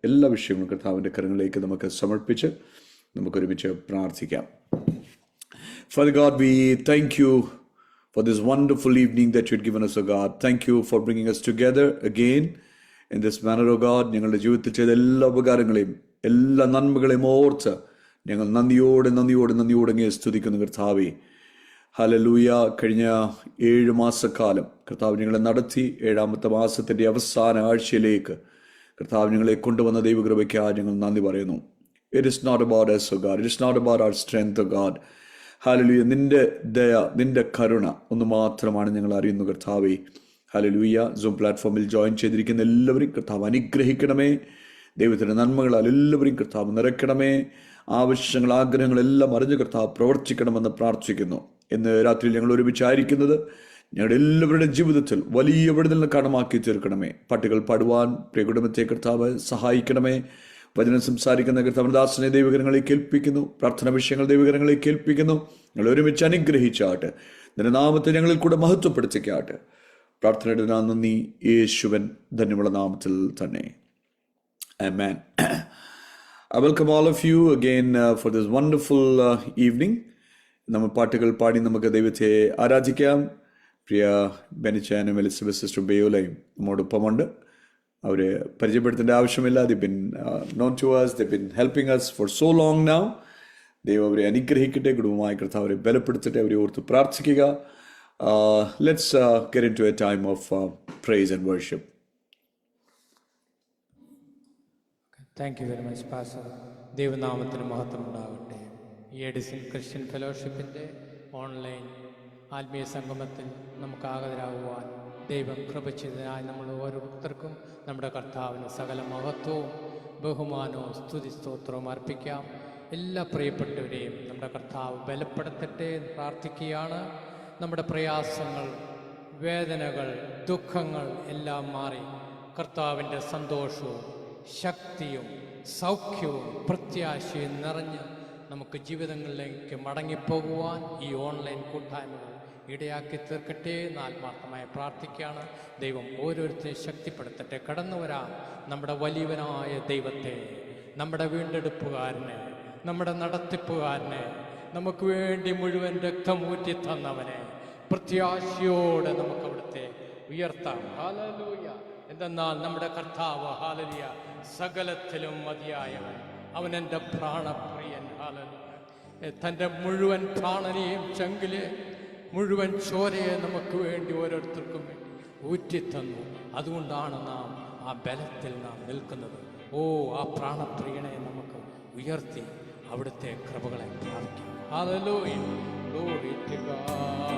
എല്ലാ വിഷയങ്ങളും കർത്താവിൻ്റെ കരങ്ങളിലേക്ക് നമുക്ക് സമർപ്പിച്ച് നമുക്കൊരുമിച്ച് പ്രാർത്ഥിക്കാം. Father God, we thank you for this wonderful evening that you had given us, O God. Thank you for bringing us together again in this manner, O God. ഞങ്ങളുടെ ജീവിതത്തിൽ ചെയ്ത എല്ലാ ഉപകാരങ്ങളെയും എല്ലാ നന്മകളെയും ഓർത്ത് ഞങ്ങൾ നന്ദിയോടെ അങ്ങേ സ്തുതിക്കുന്നു കർത്താവേ. ഹല്ലേലൂയ. കഴിഞ്ഞ 7 മാസക്കാലം കർത്താവ് ഞങ്ങളെ നടത്തി 7ാമത്തെ മാസത്തിൻ്റെ അവസാന ആഴ്ചയിലേക്ക് കർത്താവ് ഞങ്ങളെ കൊണ്ടുവന്ന ദൈവകൃപയ്ക്കായി ഞങ്ങൾ നന്ദി പറയുന്നു. It is not about us, O God. It is not about our strength, O God. Hallelujah. നിന്റെ ദയ, നിന്റെ കരുണ ഒന്ന് മാത്രമാണ് ഞങ്ങൾ അറിയുന്നു കർത്താവേ. ഹല്ലേലൂയ. സൂം പ്ലാറ്റ്ഫോമിൽ ജോയിൻ ചെയ്തിരിക്കുന്ന എല്ലാവരെയും കർത്താവ് അനുഗ്രഹിക്കണമേ. ദൈവത്തിൻ്റെ നന്മകളാൽ എല്ലാവരെയും കർത്താവ് നിറയ്ക്കണമേ. ആവശ്യങ്ങൾ, ആഗ്രഹങ്ങളെല്ലാം അറിഞ്ഞ് കർത്താവ് പ്രവർത്തിക്കണമെന്ന് പ്രാർത്ഥിക്കുന്നു. ഇന്ന് രാത്രി ഞങ്ങൾ ഒരുമിച്ചായിരിക്കുന്നത് ഞങ്ങളുടെ എല്ലാവരുടെ ജീവിതത്തിൽ വലിയ വിടുതലിന് കടമാക്കി തീർക്കണമേ. പാട്ടുകൾ പാടുവാൻ പ്രിയ കുടുംബത്തെ കർത്താവ് സഹായിക്കണമേ. വചനം സംസാരിക്കുന്ന കർത്താവിന്റെ ദാസനെ ദൈവകരങ്ങളെ കേൾപ്പിക്കുന്നു. പ്രാർത്ഥന വിഷയങ്ങൾ ദൈവകരങ്ങളെ കേൾപ്പിക്കുന്നു. ഞങ്ങൾ ഒരുമിച്ച് അനുഗ്രഹിച്ചാട്ടെ. നിന്റെ നാമത്തെ ഞങ്ങളിൽ കൂടെ മഹത്വപ്പെടുത്തിക്കാട്ടെ. പ്രാർത്ഥനയുടെ നന്ദി യേശുവൻ ധന്യമുള്ള നാമത്തിൽ തന്നെ. Amen. I welcome all of you again for this wonderful evening. നമ്മൾ പാട്ടുകൾ പാടി നമുക്ക് ദൈവത്തെ ആരാധിക്കാം. പ്രിയ ബെനിച്ചാനും എലിസബത്ത് സിസ്റ്റർ ബേയോലയും നമ്മോടൊപ്പമുണ്ട്. അവരെ പരിചയപ്പെടുത്തേണ്ട ആവശ്യമില്ല. They've been known to us. They've been helping us for so long now. ദൈവം അവരെ അനുഗ്രഹിക്കട്ടെ. കുടുംബമായ കർത്താവ് അവരെ ബലപ്പെടുത്തട്ടെ. അവരെ ഓർത്ത് പ്രാർത്ഥിക്കുക. Let's get into a time of praise and worship. Thank you very much, Pastor. ദൈവനാമത്തിന് മഹത്വം ഉണ്ടാകട്ടെ. ഈ എഡിസൺ ക്രിസ്ത്യൻ ഫെലോഷിപ്പിൻ്റെ ഓൺലൈൻ ആത്മീയ സംഗമത്തിൽ നമുക്ക് ആഗതരാകുവാൻ ദൈവം കൃപ ചെയ്തതിനായി നമ്മൾ ഓരോരുത്തർക്കും നമ്മുടെ കർത്താവിന് സകല മഹത്വവും ബഹുമാനവും സ്തുതി സ്തോത്രവും അർപ്പിക്കാം. എല്ലാ പ്രിയപ്പെട്ടവരെയും നമ്മുടെ കർത്താവ് ബലപ്പെടുത്തട്ടെ എന്ന് പ്രാർത്ഥിക്കുകയാണ്. നമ്മുടെ പ്രയാസങ്ങൾ, വേദനകൾ, ദുഃഖങ്ങൾ എല്ലാം മാറി കർത്താവിൻ്റെ സന്തോഷവും ശക്തിയും സൗഖ്യവും പ്രത്യാശയും നിറഞ്ഞ് നമുക്ക് ജീവിതങ്ങളിലേക്ക് മടങ്ങിപ്പോകുവാൻ ഈ ഓൺലൈൻ കൂട്ടായ്മകൾ ഇടയാക്കി തീർക്കട്ടെ എന്ന് ആത്മാർത്ഥമായി പ്രാർത്ഥിക്കുകയാണ്. ദൈവം ഓരോരുത്തരെയും ശക്തിപ്പെടുത്തട്ടെ. കടന്നു വരാം നമ്മുടെ വലിയവനായ ദൈവത്തെ, നമ്മുടെ വീണ്ടെടുപ്പുകാരനെ, നമ്മുടെ നടത്തിപ്പുകാരനെ, നമുക്ക് വേണ്ടി മുഴുവൻ രക്തമൂറ്റി തന്നവനെ പ്രത്യാശയോടെ നമുക്ക് അവിടുത്തെ ഉയർത്താം. ഹല്ലേലൂയ. എന്തെന്നാൽ നമ്മുടെ കർത്താവ് ഹല്ലേലൂയ സകലത്തിലും മതിയായവൻ. അവൻ എൻ്റെ പ്രാണപ്രിയൻ. ഹല്ലേലൂയ. തൻ്റെ മുഴുവൻ പ്രാണനെയും ചങ്കിലെ മുഴുവൻ ചോരയെ നമുക്ക് വേണ്ടി ഓരോരുത്തർക്കും വേണ്ടി ഊറ്റിത്തന്നു. അതുകൊണ്ടാണ് നാം ആ ബലത്തിൽ നാം നിൽക്കുന്നത്. ആ പ്രാണപ്രിയനെ നമുക്ക് ഉയർത്തി അവിടുത്തെ കൃപകളെ പ്രാപിക്കാം. ഹല്ലേലൂയ. Glory to God.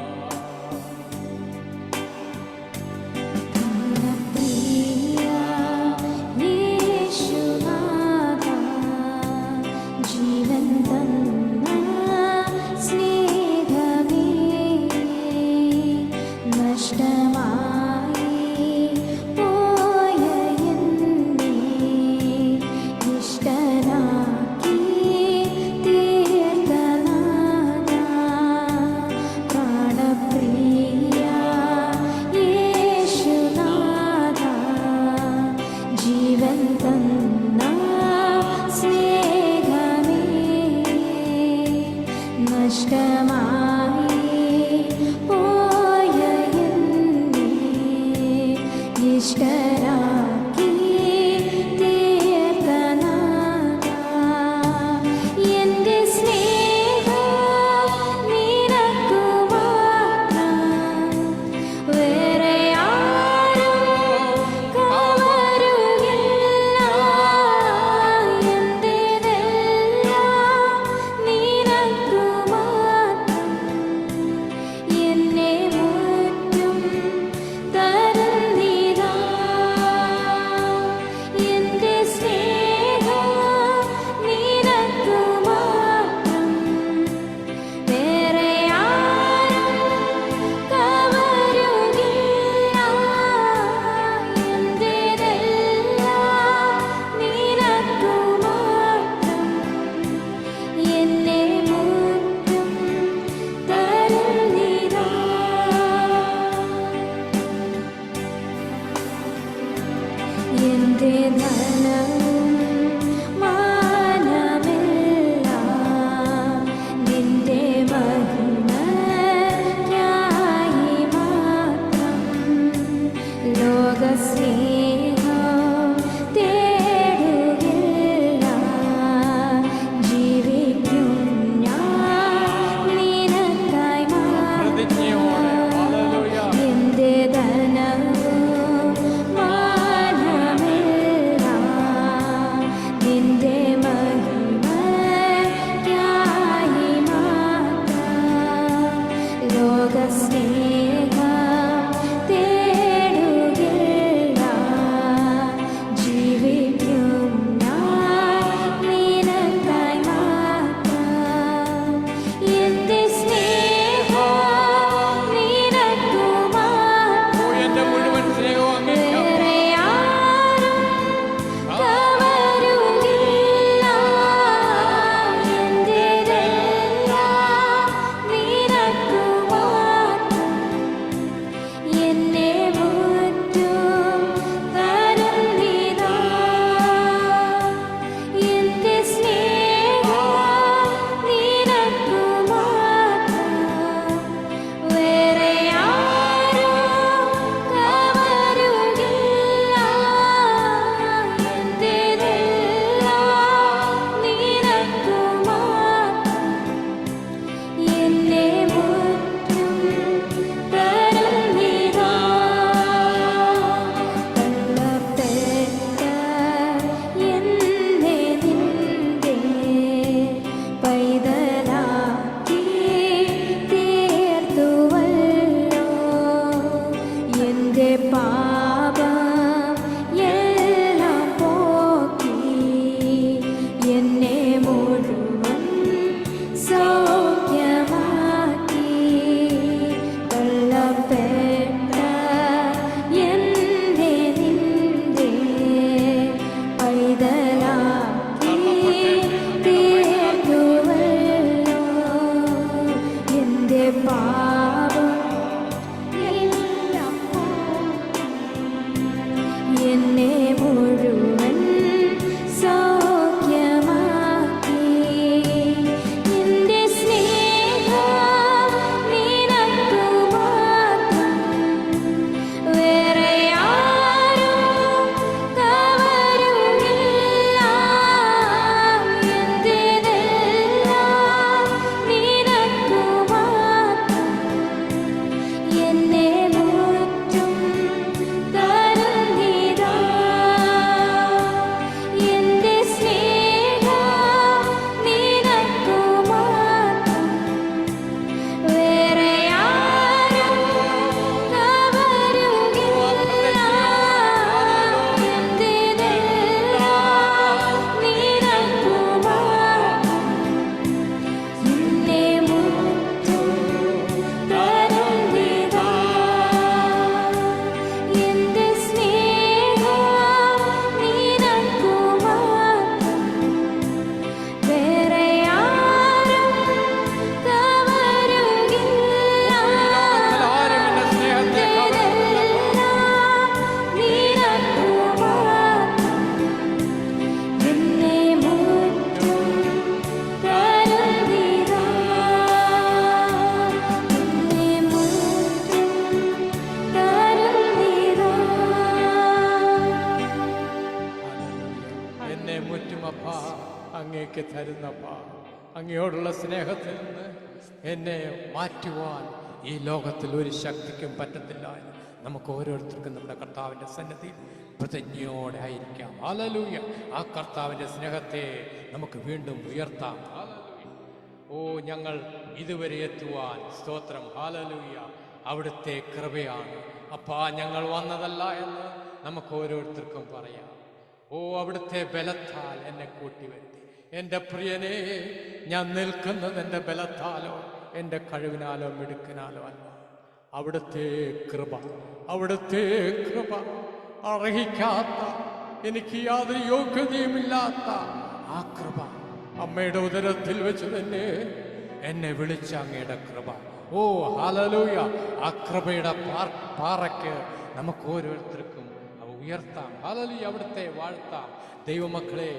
Praise എന്നെ മുറ്റുമപ്പ അങ്ങേക്ക് തരുന്നപ്പ. അങ്ങയോടുള്ള സ്നേഹത്തിൽ നിന്ന് എന്നെ മാറ്റുവാൻ ഈ ലോകത്തിൽ ഒരു ശക്തിക്കും പറ്റത്തില്ല. നമുക്ക് ഓരോരുത്തർക്കും നമ്മുടെ കർത്താവിൻ്റെ സന്നിധിയിൽ പ്രതിജ്ഞയോടെ ആയിരിക്കാം. ഹല്ലേലൂയ. ആ കർത്താവിൻ്റെ സ്നേഹത്തെ നമുക്ക് വീണ്ടും ഉയർത്താം. ഹല്ലേലൂയ. ഓ, ഞങ്ങൾ ഇതുവരെ എത്തുവാൻ സ്തോത്രം. ഹല്ലേലൂയ. അവിടുത്തെ കൃപയാണ് അപ്പാ, ഞങ്ങൾ വന്നതല്ല എന്ന് നമുക്ക് ഓരോരുത്തർക്കും പറയാം. ഓ, അവിടുത്തെ ബലത്താൽ എന്നെ കൂട്ടിവരുത്തി. എൻ്റെ പ്രിയനെ, ഞാൻ നിൽക്കുന്നത് എൻ്റെ ബലത്താലോ എൻ്റെ കഴിവിനാലോ മിടുക്കിനാലോ അല്ല. അവിടുത്തെ കൃപ, അവിടുത്തെ കൃപ, അർഹിക്കാത്ത, എനിക്ക് യാതൊരു യോഗ്യതയുമില്ലാത്ത ആ കൃപ, അമ്മയുടെ ഉദരത്തിൽ വെച്ച് തന്നെ എന്നെ വിളിച്ച അങ്ങയുടെ കൃപ. ഓ ഹല്ലേലൂയ. ആ കൃപയുടെ പാറയ്ക്ക് നമുക്ക് ഓരോരുത്തർക്കും അവ ഉയർത്താം. ഹല്ലേലൂയ. അവിടുത്തെ വാഴ്ത്താം. ദൈവമക്കളെ,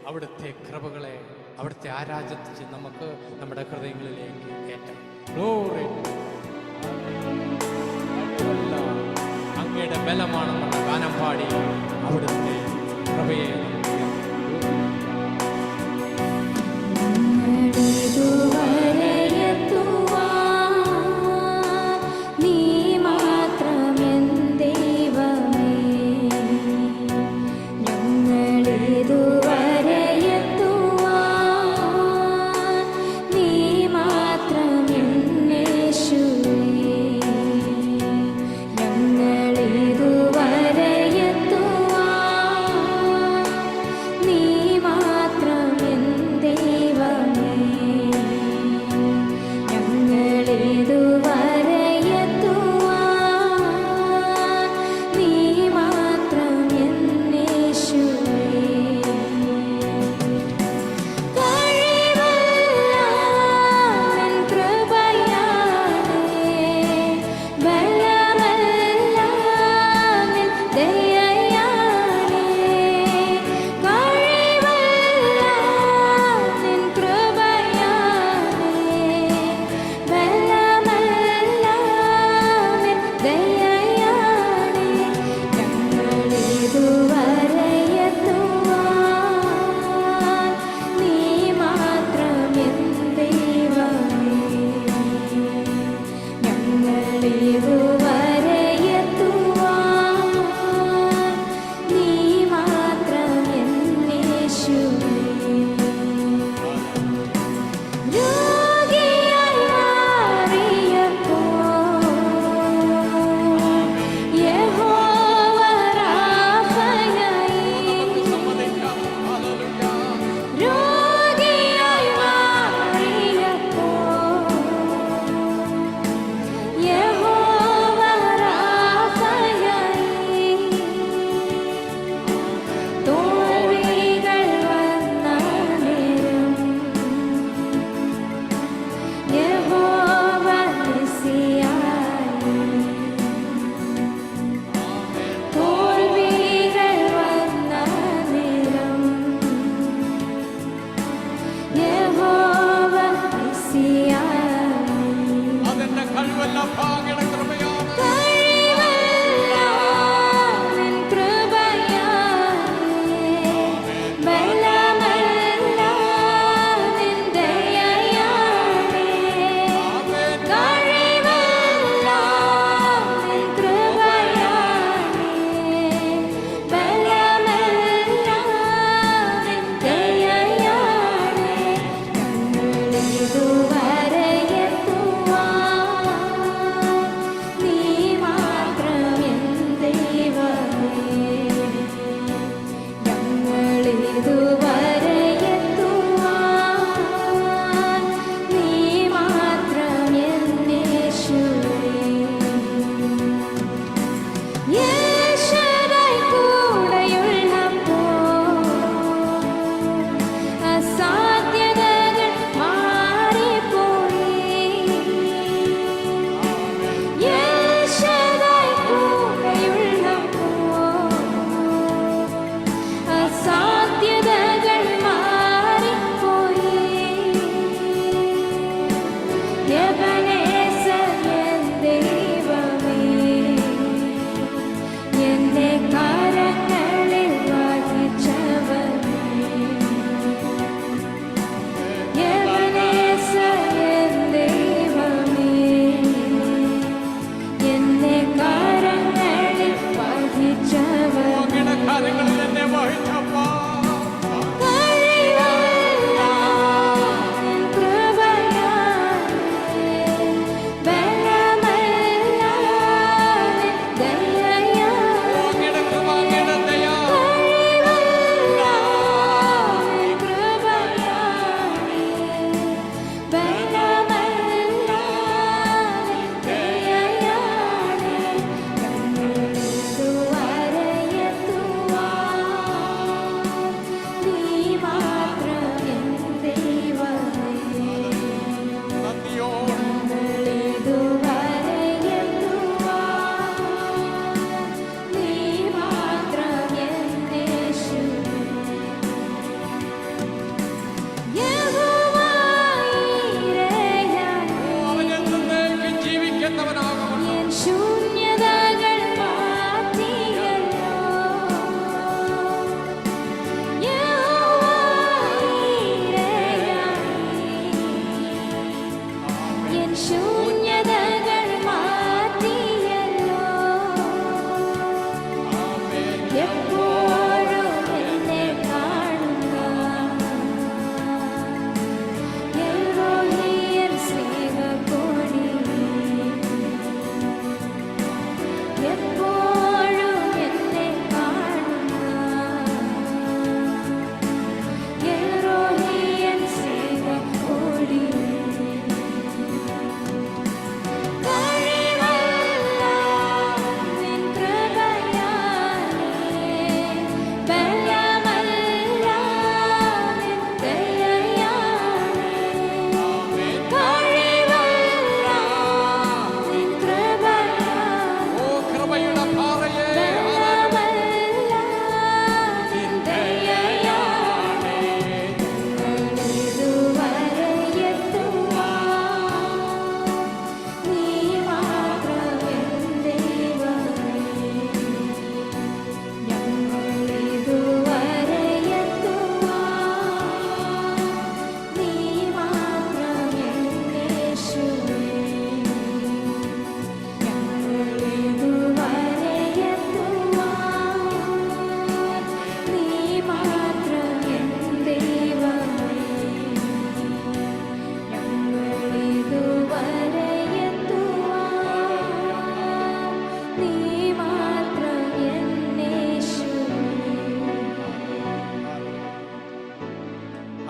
അവിടുത്തെ കൃപകളെ, അവിടുത്തെ ആരാധിച്ച് നമുക്ക് നമ്മുടെ ഹൃദയങ്ങളിലേക്ക് കയറ്റാം. ഗ്ലോറി. അങ്ങയുടെ ബലമാണെന്നുള്ള ഗാനം പാടി അവിടുത്തെ കൃപയെ സാധ്യതകൾ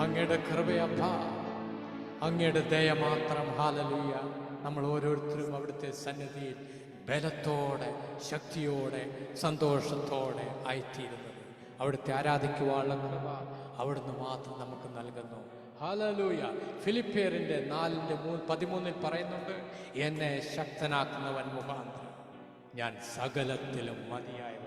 അങ്ങയുടെ കൃപയപ്പ, അങ്ങയുടെ ദയ മാത്രം. ഹല്ലേലൂയ. നമ്മൾ ഓരോരുത്തരും അവിടുത്തെ സന്നിധിയിൽ ബലത്തോടെ, ശക്തിയോടെ, സന്തോഷത്തോടെ ആയിത്തീരുന്നത് അവിടുത്തെ ആരാധിക്കുവാനുള്ള കൃപ അവിടുന്ന് മാത്രം നമുക്ക് നൽകുന്നു. ഹല്ലേലൂയ. ഫിലിപ്പിയറിന്റെ 4:13 പറയുന്നുണ്ട്, എന്നെ ശക്തനാക്കുന്നവൻ മുഖാന്തരം ഞാൻ സകലത്തിലും മതിയായവൻ.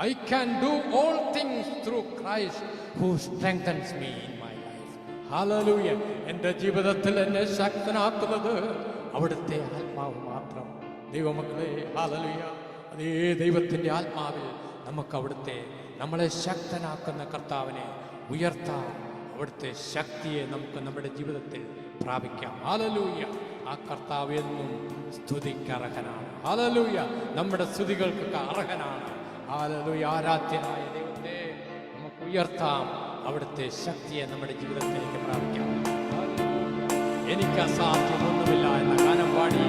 I can do all things through Christ who strengthens me in my life. Hallelujah. എൻ്റെ ജീവിതത്തിൽ എന്നെ ശക്തനാക്കുന്നത് അവിടുത്തെ ആത്മാവ് മാത്രം. ദൈവമക്കളെ, ഹല്ലേലൂയ, അതേ ദൈവത്തിൻ്റെ ആത്മാവിൽ നമുക്ക് അവിടുത്തെ നമ്മളെ ശക്തനാക്കുന്ന കർത്താവിനെ ഉയർത്താം. അവിടുത്തെ ശക്തിയെ നമുക്ക് നമ്മുടെ ജീവിതത്തിൽ പ്രാപിക്കാം. ഹല്ലേലൂയ. ആ കർത്താവ് എന്നും സ്തുതിക്ക് അർഹനാണ്. ഹല്ലേലൂയ. നമ്മുടെ സ്തുതികൾക്കൊക്കെ അർഹനാണ്. ഹല്ലേലൂയ. ആരാധ്യനായ ദൈവത്തെ നമുക്ക് ഉയർത്താം. അവിടുത്തെ ശക്തിയെ നമ്മുടെ ജീവിതത്തിലേക്ക് പ്രാപിക്കാം. എനിക്ക് അസാധ്യമൊന്നുമില്ല എന്ന ഗാനം പാടി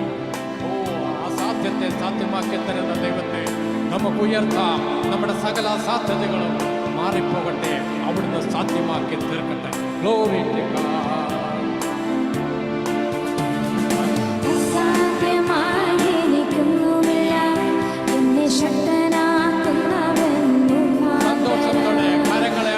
അസാധ്യത്തെ സാധ്യമാക്കി തരുന്ന ദൈവത്തെ നമുക്ക് ഉയർത്താം. നമ്മുടെ സകല സാധ്യതകളും മാറിപ്പോകട്ടെ, അവിടുന്ന് സാധ്യമാക്കി തീർക്കട്ടെ. Glory to God. സന്തോഷത്തോടെ കരങ്ങളെ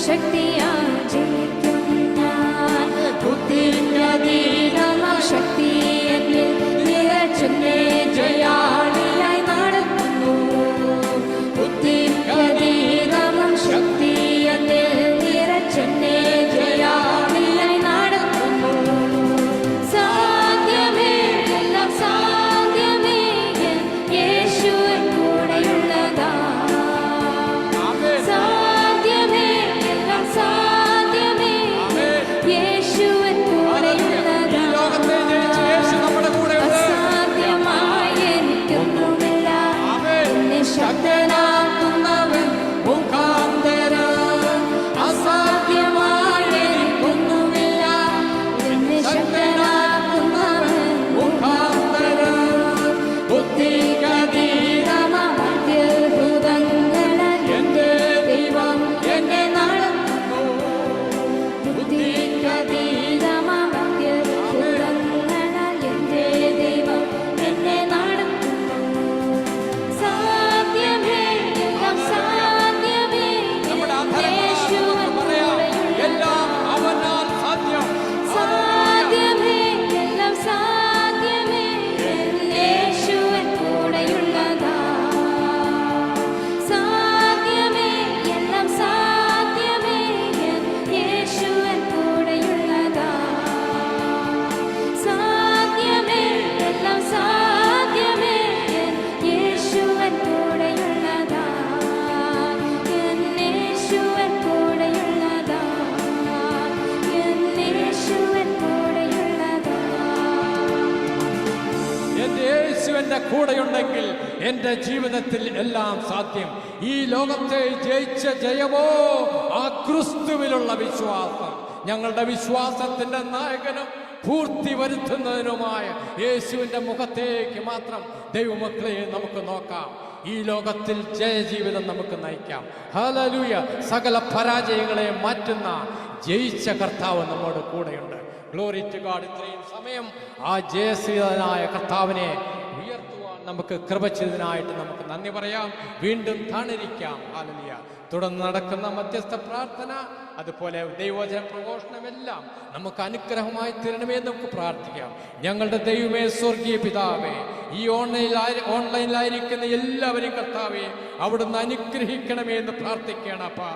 ശക്തിയാൽ ജയിക്കും ഞാൻ. ബുദ്ധിയതീതമാം ശക്തി എന്നിൽ നിറച്ചെന്നെ ജയാളിയായി നടത്തുന്നു. ബുദ്ധിയതീതമാം ശക്തി എന്നിൽ നിറച്ചെന്നെ ജയാളിയായി നടത്തുന്നു. സാധ്യമേ, എല്ലാം സാധ്യമേ, യേശുവിൻ കൂടെയുള്ളതാ. സാധ്യമേ, എല്ലാം സാധ്യമേ, എൻ്റെ കൂടെയുണ്ടെങ്കിൽ എൻ്റെ ജീവിതത്തിൽ എല്ലാം സാധ്യം. ഈ ലോകത്തെ ജയിച്ച ജയമോ ആ ക്രിസ്തുവിലുള്ള വിശ്വാസം. ഞങ്ങളുടെ വിശ്വാസത്തിന്റെ നായകനും പൂർത്തി വരുത്തുന്നതിനുമായ യേശുവിന്റെ മുഖത്തേക്ക് മാത്രം ദൈവമക്കളെ നമുക്ക് നോക്കാം. ഈ ലോകത്തിൽ ജയജീവിതം നമുക്ക് നയിക്കാം. ഹല്ലേലൂയ. സകല പരാജയങ്ങളെ മാറ്റുന്ന ജയിച്ച കർത്താവ് നമ്മോട് കൂടെയുണ്ട്. Glory to God. ഇത്രയും സമയം ആ ജയശ്രീതനായ കർത്താവിനെ ഉയർത്തുവാൻ നമുക്ക് കൃപ ചെയ്തതിനായിട്ട് നമുക്ക് നന്ദി പറയാം. വീണ്ടും താണിരിക്കാം. ഹല്ലേലൂയ. തുടർന്ന് നടക്കുന്ന മധ്യസ്ഥ പ്രാർത്ഥന, അതുപോലെ ദൈവവചന പ്രഘോഷണമെല്ലാം നമുക്ക് അനുഗ്രഹമായി തീരണമേ നമുക്ക് പ്രാർത്ഥിക്കാം. ഞങ്ങളുടെ ദൈവമേ, സ്വർഗീയ പിതാവേ, ഈ ഓൺലൈനിലായിരിക്കുന്ന എല്ലാവരെയും കർത്താവേ അവിടുന്ന് അനുഗ്രഹിക്കണമേ എന്ന് പ്രാർത്ഥിക്കണപ്പാ.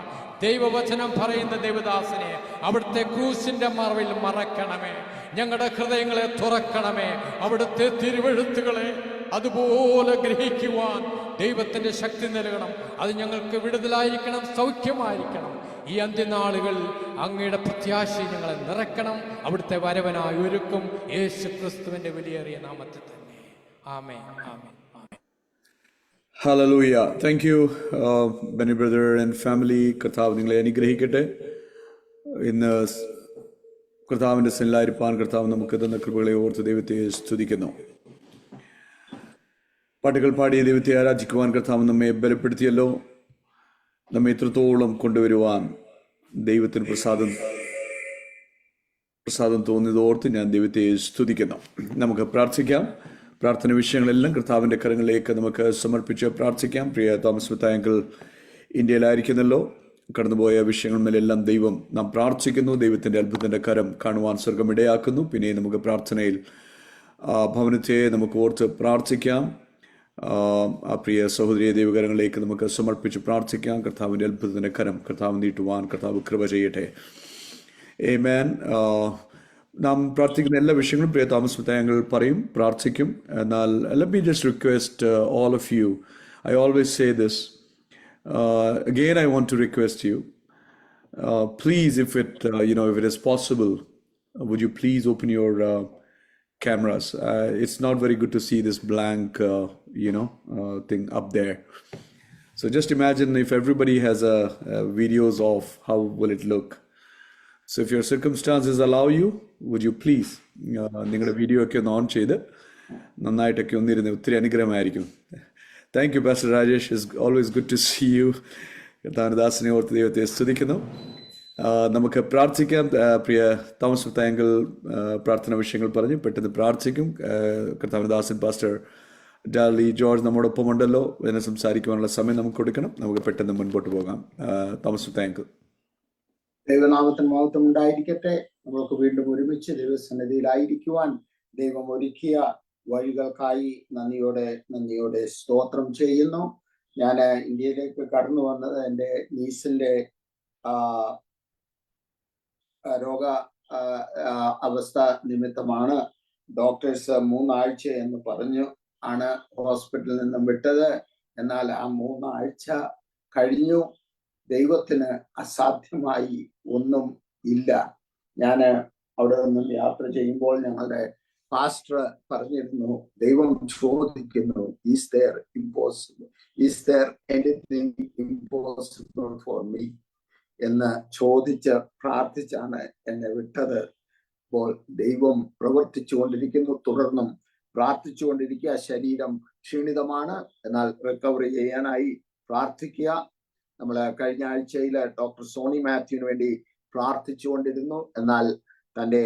ദൈവവചനം പറയുന്ന ദേവദാസനെ അവിടുത്തെ ക്രൂശിന്റെ മറവിൽ മറക്കണമേ. ഞങ്ങളുടെ ഹൃദയങ്ങളെ തുറക്കണമേ. അവിടുത്തെ തിരുവെഴുത്തുകളെ അതുപോലെ ഗ്രഹിക്കുവാൻ ദൈവത്തിന്റെ ശക്തി നൽകണം. അത് ഞങ്ങൾക്ക് വിടുതലായിരിക്കണം, സൗഖ്യമായിരിക്കണം. ഈ അന്ത്യനാളുകൾ അങ്ങയുടെ പ്രത്യാശ ഞങ്ങളെ നിറക്കണം. അവിടുത്തെ വരവനായി ഒരുക്കും യേശു ക്രിസ്തുവിന്റെ വിലയേറിയ നാമത്തിൽ തന്നെ. ആമേൻ, ആമേൻ, ആമേൻ. Hallelujah. Thank you, Benny brother and family. കർത്താവ് നിങ്ങളെ അനുഗ്രഹിക്കട്ടെ. ഇന്ന് കർത്താവിൻ്റെ സന്നിധിയിലായിരിക്കാൻ കർത്താവ് നമുക്ക് തന്ന കൃപകളെ ഓർത്ത് ദൈവത്തെ സ്തുതിക്കുന്നു. പാട്ടുകൾ പാടിയ ദൈവത്തെ ആരാധിക്കുവാൻ കർത്താവ് നമ്മെ ബലപ്പെടുത്തിയല്ലോ. നമ്മെ ഇത്രത്തോളം കൊണ്ടുവരുവാൻ ദൈവത്തിന് പ്രസാദം തോന്നിയതോർത്ത് ഞാൻ ദൈവത്തെ സ്തുതിക്കുന്നു. നമുക്ക് പ്രാർത്ഥിക്കാം. പ്രാർത്ഥന വിഷയങ്ങളെല്ലാം കർത്താവിൻ്റെ കരങ്ങളിലേക്ക് നമുക്ക് സമർപ്പിച്ച് പ്രാർത്ഥിക്കാം. പ്രിയ തോമസ് മത്തായങ്കിൾ ഇന്ത്യയിലായിരിക്കുന്നല്ലോ. കടന്നുപോയ വിഷയങ്ങളിലെല്ലാം ദൈവം നാം പ്രാർത്ഥിക്കുന്നു. ദൈവത്തിൻ്റെ അത്ഭുതത്തിൻ്റെ കരം കാണുവാൻ സ്വർഗം ഇടയാക്കുന്നു. പിന്നെ നമുക്ക് പ്രാർത്ഥനയിൽ ഭവനത്തെ നമുക്ക് ഓർത്ത് പ്രാർത്ഥിക്കാം. ആ പ്രിയ സഹോദരിയെ ദൈവകരങ്ങളിലേക്ക് നമുക്ക് സമർപ്പിച്ച് പ്രാർത്ഥിക്കാം. കർത്താവിൻ്റെ അത്ഭുതത്തിൻ്റെ കരം കർത്താവ് നീട്ടുവാൻ കർത്താവ് കൃപ ചെയ്യട്ടെ. ആമേൻ. നാം പ്രാർത്ഥിക്കുന്ന എല്ലാ വിഷയങ്ങളും പ്രിയ തോമസ് മത്തായങ്കിൾ പറയും, പ്രാർത്ഥിക്കും. എന്നാൽ let me just request all of you, I always say this, again I want to request you, please, if it is possible, would you please open your cameras. It's not very good to see this blank thing up there. So just imagine if everybody has videos of how will it look. So if your circumstances allow you, would you please നിങ്ങളുടെ video ഒക്കെ ഒന്ന് on ചെയ്ത് നന്നായിട്ടൊക്കെ ഒന്നിരുന്ന് ഒത്തിരി അനുഗ്രഹമായിരിക്കും. Thank you pastor Rajesh. It's always good to see you. കർത്താവിനെ ഓർത്ത് ദൈവത്തെ സ്തുതിക്കുന്നു. നമുക്ക് പ്രാർത്ഥിക്കാം. പ്രിയ തോമസ് മത്തായങ്കിൾ പ്രാർത്ഥന വിഷയങ്ങൾ പറഞ്ഞ് പെട്ടെന്ന് പ്രാർത്ഥിക്കും. കർത്താവിന്റെ ദാസൻ പാസ്റ്റർ ഡാലി ജോർജ് നമ്മോടൊപ്പം ഉണ്ടല്ലോ. ഇതിനെ സംസാരിക്കുവാനുള്ള സമയം നമുക്ക് കൊടുക്കണം. നമുക്ക് പെട്ടെന്ന് മുൻപോട്ട് പോകാം. തോമസ് മത്തായങ്കിൾ. ദൈവനാമത്തിന് മഹത്വം ഉണ്ടായിരിക്കട്ടെ. നമ്മൾക്ക് വീണ്ടും ഒരുമിച്ച് ദൈവസന്നിധിയിലായിരിക്കുവാൻ ദൈവം ഒരുക്കിയ വഴികൾക്കായി നന്ദിയോടെ സ്തോത്രം ചെയ്യുന്നു. ഞാൻ ഇന്ത്യയിലേക്ക് കടന്നു വന്നത് എൻ്റെ നീസിന്റെ രോഗ അവസ്ഥ നിമിത്തമാണ്. ഡോക്ടേഴ്സ് 3 ആഴ്ച എന്ന് പറഞ്ഞു ആണ് ഹോസ്പിറ്റലിൽ നിന്നും വിട്ടത്. എന്നാൽ ആ 3 ആഴ്ച കഴിഞ്ഞു. ദൈവത്തിന് അസാധ്യമായി ഒന്നും ഇല്ല. ഞാൻ അവിടെ നിന്നും യാത്ര ചെയ്യുമ്പോൾ ഞങ്ങളുടെ പാസ്റ്റർ പറഞ്ഞിരുന്നു, ദൈവം ചോദിക്കുന്നു, is there anything impossible for me എന്ന് ചോദിച്ച് പ്രാർത്ഥിച്ചാണ് എന്നെ വിട്ടത്. അപ്പോൾ ദൈവം പ്രവർത്തിച്ചു കൊണ്ടിരിക്കുന്നു. തുടർന്നും പ്രാർത്ഥിച്ചുകൊണ്ടിരിക്കുക. ശരീരം ക്ഷീണിതമാണ്, എന്നാൽ റിക്കവറി ചെയ്യാനായി പ്രാർത്ഥിക്കുക. നമ്മൾ കഴിഞ്ഞ ആഴ്ചയിൽ ഡോക്ടർ സോണി മാത്യുവിന് വേണ്ടി പ്രാർത്ഥിച്ചുകൊണ്ടിരുന്നു. എന്നാൽ തൻ്റെ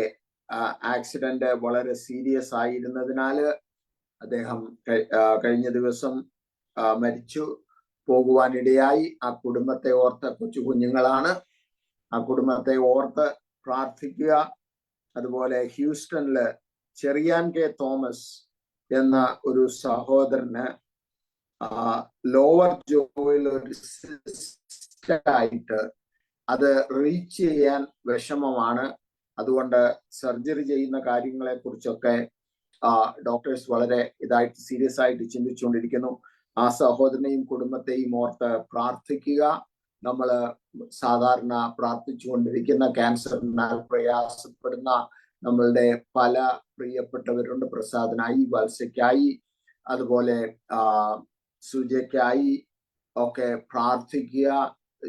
ആക്സിഡന്റ് വളരെ സീരിയസ് ആയിരുന്നതിനാൽ അദ്ദേഹം കഴിഞ്ഞ ദിവസം മരിച്ചു പോകുവാനിടയായി. ആ കുടുംബത്തെ ഓർത്ത്, കൊച്ചു കുഞ്ഞുങ്ങളാണ്, ആ കുടുംബത്തെ ഓർത്ത് പ്രാർത്ഥിക്കുക. അതുപോലെ ഹ്യൂസ്റ്റണില് ചെറിയാൻ കെ തോമസ് എന്ന ഒരു സഹോദരന് ലോവർ ജോയിൽ ഒരു സിസ്റ്റായിട്ട് അത് റീച്ച് ചെയ്യാൻ വിഷമമാണ്. അതുകൊണ്ട് സർജറി ചെയ്യുന്ന കാര്യങ്ങളെ കുറിച്ചൊക്കെ ഡോക്ടേഴ്സ് വളരെ ഇതായിട്ട് സീരിയസ് ആയിട്ട് ചിന്തിച്ചുകൊണ്ടിരിക്കുന്നു. ആ സഹോദരനെയും കുടുംബത്തെയും ഓർത്ത് പ്രാർത്ഥിക്കുക. നമ്മൾ സാധാരണ പ്രാർത്ഥിച്ചുകൊണ്ടിരിക്കുന്ന ക്യാൻസറിനാൽ പ്രയാസപ്പെടുന്ന നമ്മളുടെ പല പ്രിയപ്പെട്ടവരുണ്ട്. പ്രസാദനായി, വത്സയ്ക്കായി, അതുപോലെ സുജയ്ക്കായി ഒക്കെ പ്രാർത്ഥിക്കുക,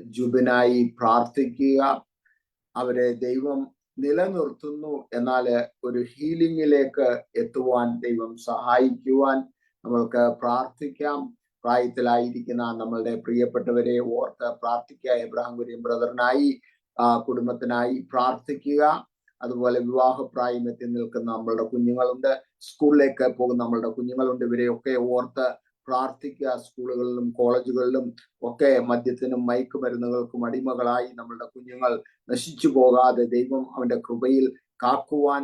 ജുബിനായി പ്രാർത്ഥിക്കുക. അവരെ ദൈവം നിലനിർത്തുന്നു. എന്നാൽ ഒരു ഹീലിംഗിലേക്ക് എത്തുവാൻ ദൈവം സഹായിക്കുവാൻ നമ്മൾക്ക് പ്രാർത്ഥിക്കാം. പ്രായത്തിലായിരിക്കുന്ന നമ്മളുടെ പ്രിയപ്പെട്ടവരെ ഓർത്ത് പ്രാർത്ഥിക്കുക. എബ്രഹാം കുര്യൻ ബ്രദറിനായി, കുടുംബത്തിനായി പ്രാർത്ഥിക്കുക. അതുപോലെ വിവാഹപ്രായം എത്തി നിൽക്കുന്ന നമ്മളുടെ കുഞ്ഞുങ്ങളുണ്ട്, സ്കൂളിലേക്ക് പോകുന്ന നമ്മളുടെ കുഞ്ഞുങ്ങളുണ്ട്. ഇവരെയൊക്കെ ഓർത്ത് പ്രാർത്ഥിക്കുക. സ്കൂളുകളിലും കോളേജുകളിലും ഒക്കെ മദ്യത്തിനും മയക്കുമരുന്നുകൾക്കും അടിമകളായി നമ്മളുടെ കുഞ്ഞുങ്ങൾ നശിച്ചു പോകാതെ ദൈവം അവന്റെ കൃപയിൽ കാക്കുവാൻ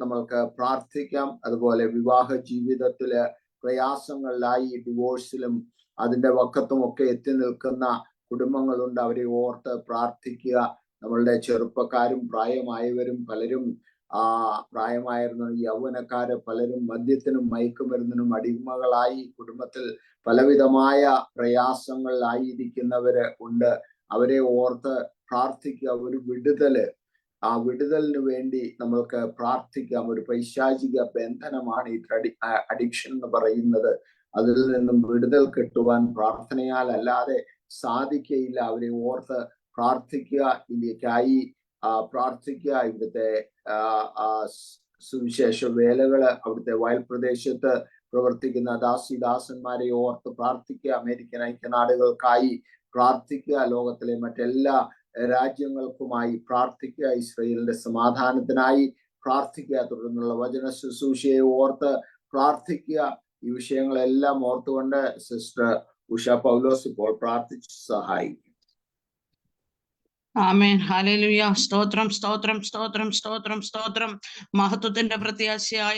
നമ്മൾക്ക് പ്രാർത്ഥിക്കാം. അതുപോലെ വിവാഹ ജീവിതത്തില് പ്രയാസങ്ങളിലായി ഡിവോഴ്സിലും അതിന്റെ വക്കത്തും ഒക്കെ എത്തി നിൽക്കുന്ന കുടുംബങ്ങളുണ്ട്. അവരെ ഓർത്ത് പ്രാർത്ഥിക്കുക. നമ്മളുടെ ചെറുപ്പക്കാരും പ്രായമായവരും പലരും പ്രായമായിരുന്ന യൗവനക്കാര് പലരും മദ്യത്തിനും മയക്കുമരുന്നിനും അടിമകളായി കുടുംബത്തിൽ പലവിധമായ പ്രയാസങ്ങളിലായിരിക്കുന്നവര് ഉണ്ട്. അവരെ ഓർത്ത് പ്രാർത്ഥിക്കുക. ഒരു വിടുതലിന് വേണ്ടി നമ്മൾക്ക് പ്രാർത്ഥിക്കാം. ഒരു പൈശാചിക ബന്ധനമാണ് ഈ അഡിക്ഷൻ എന്ന് പറയുന്നത്. അതിൽ നിന്നും വിടുതൽ കിട്ടുവാൻ പ്രാർത്ഥനയാൽ അല്ലാതെ സാധിക്കയില്ല. അവരെ ഓർത്ത് പ്രാർത്ഥിക്കുക. ഇന്ത്യക്കായി പ്രാർത്ഥിക്കുക. ഇവിടുത്തെ സുവിശേഷ വേലകള്, അവിടുത്തെ വയൽ പ്രദേശത്ത് പ്രവർത്തിക്കുന്ന ദാസിദാസന്മാരെ ഓർത്ത് പ്രാർത്ഥിക്കുക. അമേരിക്കൻ ഐക്യനാടുകൾക്കായി പ്രാർത്ഥിക്കുക. ലോകത്തിലെ മറ്റെല്ലാ രാജ്യങ്ങൾക്കുമായി പ്രാർത്ഥിക്കുക. ഇസ്രയേലിന്റെ സമാധാനത്തിനായി പ്രാർത്ഥിക്കുക. തുടർന്നുള്ള വചന ശുശ്രൂഷയെ ഓർത്ത് പ്രാർത്ഥിക്കുക. ഈ വിഷയങ്ങളെല്ലാം ഓർത്തുകൊണ്ട് സിസ്റ്റർ ഉഷ പൗലോസ് ഇപ്പോൾ പ്രാർത്ഥിച്ച് സഹായിക്കും. ആമേൻ. ഹല്ലേലൂയ. സ്തോത്രം, സ്തോത്രം, സ്തോത്രം, സ്തോത്രം, സ്തോത്രം. മഹത്വത്തിന്റെ പ്രത്യാശയായ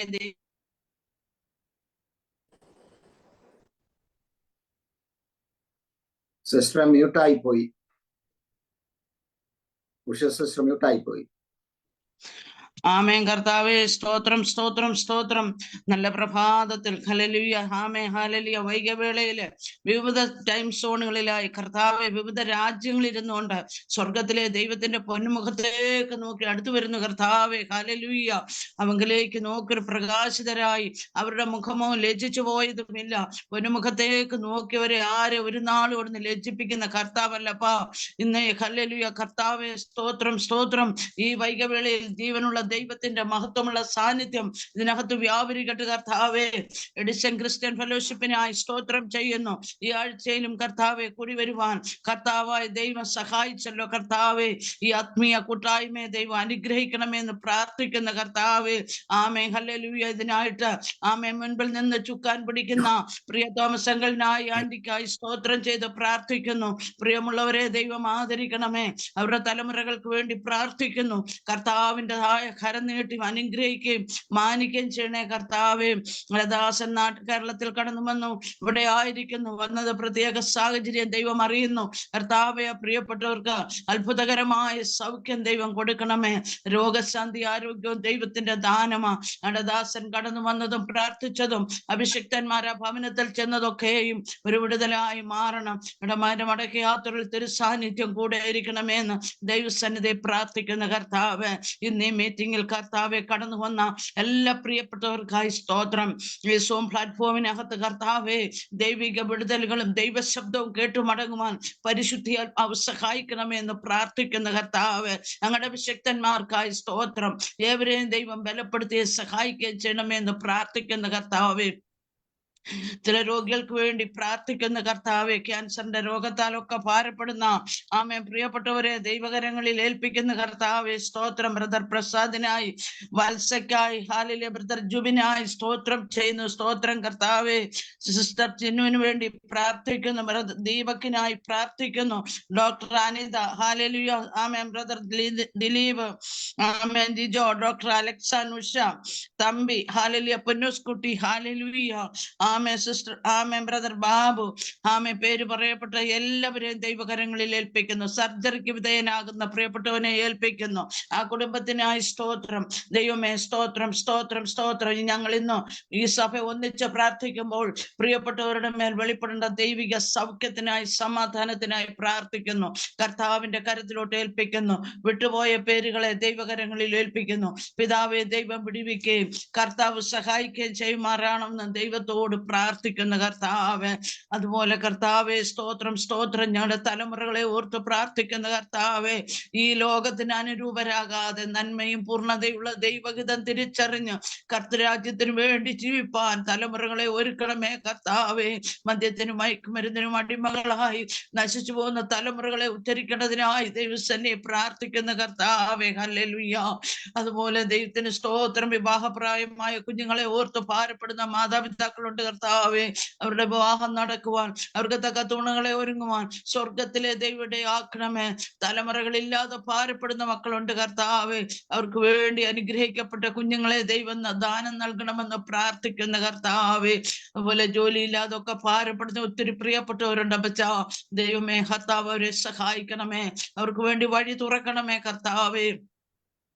സിസ്റ്റർ മ്യൂട്ടായി പോയി. ഉഷ സിസ്റ്റർ മ്യൂട്ടായി പോയി. ആമേൻ. കർത്താവേ സ്തോത്രം, സ്തോത്രം, സ്തോത്രം. നല്ല പ്രഭാതത്തിൽ ഹല്ലേലൂയ, ആമേൻ, ഹല്ലേലൂയ. വൈകവേളയില് വിവിധ ടൈം സോണുകളിലായി കർത്താവെ വിവിധ രാജ്യങ്ങളിരുന്നുകൊണ്ട് സ്വർഗത്തിലെ ദൈവത്തിന്റെ പൊന്മുഖത്തേക്ക് നോക്കി അടുത്തു വരുന്നു കർത്താവെ. ഹല്ലേലൂയ. അവങ്കിലേക്ക് നോക്കി പ്രകാശിതരായി അവരുടെ മുഖമോ ലജ്ജിച്ചു പോയതുമില്ല. പൊന്മുഖത്തേക്ക് നോക്കിയവരെ ആരെ ഒരു നാളും അവിടുന്ന് ലജ്ജിപ്പിക്കുന്ന കർത്താവല്ലപ്പാ. ഇന്ന് ഹല്ലേലൂയ കർത്താവെ സ്തോത്രം, സ്തോത്രം. ഈ വൈകവേളയിൽ ജീവനുള്ള ദൈവത്തിന്റെ മഹത്വമുള്ള സാന്നിധ്യം ഇതിനകത്ത് വ്യാപരിക്കട്ടെ കർത്താവേ. എഡിസൺ ക്രിസ്ത്യൻ ഫെലോഷിപ്പിനായി സ്തോത്രം ചെയ്യുന്നു. ഈ ആഴ്ചയിലും കർത്താവെ കൂടി വരുവാൻ കർത്താവായ ദൈവം സഹായിച്ചല്ലോ കർത്താവെ. ഈ ആത്മീയ കൂട്ടായ്മയെ ദൈവം അനുഗ്രഹിക്കണമെന്ന് പ്രാർത്ഥിക്കുന്ന കർത്താവെ. ആമേൻ. ഹല്ലേലൂയ. ഇതിനായിട്ട് ആമേൻ മുൻപിൽ നിന്ന് ചുക്കാൻ പിടിക്കുന്ന പ്രിയ തോമസ് അങ്കിളിനായി ആന്റിക്കായി സ്തോത്രം ചെയ്ത് പ്രാർത്ഥിക്കുന്നു. പ്രിയമുള്ളവരെ ദൈവം ആദരിക്കണമേ. അവരുടെ തലമുറകൾക്ക് വേണ്ടി പ്രാർത്ഥിക്കുന്നു. കർത്താവിൻ്റെതായ കരം നീട്ടി അനുഗ്രഹിക്കുകയും മാനിക്കുകയും ചെയ്യണേ കർത്താവേ. ദാസൻ കേരളത്തിൽ കടന്നു വന്നു, ഇവിടെ ആയിരിക്കുന്നു. വന്നത് പ്രത്യേക സാഹചര്യം ദൈവം അറിയുന്നു കർത്താവെ. പ്രിയപ്പെട്ടവർക്ക് അത്ഭുതകരമായ സൗഖ്യം ദൈവം കൊടുക്കണമേ. രോഗശാന്തി ആരോഗ്യവും ദൈവത്തിന്റെ ദാനമാ. ദാസൻ കടന്നു വന്നതും പ്രാർത്ഥിച്ചതും അഭിഷിക്തന്മാരാ ഭവനത്തിൽ ചെന്നതൊക്കെയും ഒരു വിടുതലായി മാറണം. മടക്കി യാത്രയിൽ തിരുസാന്നിധ്യം കൂടെ ആയിരിക്കണമെന്ന് ദൈവസന്നിധി പ്രാർത്ഥിക്കുന്ന കർത്താവ്. ഇന്ന് ഈ മീറ്റിംഗിൽ കർത്താവെ കടന്നു വന്ന എല്ലാ പ്രിയപ്പെട്ടവർക്കായി സ്തോത്രം. ഈ സോം പ്ലാറ്റ്ഫോമിനകത്ത് കർത്താവെ ദൈവിക വിടുതലുകളും ദൈവശബ്ദവും കേട്ടു മടങ്ങുവാൻ പരിശുദ്ധിയാൽ സഹായിക്കണമെന്ന് പ്രാർത്ഥിക്കുന്ന കർത്താവ്. ഞങ്ങളുടെ അഭിഷിക്തന്മാർക്കായി സ്തോത്രം. ഏവരെയും ദൈവം ബലപ്പെടുത്തി സഹായിക്കുകയും ചെയ്യണമെന്ന് പ്രാർത്ഥിക്കുന്ന കർത്താവെ. ചില രോഗികൾക്ക് വേണ്ടി പ്രാർത്ഥിക്കുന്ന കർത്താവെ. ക്യാൻസറിന്റെ രോഗത്താലൊക്കെ ഭാരപ്പെടുന്ന ആമേൻ പ്രിയപ്പെട്ടവരെ ദൈവകരങ്ങളിൽ ഏൽപ്പിക്കുന്ന കർത്താവെ. സ്തോത്രം. ബ്രദർ പ്രസാദിനായി, വത്സയ്ക്കായി, ഹാലിലെ ബ്രദർ ജുബിനായി സ്തോത്രം ചെയ്യുന്നു. സ്തോത്രം കർത്താവെ. സിസ്റ്റർ ചിന്നുവിന് വേണ്ടി പ്രാർത്ഥിക്കുന്നു. ബ്രദർ ദീപക്കിനായി പ്രാർത്ഥിക്കുന്നു. ഡോക്ടർ അനിത, ഹാലലുയ, ആമേൻ. ബ്രദർ ദിലീപ്, ആമേൻ. ജിജോ, ഡോക്ടർ അലക്സാനുഷ, തമ്പി, ഹാലലിയ, പൊന്നൂസ്കുട്ടി, ഹാലലുയ, ആമേ. സിസ്റ്റർ ആമേ, ബ്രദർ ബാബു, ആമേ. പേര് പറയപ്പെട്ട എല്ലാവരെയും ദൈവകരങ്ങളിൽ ഏൽപ്പിക്കുന്നു. സർജറിക്ക് വിധേയനാകുന്ന പ്രിയപ്പെട്ടവനെ ഏൽപ്പിക്കുന്നു. ആ കുടുംബത്തിനായി സ്തോത്രം. ദൈവമേ സ്തോത്രം, സ്തോത്രം, സ്തോത്രം. ഞങ്ങൾ ഇന്ന് ഈ സഭ ഒന്നിച്ച് പ്രാർത്ഥിക്കുമ്പോൾ പ്രിയപ്പെട്ടവരുടെ മേൽ വെളിപ്പെടേണ്ട ദൈവിക സൗഖ്യത്തിനായി സമാധാനത്തിനായി പ്രാർത്ഥിക്കുന്നു. കർത്താവിന്റെ കരത്തിലോട്ട് ഏൽപ്പിക്കുന്നു. വിട്ടുപോയ പേരുകളെ ദൈവകരങ്ങളിൽ ഏൽപ്പിക്കുന്നു. പിതാവെ ദൈവം വിടുവിക്കുകയും കർത്താവ് സഹായിക്കുകയും ചെയ്യുമാറാണെന്ന് ദൈവത്തോട് പ്രാർത്ഥിക്കുന്ന കർത്താവെ. അതുപോലെ കർത്താവെ സ്തോത്രം സ്തോത്രം, ഞങ്ങളുടെ തലമുറകളെ ഓർത്ത് പ്രാർത്ഥിക്കുന്ന കർത്താവെ. ഈ ലോകത്തിന് അനുരൂപരാകാതെ നന്മയും പൂർണ്ണതയുള്ള ദൈവഹിതം തിരിച്ചറിഞ്ഞ് കർത്തരാജ്യത്തിന് വേണ്ടി ജീവിപ്പാൻ തലമുറകളെ ഒരുക്കണമേ കർത്താവെ. മദ്യത്തിനും മയക്കുമരുന്നിനും അടിമകളായി നശിച്ചു പോകുന്ന തലമുറകളെ ഉദ്ധരിക്കേണ്ടതിനായി ദൈവസന്നെ പ്രാർത്ഥിക്കുന്ന കർത്താവെ. ഹല്ലേലൂയ. അതുപോലെ ദൈവത്തിന് സ്തോത്രം, വിവാഹപ്രായമായ കുഞ്ഞുങ്ങളെ ഓർത്ത് ഭാരപ്പെടുന്ന മാതാപിതാക്കളുണ്ട് കർത്താവെ. അവരുടെ വിവാഹം നടക്കുവാൻ, അവർക്ക് തക്ക തുണകളെ ഒരുങ്ങുവാൻ സ്വർഗത്തിലെ ദൈവയുടെ ആക്കണമേ. തലമുറകളില്ലാതെ ഭാരപ്പെടുന്ന മക്കളുണ്ട് കർത്താവെ. അവർക്ക് വേണ്ടി അനുഗ്രഹിക്കപ്പെട്ട കുഞ്ഞുങ്ങളെ ദൈവം ദാനം നൽകണമെന്ന് പ്രാർത്ഥിക്കുന്ന കർത്താവെ. അതുപോലെ ജോലിയില്ലാതൊക്കെ ഭാരപ്പെടുന്ന ഒത്തിരി പ്രിയപ്പെട്ടവരുണ്ട് അപ്പച്ചാ. ദൈവമേ കർത്താവ് അവരെ സഹായിക്കണമേ, അവർക്ക് വേണ്ടി വഴി തുറക്കണമേ കർത്താവെ.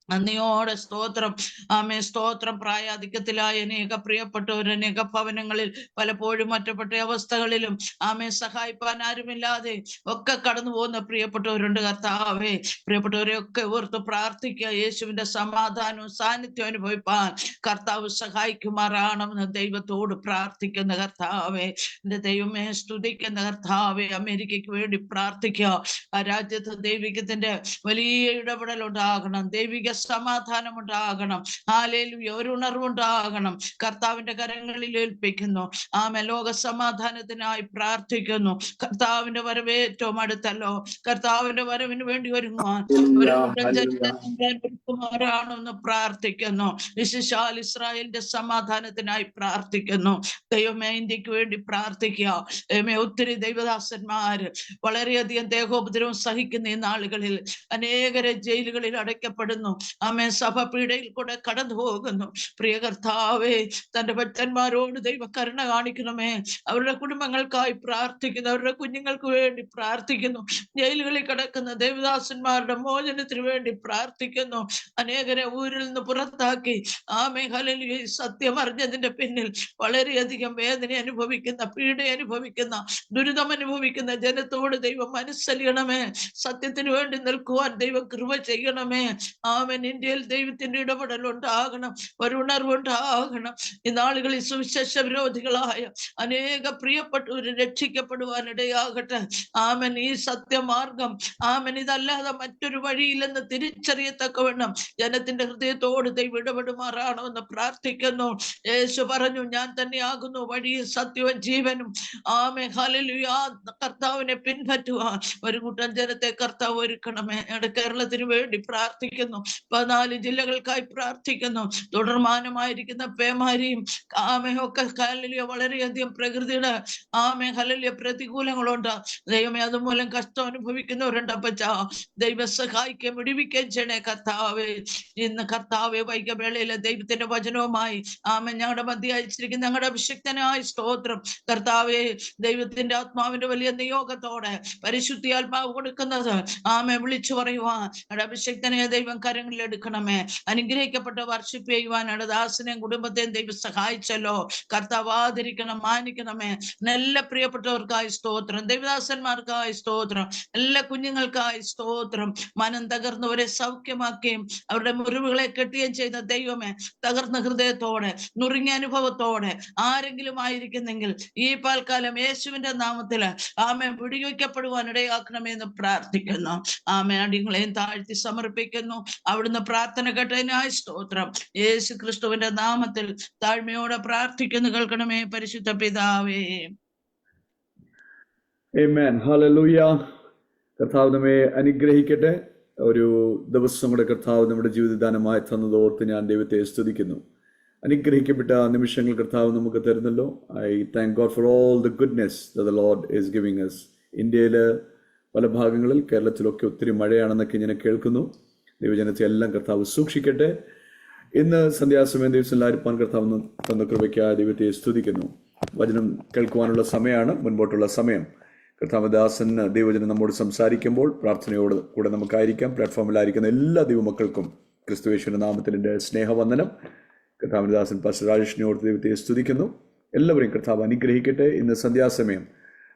നന്ദിയോടെ സ്തോത്രം. ആമേ സ്തോത്രം. പ്രായാധിക്യത്തിലായ അനേക പ്രിയപ്പെട്ടവർ അനേക ഭവനങ്ങളിൽ പലപ്പോഴും ഒറ്റപ്പെട്ട അവസ്ഥകളിലും ആമേ സഹായിപ്പാൻ ആരുമില്ലാതെ ഒക്കെ കടന്നു പോകുന്ന പ്രിയപ്പെട്ടവരുണ്ട് കർത്താവേ. പ്രിയപ്പെട്ടവരെ ഒക്കെ ഓർത്ത് പ്രാർത്ഥിക്കുക. യേശുവിന്റെ സമാധാനവും സാന്നിധ്യം അനുഭവിപ്പാൻ കർത്താവ് സഹായിക്കുമാറാണെന്ന് ദൈവത്തോട് പ്രാർത്ഥിക്കുന്ന കർത്താവേ. എന്റെ ദൈവമേ സ്തുതിക്കുന്ന കർത്താവേ. അമേരിക്കയ്ക്ക് വേണ്ടി പ്രാർത്ഥിക്കുക. ആ രാജ്യത്ത് ദൈവികത്തിന്റെ വലിയ ഇടപെടൽ ഉണ്ടാകണം, ദൈവിക സമാധാനം ഉണ്ടാകണം. ഹല്ലേലൂയ. ഒരു ഉണർവുണ്ടാകണം. കർത്താവിന്റെ കരങ്ങളിൽ ഏൽപ്പിക്കുന്നു. ആമേ. ലോക സമാധാനത്തിനായി പ്രാർത്ഥിക്കുന്നു. കർത്താവിന്റെ വരവ് ഏറ്റവും അടുത്തല്ലോ. കർത്താവിന്റെ വരവിന് വേണ്ടി ഒരുങ്ങുവാൻ ഒരുക്കുമാറാണെന്ന് പ്രാർത്ഥിക്കുന്നു. വിശേഷാൽ ഇസ്രായേലിന്റെ സമാധാനത്തിനായി പ്രാർത്ഥിക്കുന്നു. ദൈവമേ ഇന്ത്യക്ക് വേണ്ടി പ്രാർത്ഥിക്കുക. ദൈവമേ ഒത്തിരി ദൈവദാസന്മാര് വളരെയധികം ദേഹോപദ്രവം സഹിക്കുന്ന ഈ നാളുകളിൽ അനേകരെ ജയിലുകളിൽ അടയ്ക്കപ്പെടുന്നു. ആമേ. സഭ പീഡയിൽ കൂടെ കടന്നു പോകുന്നു. പ്രിയ കർത്താവേ, തന്റെ ഭക്തന്മാരോട് ദൈവ കരുണ കാണിക്കണമേ. അവരുടെ കുടുംബങ്ങൾക്കായി പ്രാർത്ഥിക്കുന്നു. അവരുടെ കുഞ്ഞുങ്ങൾക്ക് വേണ്ടി പ്രാർത്ഥിക്കുന്നു. ജയിലുകളിൽ കിടക്കുന്ന ദേവദാസന്മാരുടെ മോചനത്തിന് വേണ്ടി പ്രാർത്ഥിക്കുന്നു. അനേകരെ ഊരിൽ നിന്ന് പുറത്താക്കി ആമേ ഹല്ലേലൂയ സത്യം അറിഞ്ഞതിന്റെ പിന്നിൽ വളരെയധികം വേദന അനുഭവിക്കുന്ന, പീഡ അനുഭവിക്കുന്ന, ദുരിതം അനുഭവിക്കുന്ന ജനത്തോട് ദൈവം മനസ്സലിയണമേ. സത്യത്തിന് വേണ്ടി നിൽക്കുവാൻ ദൈവം കൃപ ചെയ്യണമേ. ആമേൻ. ഇന്ത്യയിൽ ദൈവത്തിന്റെ ഇടപെടൽ ഉണ്ടാകണം, ഒരു ഉണർവുണ്ടാകണം. ഈ നാളുകളിൽ സുവിശേഷ വിരോധികളായ അനേക പ്രിയപ്പെട്ടവർ രക്ഷിക്കപ്പെടുവാനിടയാകട്ടെ. ആമൻ. ഈ സത്യമാർഗം ആമൻ ഇതല്ലാതെ മറ്റൊരു വഴിയില്ലെന്ന് തിരിച്ചറിയത്തക്കവണ്ണം ജനത്തിന്റെ ഹൃദയത്തോട് ദൈവം ഇടപെടുമാറാണെന്ന് പ്രാർത്ഥിക്കുന്നു. യേശു പറഞ്ഞു, ഞാൻ തന്നെയാകുന്നു വഴിയും സത്യവും ജീവനും. ആമേ ഹല്ലേലൂയ. കർത്താവിനെ പിൻപറ്റുവാൻ ഒരു കൂട്ടം ജനത്തെ കർത്താവ് ഒരുക്കണമേ. കേരളത്തിന് വേണ്ടി പ്രാർത്ഥിക്കുന്നു. 14 ജില്ലകൾക്കായി പ്രാർത്ഥിക്കുന്നു. തുടർമാനമായിരിക്കുന്ന പേമാരിയും ആമയൊക്കെ ഹല്ലേലൂയ വളരെയധികം പ്രകൃതിയുടെ ആമേ ഹല്ലേലൂയ പ്രതികൂലങ്ങളുണ്ട്. ദൈവമേ അതുമൂലം കഷ്ടം അനുഭവിക്കുന്നവരുണ്ട് അപ്പച്ച. ദൈവ സഹായിക്കുകയും വിടുവിക്കുകയും ചെയ്യണേ കർത്താവേ. ഇന്ന് കർത്താവെ വൈകവേളയിലെ ദൈവത്തിന്റെ വചനവുമായി ആമേ ഞങ്ങളുടെ മധ്യ അയച്ചിരിക്കുന്ന ഞങ്ങളുടെ അഭിഷിക്തനായ സ്തോത്രം കർത്താവെ. ദൈവത്തിന്റെ ആത്മാവിന്റെ വലിയ നിയോഗത്തോടെ പരിശുദ്ധി ആത്മാവ് കൊടുക്കുന്നത് ആമേ വിളിച്ചു പറയുവാൻ ഞങ്ങളുടെ അഭിഷിക്തനെ ദൈവം കരങ്ങളിൽ എടുക്കണമേ. അനുഗ്രഹിക്കപ്പെട്ട വർഷിപ്പ് ചെയ്യുവാനാണ് ദാസനെയും കുടുംബത്തെയും ദൈവം സഹായിച്ചല്ലോ. കർത്താവ് ആദരിക്കണം, മാനിക്കണമേ. എല്ലാ പ്രിയപ്പെട്ടവർക്കായി സ്തോത്രം, ദൈവദാസന്മാർക്കായി സ്തോത്രം, എല്ലാ കുഞ്ഞുങ്ങൾക്കായി സ്തോത്രം. മനം തകർന്നവരെ സൗഖ്യമാക്കുകയും അവരുടെ മുറിവുകളെ കെട്ടുകയും ചെയ്ത ദൈവമേ, തകർന്ന ഹൃദയത്തോടെ നുറുങ്ങിയ അനുഭവത്തോടെ ആരെങ്കിലും ആയിരിക്കുന്നെങ്കിൽ ഈ പാൽക്കാലം യേശുവിന്റെ നാമത്തില് ആമേ വിടുവിക്കപ്പെടുവാൻ ഇടയാക്കണമേ എന്ന് പ്രാർത്ഥിക്കുന്നു. ആമേ. അടികളെയും താഴ്ത്തി സമർപ്പിക്കുന്നു. അവിടുന്ന് പ്രാർത്ഥന കേട്ടതിനായി സ്തോത്രം. യേശു ക്രിസ്തുവിന്റെ നാമത്തിൽ താഴ്മയോടെ പ്രാർത്ഥിക്കുന്നു. കേൾക്കണമേ പരിശുദ്ധ പിതാവേ. ആമേൻ. ഹല്ലേലൂയ. കർത്താവ് നമ്മെ അനുഗ്രഹിക്കട്ടെ. ഒരു ദിവസം കൂടെ കർത്താവ് നമ്മുടെ ജീവിതദാനമായി തന്നതോർത്ത് ഞാൻ ദൈവത്തെ സ്തുതിക്കുന്നു. അനുഗ്രഹിക്കപ്പെട്ട നിമിഷങ്ങൾ കർത്താവ് നമുക്ക് തരുന്നല്ലോ. I thank God for all the goodness the Lord is giving us. ഇന്ത്യയിൽ പല ഭാഗങ്ങളിൽ, കേരളത്തിലൊക്കെ ഒത്തിരി മഴയാണെന്നൊക്കെ ഞാൻ കേൾക്കുന്നു. ദൈവജനത്തെ എല്ലാം കർത്താവ് സൂക്ഷിക്കട്ടെ. ഇന്ന് സന്ധ്യാസമയം ദിവസത്തിലായിരിക്കാൻ കർത്താവ് തന്ന കൃപയ്ക്കായ ദൈവത്തെ സ്തുതിക്കുന്നു. വചനം കേൾക്കുവാനുള്ള സമയമാണ്, മുൻപോട്ടുള്ള സമയം. കർത്താവദാസൻ ദൈവജനം നമ്മോട് സംസാരിക്കുമ്പോൾ പ്രാർത്ഥനയോട് കൂടെ നമുക്കായിരിക്കാം. പ്ലാറ്റ്ഫോമിലായിരിക്കുന്ന എല്ലാ ദൈവമക്കൾക്കും ക്രിസ്തുയേശുവിന്റെ നാമത്തിൽ എൻ്റെ സ്നേഹവന്ദനം. കർത്താവദാസൻ പാസ്റ്റർ രാജേഷിനോട് ദൈവത്തെ സ്തുതിക്കുന്നു. എല്ലാവരെയും കർത്താവ് അനുഗ്രഹിക്കട്ടെ. ഇന്ന് സന്ധ്യാസമയം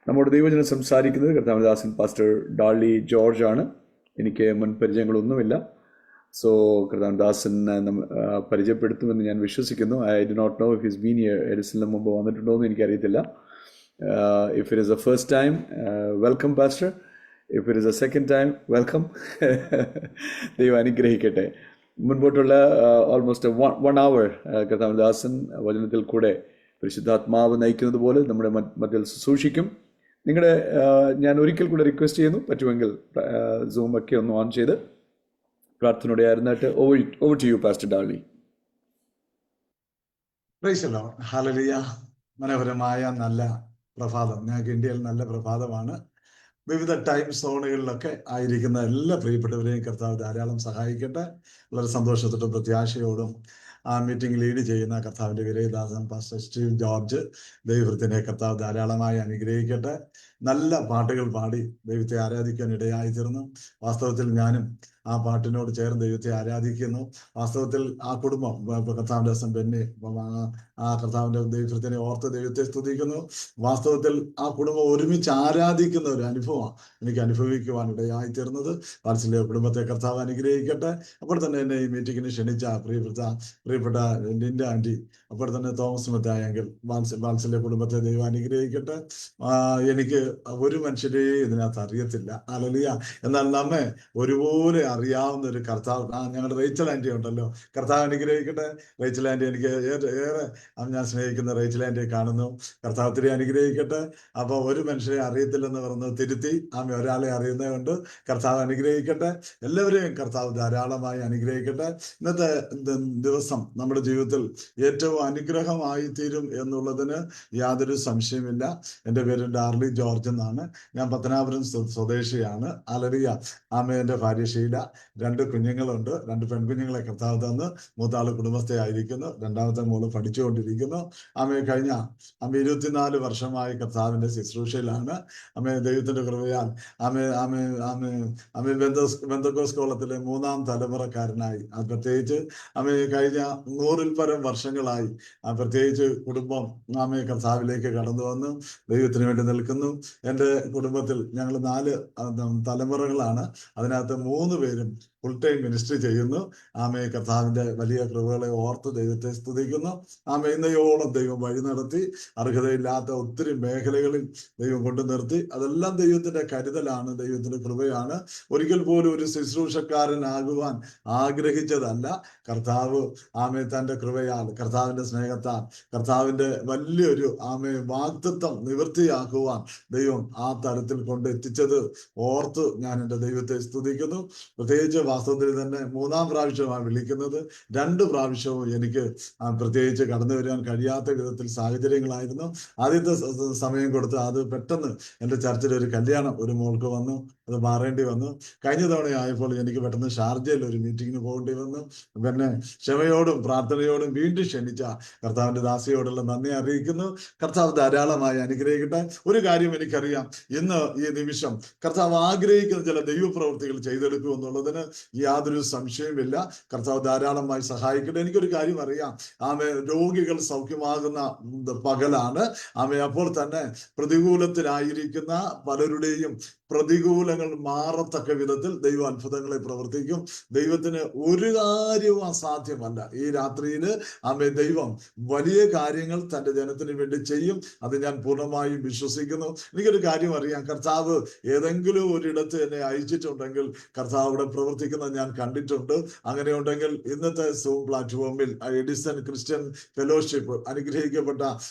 നമ്മുടെ ദൈവജനം സംസാരിക്കുന്നത് കർത്താവദാസൻ പാസ്റ്റർ ഡാളി ജോർജ് ആണ്. എനിക്ക് മുൻ പരിചയങ്ങളൊന്നുമില്ല. സോ കർത്താവ് ദാസൻ പരിചയപ്പെടുത്തുമെന്ന് ഞാൻ വിശ്വസിക്കുന്നു. I do not know if he's been എഡിസണിന് മുമ്പ് വന്നിട്ടുണ്ടോ എന്ന് എനിക്കറിയത്തില്ല. If it is a first time, welcome pastor. If it is a second time, welcome. ദൈവം അനുഗ്രഹിക്കട്ടെ. മുൻപോട്ടുള്ള ഓൾമോസ്റ്റ് 1 hour കർത്താവ് ദാസൻ വചനത്തിൽ കൂടെ പരിശുദ്ധാത്മാവ് നയിക്കുന്നത് പോലെ നമ്മുടെ മധ്യത്തിൽ സൂക്ഷിക്കും. നിങ്ങളുടെ ഞാൻ ഒരിക്കൽ കൂടെ റിക്വസ്റ്റ് ചെയ്യുന്നു, പറ്റുമെങ്കിൽ സൂം ഒക്കെ ഒന്ന് ഓൺ ചെയ്ത് പ്രാർത്ഥനയോടെ ആയിരുന്നിട്ട് over to you pastor Darly. Praise the Lord. ഹല്ലേലൂയ. മനോഹരമായ നല്ല പ്രഭാതം. ഞങ്ങൾക്ക് ഇന്ത്യയിൽ നല്ല പ്രഭാതമാണ്. വിവിധ ടൈം സോണുകളിലൊക്കെ ആയിരിക്കുന്ന എല്ലാ പ്രിയപ്പെട്ടവരെയും കർത്താവ് ധാരാളം സഹായിക്കട്ടെ. വളരെ സന്തോഷത്തോടും പ്രത്യാശയോടും ആ മീറ്റിംഗ് ലീഡ് ചെയ്യുന്ന കർത്താവിന്റെ വിരയദാസൻ പാസ്റ്റർ സ്റ്റീവ് ജോർജ്, ദൈവത്തിനെ കർത്താവ് ധാരാളമായി അനുഗ്രഹിക്കട്ടെ. നല്ല പാട്ടുകൾ പാടി ദൈവത്തെ ആരാധിക്കാൻ ഇടയായി തീർന്നു. വാസ്തവത്തിൽ ഞാനും ആ പാട്ടിനോട് ചേർന്ന് ദൈവത്തെ ആരാധിക്കുന്നു. വാസ്തവത്തിൽ ആ കുടുംബം കർത്താവിന്റെ ദാസൻ ബെന്നി ആ കർത്താവിന്റെ ദൈവത്തിനെ ഓർത്ത് ദൈവത്തെ സ്തുതിക്കുന്നു. വാസ്തവത്തിൽ ആ കുടുംബം ഒരുമിച്ച് ആരാധിക്കുന്ന ഒരു അനുഭവമാണ് എനിക്ക് അനുഭവിക്കുവാൻ ഇടയായി തീർന്നത്. വാത്സല്യ കുടുംബത്തെ കർത്താവ് അനുഗ്രഹിക്കട്ടെ. അപ്പോൾ തന്നെ എന്നെ ഈ മീറ്റിങ്ങിന് ക്ഷണിച്ച പ്രിയപ്പെട്ട ലിൻഡ ആന്റി, അപ്പോൾ തന്നെ തോമസ് മത്തായെങ്കിൽ വാത്സല്യ കുടുംബത്തെ ദൈവം അനുഗ്രഹിക്കട്ടെ. എനിക്ക് ഒരു മനുഷ്യരെയും ഇതിനകത്ത് അറിയത്തില്ല. ഹല്ലേലൂയ. എന്നാൽ നമ്മെ ഒരുപോലെ അറിയാവുന്ന ഒരു കർത്താവ്, ഞങ്ങളുടെ റേച്ചൽ ആന്റി ഉണ്ടല്ലോ, കർത്താവ് അനുഗ്രഹിക്കട്ടെ. റേച്ചൽ ആന്റി എനിക്ക് ഏറെ ഞാൻ സ്നേഹിക്കുന്ന റേച്ചൽ ആന്റിയെ കാണുന്നു. കർത്താവ് ഒത്തിരി അനുഗ്രഹിക്കട്ടെ. അപ്പൊ ഒരു മനുഷ്യരെ അറിയത്തില്ലെന്ന് പറഞ്ഞത് തിരുത്തി ആമേ ഒരാളെ അറിയുന്നതുകൊണ്ട് കർത്താവ് അനുഗ്രഹിക്കട്ടെ. എല്ലാവരെയും കർത്താവ് ധാരാളമായി അനുഗ്രഹിക്കട്ടെ. ഇന്നത്തെ ദിവസം നമ്മുടെ ജീവിതത്തിൽ ഏറ്റവും അനുഗ്രഹമായി തീരും എന്നുള്ളതിന് യാതൊരു സംശയമില്ല. എൻ്റെ പേര് ഡാർലി ജോർജ് എന്നാണ്. ഞാൻ പത്തനാപുരം സ്വദേശിയാണ്. ഹല്ലേലൂയ. ആമേ. എൻ്റെ ഭാര്യ ഷീല, 2 കുഞ്ഞുങ്ങളുണ്ട്. 2 പെൺകുഞ്ഞുങ്ങളെ കർത്താവ് തന്ന്. മൂത്താള് കുടുംബസ്ഥ ആയിരിക്കുന്നു, രണ്ടാമത്തെ മോള് പഠിച്ചുകൊണ്ടിരിക്കുന്നു. ആമേ. കഴിഞ്ഞ 24 വർഷമായി കർത്താവിന്റെ ശുശ്രൂഷയിലാണ്. ആമേ. ദൈവത്തിന്റെ കൃപയാൽ ആമേ ബെന്തക്കോസ് കോളത്തിലെ 3ാം തലമുറക്കാരനായി പ്രത്യേകിച്ച് ആമേ കഴിഞ്ഞ 100-ൽ പരം വർഷങ്ങളായി പ്രത്യേകിച്ച് കുടുംബം ആമേ കർത്താവിലേക്ക് കടന്നു വന്നു ദൈവത്തിന് വേണ്ടി നിൽക്കുന്നു. എൻ്റെ കുടുംബത്തിൽ ഞങ്ങൾ 4 തലമുറകളാണ്. അതിനകത്ത് 3 പേരും ഫുൾ ടൈം മിനിസ്ട്രി ചെയ്യുന്നു. ആമേ. കർത്താവിന്റെ വലിയ കൃപകളെ ഓർത്ത് ദൈവത്തെ സ്തുതിക്കുന്നു. ആമേ. ഇന്നയോളം ദൈവം വഴി നടത്തി. അർഹതയില്ലാത്ത ഒത്തിരി മേഖലകളിൽ ദൈവം കൊണ്ടു നിർത്തി. അതെല്ലാം ദൈവത്തിന്റെ കരുതലാണ്, ദൈവത്തിന്റെ കൃപയാണ്. ഒരിക്കൽ പോലും ഒരു ശുശ്രൂഷക്കാരനാകുവാൻ ആഗ്രഹിച്ചതല്ല. കർത്താവ് ആമേ തന്റെ കൃപയാൽ, കർത്താവിന്റെ സ്നേഹത്താൽ, കർത്താവിന്റെ വലിയൊരു ആമേ വാഗ്ദത്തം നിവൃത്തിയാക്കുവാൻ ദൈവം ആ തലത്തിൽ കൊണ്ടെത്തിച്ചത് ഓർത്ത് ഞാൻ എൻ്റെ ദൈവത്തെ സ്തുതിക്കുന്നു. പ്രത്യേകിച്ച് വാസ്തവത്തിൽ തന്നെ 3ാം പ്രാവശ്യമാണ് വിളിക്കുന്നത്. 2 പ്രാവശ്യവും എനിക്ക് പ്രത്യേകിച്ച് കടന്നു വരാൻ കഴിയാത്ത വിധത്തിൽ സാഹചര്യങ്ങളായിരുന്നു. ആദ്യത്തെ സമയം കൊടുത്ത് അത് പെട്ടെന്ന് എൻ്റെ ചർച്ചിൽ ഒരു കല്യാണം ഒരു മോൾക്ക് വന്നു, അത് മാറേണ്ടി വന്നു. കഴിഞ്ഞ തവണയായപ്പോൾ എനിക്ക് പെട്ടെന്ന് ഷാർജയിൽ ഒരു മീറ്റിങ്ങിന് പോകേണ്ടി വന്നു. പിന്നെ ക്ഷമയോടും പ്രാർത്ഥനയോടും വീണ്ടും ക്ഷണിച്ച കർത്താവിന്റെ ദാസിയോടുള്ള നന്ദി അറിയിക്കുന്നു. കർത്താവ് ധാരാളമായി അനുഗ്രഹിക്കട്ടെ. ഒരു കാര്യം എനിക്കറിയാം, ഇന്ന് ഈ നിമിഷം കർത്താവ് ആഗ്രഹിക്കുന്ന ചില ദൈവപ്രവൃത്തികൾ ചെയ്തെടുക്കും എന്നുള്ളതിന് യാതൊരു സംശയമില്ല. കർത്താവ് ധാരാളമായി സഹായിക്കട്ടെ. എനിക്കൊരു കാര്യം അറിയാം, ആമേ രോഗികൾ സൗഖ്യമാകുന്ന പകലാണ്. ആമേ. അപ്പോൾ തന്നെ പ്രതികൂലത്തിലായിരിക്കുന്ന പലരുടെയും പ്രതികൂലങ്ങൾ മാറത്തക്ക വിധത്തിൽ ദൈവം അത്ഭുതങ്ങളെ പ്രവർത്തിക്കും. ദൈവത്തിന് ഒരു കാര്യവും അസാധ്യമല്ല. ഈ രാത്രിയിൽ ആമേ ദൈവം വലിയ കാര്യങ്ങൾ തന്റെ ജനത്തിന് വേണ്ടി ചെയ്യും. അത് ഞാൻ പൂർണ്ണമായും വിശ്വസിക്കുന്നു. എനിക്കൊരു കാര്യം അറിയാം, കർത്താവ് ഏതെങ്കിലും ഒരിടത്ത് എന്നെ അയച്ചിട്ടുണ്ടെങ്കിൽ കർത്താവ് അവിടെ പ്രവർത്തിക്കുന്നത് ഞാൻ കണ്ടിട്ടുണ്ട്. അങ്ങനെ ഉണ്ടെങ്കിൽ ഇന്നത്തെ സൂം പ്ലാറ്റ്ഫോമിൽ എഡിസൺ ക്രിസ്ത്യൻ ഫെലോഷിപ്പ് അനുഗ്രഹിക്കപ്പെട്ട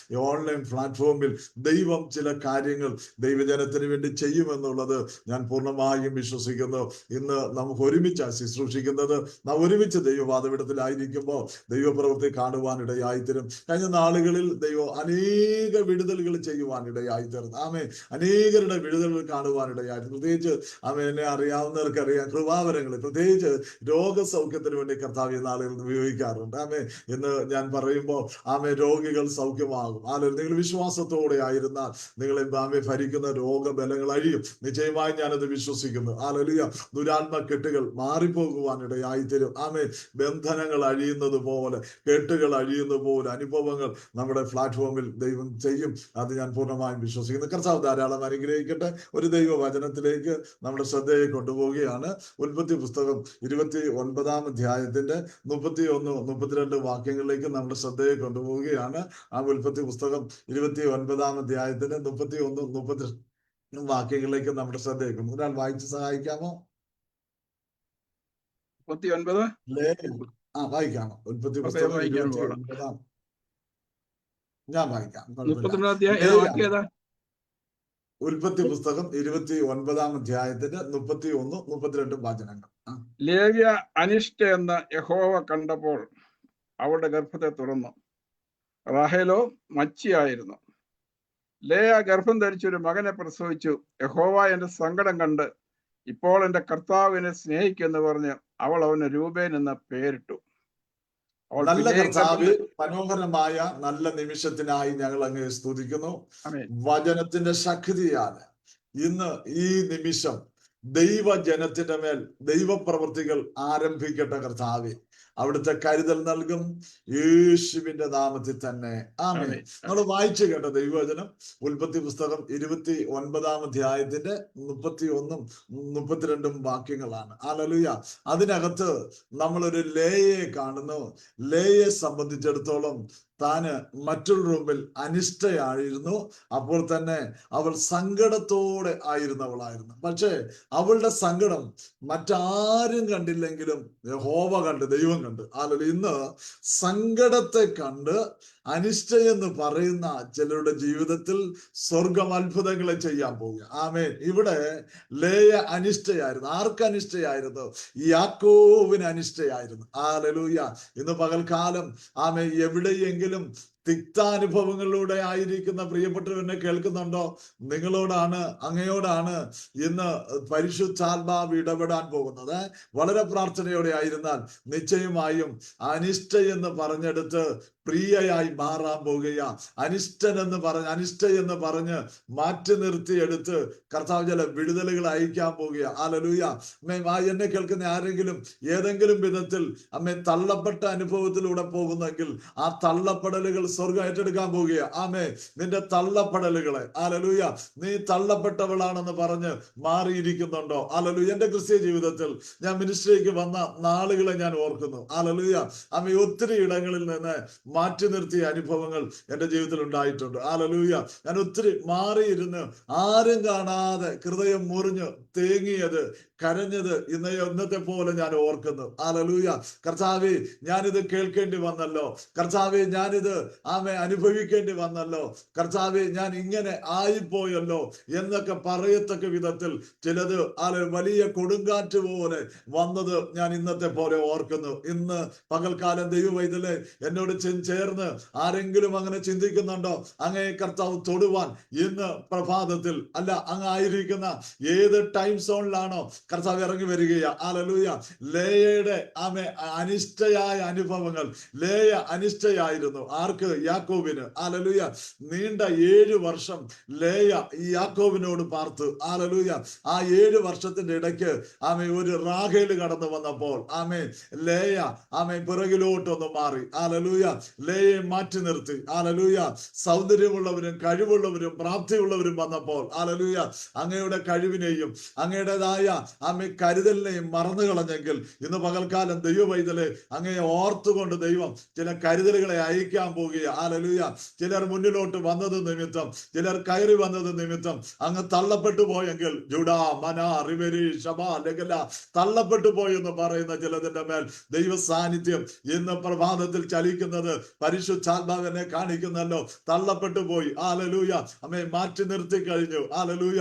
ഓൺലൈൻ പ്ലാറ്റ്ഫോമിൽ ദൈവം ചില കാര്യങ്ങൾ ദൈവജനത്തിന് വേണ്ടി ചെയ്യുമെന്നുള്ളത് ഞാൻ പൂർണ്ണമായും വിശ്വസിക്കുന്നു. ഇന്ന് നമുക്ക് ഒരുമിച്ച് ശുശ്രൂഷിക്കുന്നത്, നാം ഒരുമിച്ച് ദൈവവാദവിടത്തിലായിരിക്കുമ്പോൾ ദൈവപ്രവൃത്തി കാണുവാനിടയായിത്തീരും. കഴിഞ്ഞ നാളുകളിൽ ദൈവം അനേക വിടുതലുകൾ ചെയ്യുവാനിടയായിത്തീർന്നു. ആമേ. അനേകരുടെ വിടുതലുകൾ കാണുവാനിടയായിരുന്നു. പ്രത്യേകിച്ച് ആമേ എന്നെ അറിയാവുന്നവർക്ക് അറിയാം, കൃപാവരങ്ങൾ പ്രത്യേകിച്ച് രോഗസൗഖ്യത്തിന് വേണ്ടി കർത്താവ് ഈ നാളുകളിൽ ഉപയോഗിക്കാറുണ്ട്. ആമേ. ഇന്ന് ഞാൻ പറയുമ്പോൾ ആമേ രോഗികൾ സൗഖ്യമാകും. നിങ്ങൾ വിശ്വാസത്തോടെ ആയിരുന്നാൽ നിങ്ങളെ ആമേ ഭരിക്കുന്ന രോഗബലങ്ങൾ അഴിയും. നിശ്ചയ നിശ്ചയമായി ഞാനത് വിശ്വസിക്കുന്നു. ഹല്ലേലൂയ. ദുരാത്മ കെട്ടുകൾ മാറിപ്പോകുവാൻ ഇടയായി തരും. ആമേൻ. ബന്ധനങ്ങൾ അഴിയുന്നത് പോലെ, കെട്ടുകൾ അഴിയുന്ന പോലെ അനുഭവങ്ങൾ നമ്മുടെ പ്ലാറ്റ്ഫോമിൽ ദൈവം ചെയ്യും. അത് ഞാൻ പൂർണ്ണമായും വിശ്വസിക്കുന്നു. കർത്താവ് ധാരാളം അനുഗ്രഹിക്കട്ടെ. ഒരു ദൈവവചനത്തിലേക്ക് നമ്മുടെ ശ്രദ്ധയെ കൊണ്ടുപോവുകയാണ്. ഉൽപ്പത്തി പുസ്തകം 29 അധ്യായത്തിന്റെ 31, 32 വാക്യങ്ങളിലേക്ക് നമ്മുടെ ശ്രദ്ധയെ കൊണ്ടുപോവുകയാണ്. ആ ഉൽപ്പത്തി പുസ്തകം 29 അധ്യായത്തിന്റെ 31, 32 വാക്യങ്ങളിലേക്ക് നമ്മുടെ ശ്രദ്ധയെ കൊണ്ടു. ഒരാൾ വായിച്ച് സഹായിക്കാമോ? 39 വായിക്കാമോ? ഉൽപ്പത്തി പുസ്തകം 29. ഞാൻ വായിക്കാം. 32 അധ്യായം വാക്യം ഏതാ? ഉൽപ്പത്തി പുസ്തകം 29 അധ്യായത്തിന്റെ 31, 32 വചനങ്ങൾ. ലേവ്യ അനിഷ്ട എന്ന് യഹോവ കണ്ടപ്പോൾ അവളുടെ ഗർഭത്തെ തുറന്നു. റാഹേലോ മച്ചിയായിരുന്നു. ലേയ ഗർഭം ധരിച്ചൊരു മകനെ പ്രസവിച്ചു. യഹോവ എന്റെ സങ്കടം കണ്ട് ഇപ്പോൾ എന്റെ കർത്താവിനെ സ്നേഹിക്കുമെന്ന് പറഞ്ഞ് അവൾ അവന് രൂപേൻ എന്ന പേരിട്ടു. നല്ല കർത്താവ്, മനോഹരമായ നല്ല നിമിഷത്തിനായി ഞങ്ങൾ അങ്ങ് സ്തുതിക്കുന്നു. വചനത്തിന്റെ ശക്തിയാൽ ഇന്ന് ഈ നിമിഷം ദൈവജനത്തിന്റെ മേൽ ദൈവപ്രവൃത്തികൾ ആരംഭിക്കട്ടെ കർത്താവേ. അവിടുത്തെ കരുതൽ നൽകും യേശുവിന്റെ നാമത്തിൽ തന്നെ. ആമേൻ. നമ്മൾ വായിച്ചു കേട്ട ദൈവവചനം ഉൽപ്പത്തി പുസ്തകം 29 അധ്യായത്തിന്റെ 31, 32 വാക്യങ്ങളാണ്. ഹല്ലേലൂയ. അതിനകത്ത് നമ്മളൊരു ലേയെ കാണുന്നു. ലേയെ സംബന്ധിച്ചിടത്തോളം താന് മറ്റുള്ളവരുടെ മുമ്പിൽ അനിഷ്ടയായിരുന്നു. അപ്പോൾ തന്നെ അവൾ സങ്കടത്തോടെ ആയിരുന്നവളായിരുന്നു. പക്ഷേ അവളുടെ സങ്കടം മറ്റാരും കണ്ടില്ലെങ്കിലും യഹോവ കണ്ട്, ദൈവം കണ്ട്. അല്ലെങ്കിൽ ഇന്ന് സങ്കടത്തെ കണ്ട് അനിഷ്ടയെന്ന് പറയുന്ന ചിലരുടെ ജീവിതത്തിൽ സ്വർഗം അത്ഭുതങ്ങളെ ചെയ്യാൻ പോവുക. ആമേൻ. ഇവിടെ ലേയ അനിഷ്ടയായിരുന്നു. ആർക്ക് അനിഷ്ടയായിരുന്നു? യാക്കോവിന് അനിഷ്ടയായിരുന്നു. ഹല്ലേലൂയ. ഇന്ന് പകൽക്കാലം ആമേൻ എവിടെയെങ്കിലും തിക്താനുഭവങ്ങളിലൂടെ ആയിരിക്കുന്ന പ്രിയപ്പെട്ടവരെന്നെ കേൾക്കുന്നുണ്ടോ? നിങ്ങളോടാണ്, അങ്ങയോടാണ് ഇന്ന് പരിശുദ്ധാത്മാവ് ഇടപെടാൻ പോകുന്നത്. വളരെ പ്രാർത്ഥനയോടെ ആയിരുന്നാൽ നിശ്ചയമായും അനിഷ്ട എന്ന് പറഞ്ഞെടുത്ത് പ്രിയയായി മാറാൻ പോകുക. അനിഷ്ട എന്ന് പറഞ്ഞ് മാറ്റി നിർത്തിയെടുത്ത് കർത്താവ് ചില വിടുതലുകൾ അയക്കാൻ പോകുക. ഹല്ലേലൂയ. എന്നെ കേൾക്കുന്ന ആരെങ്കിലും ഏതെങ്കിലും വിധത്തിൽ അമ്മേ തള്ളപ്പെട്ട അനുഭവത്തിലൂടെ പോകുന്നെങ്കിൽ ആ തള്ളപ്പെടലുകൾ സ്വർഗം ഏറ്റെടുക്കാൻ പോവുക. ആമേ. നിന്റെ തള്ളപ്പെടലുകളെ, ഹല്ലേലൂയ, നീ തള്ളപ്പെട്ടവളാണെന്ന് പറഞ്ഞ് മാറിയിരിക്കുന്നുണ്ടോ? ഹല്ലേലൂയ. എന്റെ ക്രിസ്തീയ ജീവിതത്തിൽ ഞാൻ മിനിസ്ട്രിക്ക് വന്ന നാളുകളെ ഞാൻ ഓർക്കുന്നു. ഹല്ലേലൂയ. ആമേ. ഒത്തിരി ഇടങ്ങളിൽ നിന്ന് മാറ്റി നിർത്തിയ അനുഭവങ്ങൾ എന്റെ ജീവിതത്തിൽ ഉണ്ടായിട്ടുണ്ട്. ഹല്ലേലൂയ. ഞാൻ ഒത്തിരി മാറിയിരുന്ന് ആരും കാണാതെ ഹൃദയം മുറിഞ്ഞ് തേങ്ങിയത്, കരഞ്ഞത് ഇന്നത്തെ പോലെ ഞാൻ ഓർക്കുന്നു. ഹല്ലേലൂയ. കർത്താവേ, ഞാനിത് കേൾക്കേണ്ടി വന്നല്ലോ. കർത്താവേ, ഞാനിത് അനുഭവിക്കേണ്ടി വന്നല്ലോ. കർത്താവേ, ഞാൻ ഇങ്ങനെ ആയിപ്പോയല്ലോ എന്നൊക്കെ പറയത്തക്ക വിധത്തിൽ ചിലത് വലിയ കൊടുങ്കാറ്റ് പോലെ വന്നത് ഞാൻ ഇന്നത്തെ പോലെ ഓർക്കുന്നു. ഇന്ന് പകൽക്കാലം ദൈവവൈതലേ എന്നോട് ചേർന്ന് ആരെങ്കിലും അങ്ങനെ ചിന്തിക്കുന്നുണ്ടോ? അങ്ങേ കർത്താവ് തൊടുവാൻ ഇന്ന് പ്രഭാതത്തിൽ, അല്ല അങ്ങ് ആയിരിക്കുന്ന ഏത് ടൈം സോണിലാണോ കർത്താവ് ഇറങ്ങി വരികയാ. ഹല്ലേലൂയ. ലേയയുടെ അനിഷ്ടയായ അനുഭവങ്ങൾ. ലേയ അനിഷ്ടയായിരുന്നു. ആർക്ക്? യാക്കോബിന്. ഹല്ലേലൂയ. നീണ്ട 7 വർഷം ലേയ ഈ യാക്കോബിനോട് പാർത്തു. ഹല്ലേലൂയ. ആ 7 വർഷത്തിന്റെ ഇടയ്ക്ക് ഒരു റാഹേല് കടന്നു വന്നപ്പോൾ ലേയ പിറകിലോട്ടൊന്ന് മാറി. ഹല്ലേലൂയ. ലേയെ മാറ്റി നിർത്തി. ഹല്ലേലൂയ. സൗന്ദര്യമുള്ളവരും കഴിവുള്ളവരും പ്രാപ്തിയുള്ളവരും വന്നപ്പോൾ ഹല്ലേലൂയ അങ്ങയുടെ കഴിവിനെയും അങ്ങയുടേതായ കരുതലിനെയും മറന്നു കളഞ്ഞെങ്കിൽ ഇന്ന് പകൽക്കാലം ദൈവവൈതലെ അങ്ങയെ ഓർത്തുകൊണ്ട് ദൈവം ചില കരുതലുകളെ അയക്കാൻ പോകുക. ഹല്ലേലൂയ. ചിലർ മുന്നിലോട്ട് വന്നത് നിമിത്തം, ചിലർ കയറി വന്നത് നിമിത്തം അങ്ങ് തള്ളപ്പെട്ടു പോയെങ്കിൽ ജുഡാ മന റിവരി ഷബാ ലഗല തള്ളപ്പെട്ടു പോയെന്ന് പറയുന്ന ചിലതിന്റെ മേൽ ദൈവ സാന്നിധ്യം ഇന്ന് പ്രഭാതത്തിൽ ചലിക്കുന്നത് പരിശുദ്ധാത്മാവിനെ കാണിക്കുന്നല്ലോ. തള്ളപ്പെട്ടു പോയി. ഹല്ലേലൂയ. മാറ്റി നിർത്തി കഴിഞ്ഞു. ഹല്ലേലൂയ.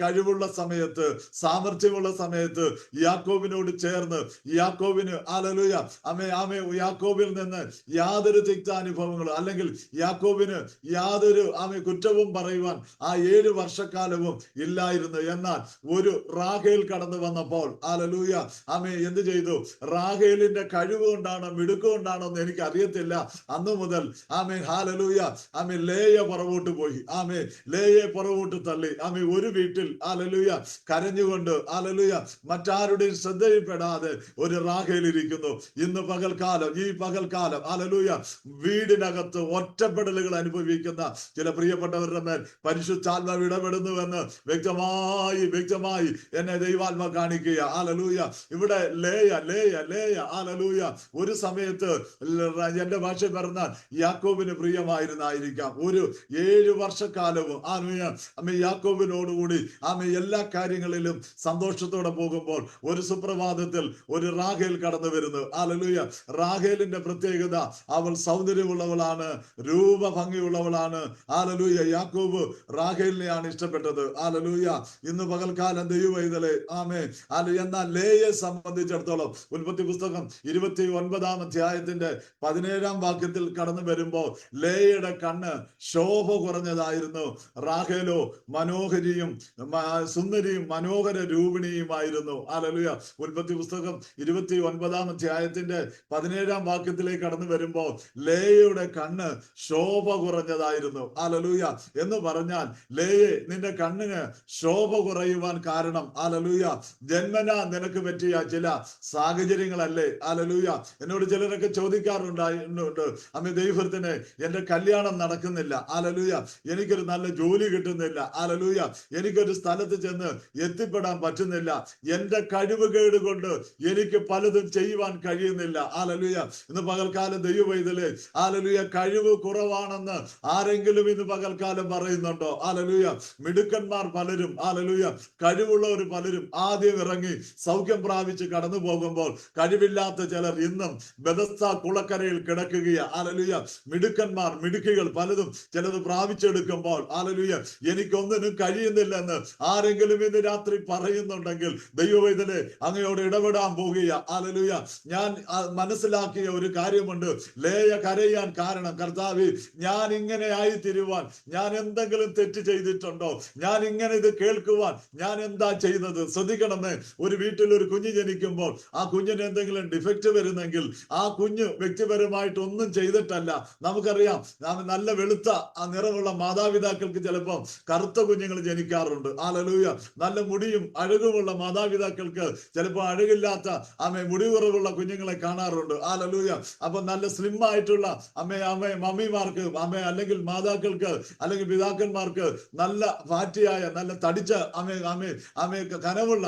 കഴിവുള്ള സമയത്ത്, സാമർഥ്യമുള്ള സമയത്ത് യാക്കോബിനോട് ചേർന്ന് യാക്കോബിന് ഹല്ലേലൂയ യാക്കോബിൽ നിന്ന് യാതൊരു തിക്താനുഭവങ്ങളും അനുഭവങ്ങളും അല്ലെങ്കിൽ യാക്കോബിന് യാതൊരു കുറ്റവും പറയുവാൻ ആ 7 വർഷക്കാലവും ഇല്ലായിരുന്നു. എന്നാൽ ഒരു റാഹേൽ കടന്നു വന്നപ്പോൾ ഹല്ലേലൂയ എന്ത് ചെയ്തു? റാഹേലിന്റെ കഴിവ് കൊണ്ടാണോ മിടുക്ക് കൊണ്ടാണോ എന്ന് എനിക്ക് അറിയത്തില്ല. അന്നു മുതൽ ഹല്ലേലൂയ ലേയ പുറകോട്ട് പോയി. ലേയെ പുറകോട്ട് തള്ളി. ഒരു വീട്ടിൽ ഹല്ലേലൂയ കരഞ്ഞുകൊണ്ട് ഹല്ലേലൂയ മറ്റാരുടെയും ശ്രദ്ധയിൽപ്പെടാതെ ഒരു റാഹേൽ ഇരിക്കുന്നു. ഇന്ന് പകൽക്കാലം ഈ പകൽക്കാലം ഹല്ലേലൂയ വീടിനകത്ത് ഒറ്റപ്പെടലുകൾ അനുഭവിക്കുന്ന ചില പ്രിയപ്പെട്ടവരുടെ മേൽ പരിശുദ്ധാത്മാവ് ഇടപെടുന്നുവെന്ന് വ്യക്തമായി എന്നെ ദൈവാത്മ കാണിക്കുക. ഹല്ലേലൂയ ഇവിടെ ലേയ ഹല്ലേലൂയ ഒരു സമയത്ത് എന്റെ ഭാഷ പറഞ്ഞാൽ യാക്കോബിന് പ്രിയമായിരുന്നായിരിക്കാം. ഒരു 7 വർഷക്കാലവും യാക്കോബിനോടുകൂടി എല്ലാ കാര്യങ്ങളിലും സന്തോഷത്തോടെ പോകുമ്പോൾ ഒരു സുപ്രഭാതത്തിൽ ഒരു റാഹേൽ കടന്നു വരുന്നു. ഹല്ലേലൂയ റാഹേലിന്റെ പ്രത്യേകത അവൾ സൗന്ദര്യമുള്ളവളാണ്, രൂപഭംഗിയുള്ളവളാണ്. ഹല്ലേലൂയ യാക്കോബ് റാഹേലിനെയാണ് ഇഷ്ടപ്പെട്ടത്. ഹല്ലേലൂയ ഇന്ന് പകൽക്കാലം ദൈവവൈതലേ എന്നാൽ ലേയെ സംബന്ധിച്ചിടത്തോളം ഉൽപ്പത്തി പുസ്തകം 29-ാം അധ്യായത്തിന്റെ 17-ാം വാക്യത്തിൽ കടന്നു വരുമ്പോൾ ലേയുടെ കണ്ണ് ശോഭ കുറഞ്ഞതായിരുന്നു. റാഹേലോ മനോഹരിയും സുന്ദരിയും മനോഹര രൂപിണിയുമായിരുന്നു. ഹല്ലേലൂയ ഉൽപ്പത്തി പുസ്തകം 29-ാം അധ്യായത്തിന്റെ 17-ാം വാക്യത്തിലേക്ക് കടന്നു വരുമ്പോൾ ലേയുടെ കണ്ണ് ശോഭ കുറഞ്ഞതായിരുന്നു. ഹല്ലേലൂയ എന്ന് പറഞ്ഞാൽ ലേയെ നിന്റെ കണ്ണിന് ശോഭ കുറയുവാൻ കാരണം ഹല്ലേലൂയ ജന്മനാ നിനക്ക് പറ്റിയ ചില സാഹചര്യങ്ങളല്ലേ. ഹല്ലേലൂയ എന്നോട് ചിലരൊക്കെ ചോദിക്കാറുണ്ട്, ദൈവത്തിന് എന്റെ കല്യാണം നടക്കുന്നില്ല, ഹല്ലേലൂയ എനിക്കൊരു നല്ല ജോലി കിട്ടുന്നില്ല, ഹല്ലേലൂയ എനിക്കൊരു സ്ഥലത്ത് ചെന്ന് എത്തിപ്പെടാൻ പറ്റുന്നില്ല, എന്റെ കഴിവുകേട് കൊണ്ട് എനിക്ക് പലതും ചെയ്യുവാൻ കഴിയുന്നില്ല. ഹല്ലേലൂയ ഇന്ന് പകൽക്കാലം ദൈവവൈതലേ ഹല്ലേലൂയ കഴിവ് കുറവാണെന്ന് ആരെങ്കിലും ഇന്ന് പകൽക്കാലം പറയുന്നുണ്ടോ? ഹല്ലേലൂയ മിടുക്കന്മാർ പലരും ഹല്ലേലൂയ കഴിവുള്ളവർ പലരും ആദ്യം ഇറങ്ങി സൗഖ്യം പ്രാപിച്ച് കടന്നു പോകുമ്പോൾ കഴിവില്ലാത്ത ചിലർ ഇന്നും ബെഥസ്ദ കുളക്കരയിൽ കിടക്കുകയാണ്. ഹല്ലേലൂയ മിടുക്കികൾ പലതും ചിലത് പ്രാപിച്ചെടുക്കുമ്പോൾ ഹല്ലേലൂയ എനിക്കൊന്നിനും കഴിയുന്നില്ലെന്ന് ആരെങ്കിലും ഇന്ന് രാത്രി പറയുന്നുണ്ടെങ്കിൽ ദൈവവൈതലേ അങ്ങയോട് ഇടപെടാൻ പോകുക. ഹല്ലേലൂയ ഞാൻ മനസ്സിലാക്കിയ ഒരു കാര്യമുണ്ട്. ലേയ കരയാൻ കാരണം കർത്താവേ ഞാൻ ഇങ്ങനെ ആയി തീരുവാൻ ഞാൻ എന്തെങ്കിലും തെറ്റ് ചെയ്തിട്ടുണ്ടോ? ഞാൻ ഇങ്ങനെ ഇത് കേൾക്കുവാൻ ഞാൻ എന്താ ചെയ്യുന്നത്? ശ്രദ്ധിക്കണമേ, ഒരു വീട്ടിൽ ഒരു കുഞ്ഞ് ജനിക്കുമ്പോൾ ആ കുഞ്ഞിന് എന്തെങ്കിലും ഡിഫക്റ്റ് വരുന്നെങ്കിൽ ആ കുഞ്ഞ് വ്യക്തിപരമായിട്ട് ഒന്നും ചെയ്തിട്ടല്ല. നമുക്കറിയാം നല്ല വെളുത്ത നിറമുള്ള മാതാപിതാക്കൾക്ക് ചിലപ്പോൾ കറുത്ത കുഞ്ഞുങ്ങൾ ജനിക്കാറുണ്ട്. ഹല്ലേലൂയ നല്ല മുടിയും അഴകുമുള്ള മാതാപിതാക്കൾക്ക് ചിലപ്പോൾ അഴകില്ലാത്ത മുടി കുറവുള്ള കുഞ്ഞുങ്ങളെ കാണാറുണ്ട്. ഹല്ലേലൂയ അപ്പൊ നല്ല സ്ലിം ആയിട്ടുള്ള മമ്മിമാർക്ക് അല്ലെങ്കിൽ മാതാക്കൾക്ക് അല്ലെങ്കിൽ പിതാക്കന്മാർക്ക് നല്ല ഫാറ്റിയായ നല്ല തടിച്ച കനവുള്ള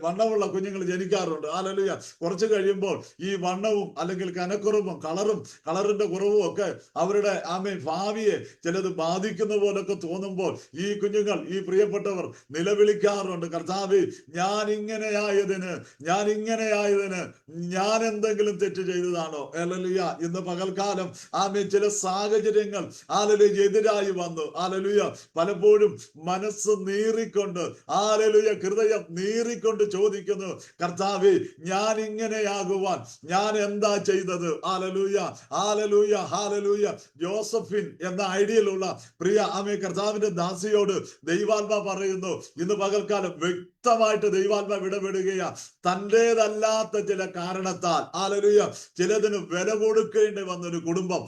വണ്ണമുള്ള കുഞ്ഞുങ്ങൾ ജനിക്കാറുണ്ട്. ഹല്ലേലൂയ കുറച്ച് കഴിയുമ്പോൾ ഈ വണ്ണവും അല്ലെങ്കിൽ കനക്കുറവും കളറിന്റെ കുറവും ഒക്കെ അവരുടെ ഭാവിയെ ചിലത് ബാധിക്കുന്ന പോലൊക്കെ തോന്നുമ്പോൾ ഈ കുഞ്ഞുങ്ങൾ ഈ പ്രിയപ്പെട്ടവർ നിലവിളിക്കാറുണ്ട്, കർത്താവേ ഞാൻ ഇങ്ങനെയായതിന് ഞാൻ എന്തെങ്കിലും തെറ്റ് ചെയ്തതാണോ? ഹല്ലേലൂയ ഇന്ന് പകൽക്കാലം ചില സാഹചര്യങ്ങൾ ഹല്ലേലൂയ എതിരായി വന്നു. ഹല്ലേലൂയ പലപ്പോഴും മനസ്സ് നീറിക്കൊണ്ട് ഹൃദയം നീറിക്കൊണ്ട് ചോദിക്കുന്നു, കർത്താവേ ഞാൻ ഇങ്ങനെയാകുവാൻ ഞാൻ എന്താ ചെയ്തത്? ഹല്ലേലൂയ ജോസഫിൻ എന്ന ഐഡിയയിലുള്ള പ്രിയ കർത്താവിന്റെ ദാസിയോട് ദൈവാത്മാ പറയുന്നു ഇന്ന് പകൽക്കാലം വ്യക്തമായിട്ട് ദൈവാത്മാവ് ഇടപെടുകയാ. തന്റേതല്ലാത്ത ചില കാരണത്താൽ ഹല്ലേലൂയ ചിലതിന് വില കൊടുക്കേണ്ടി വന്നൊരു കുടുംബം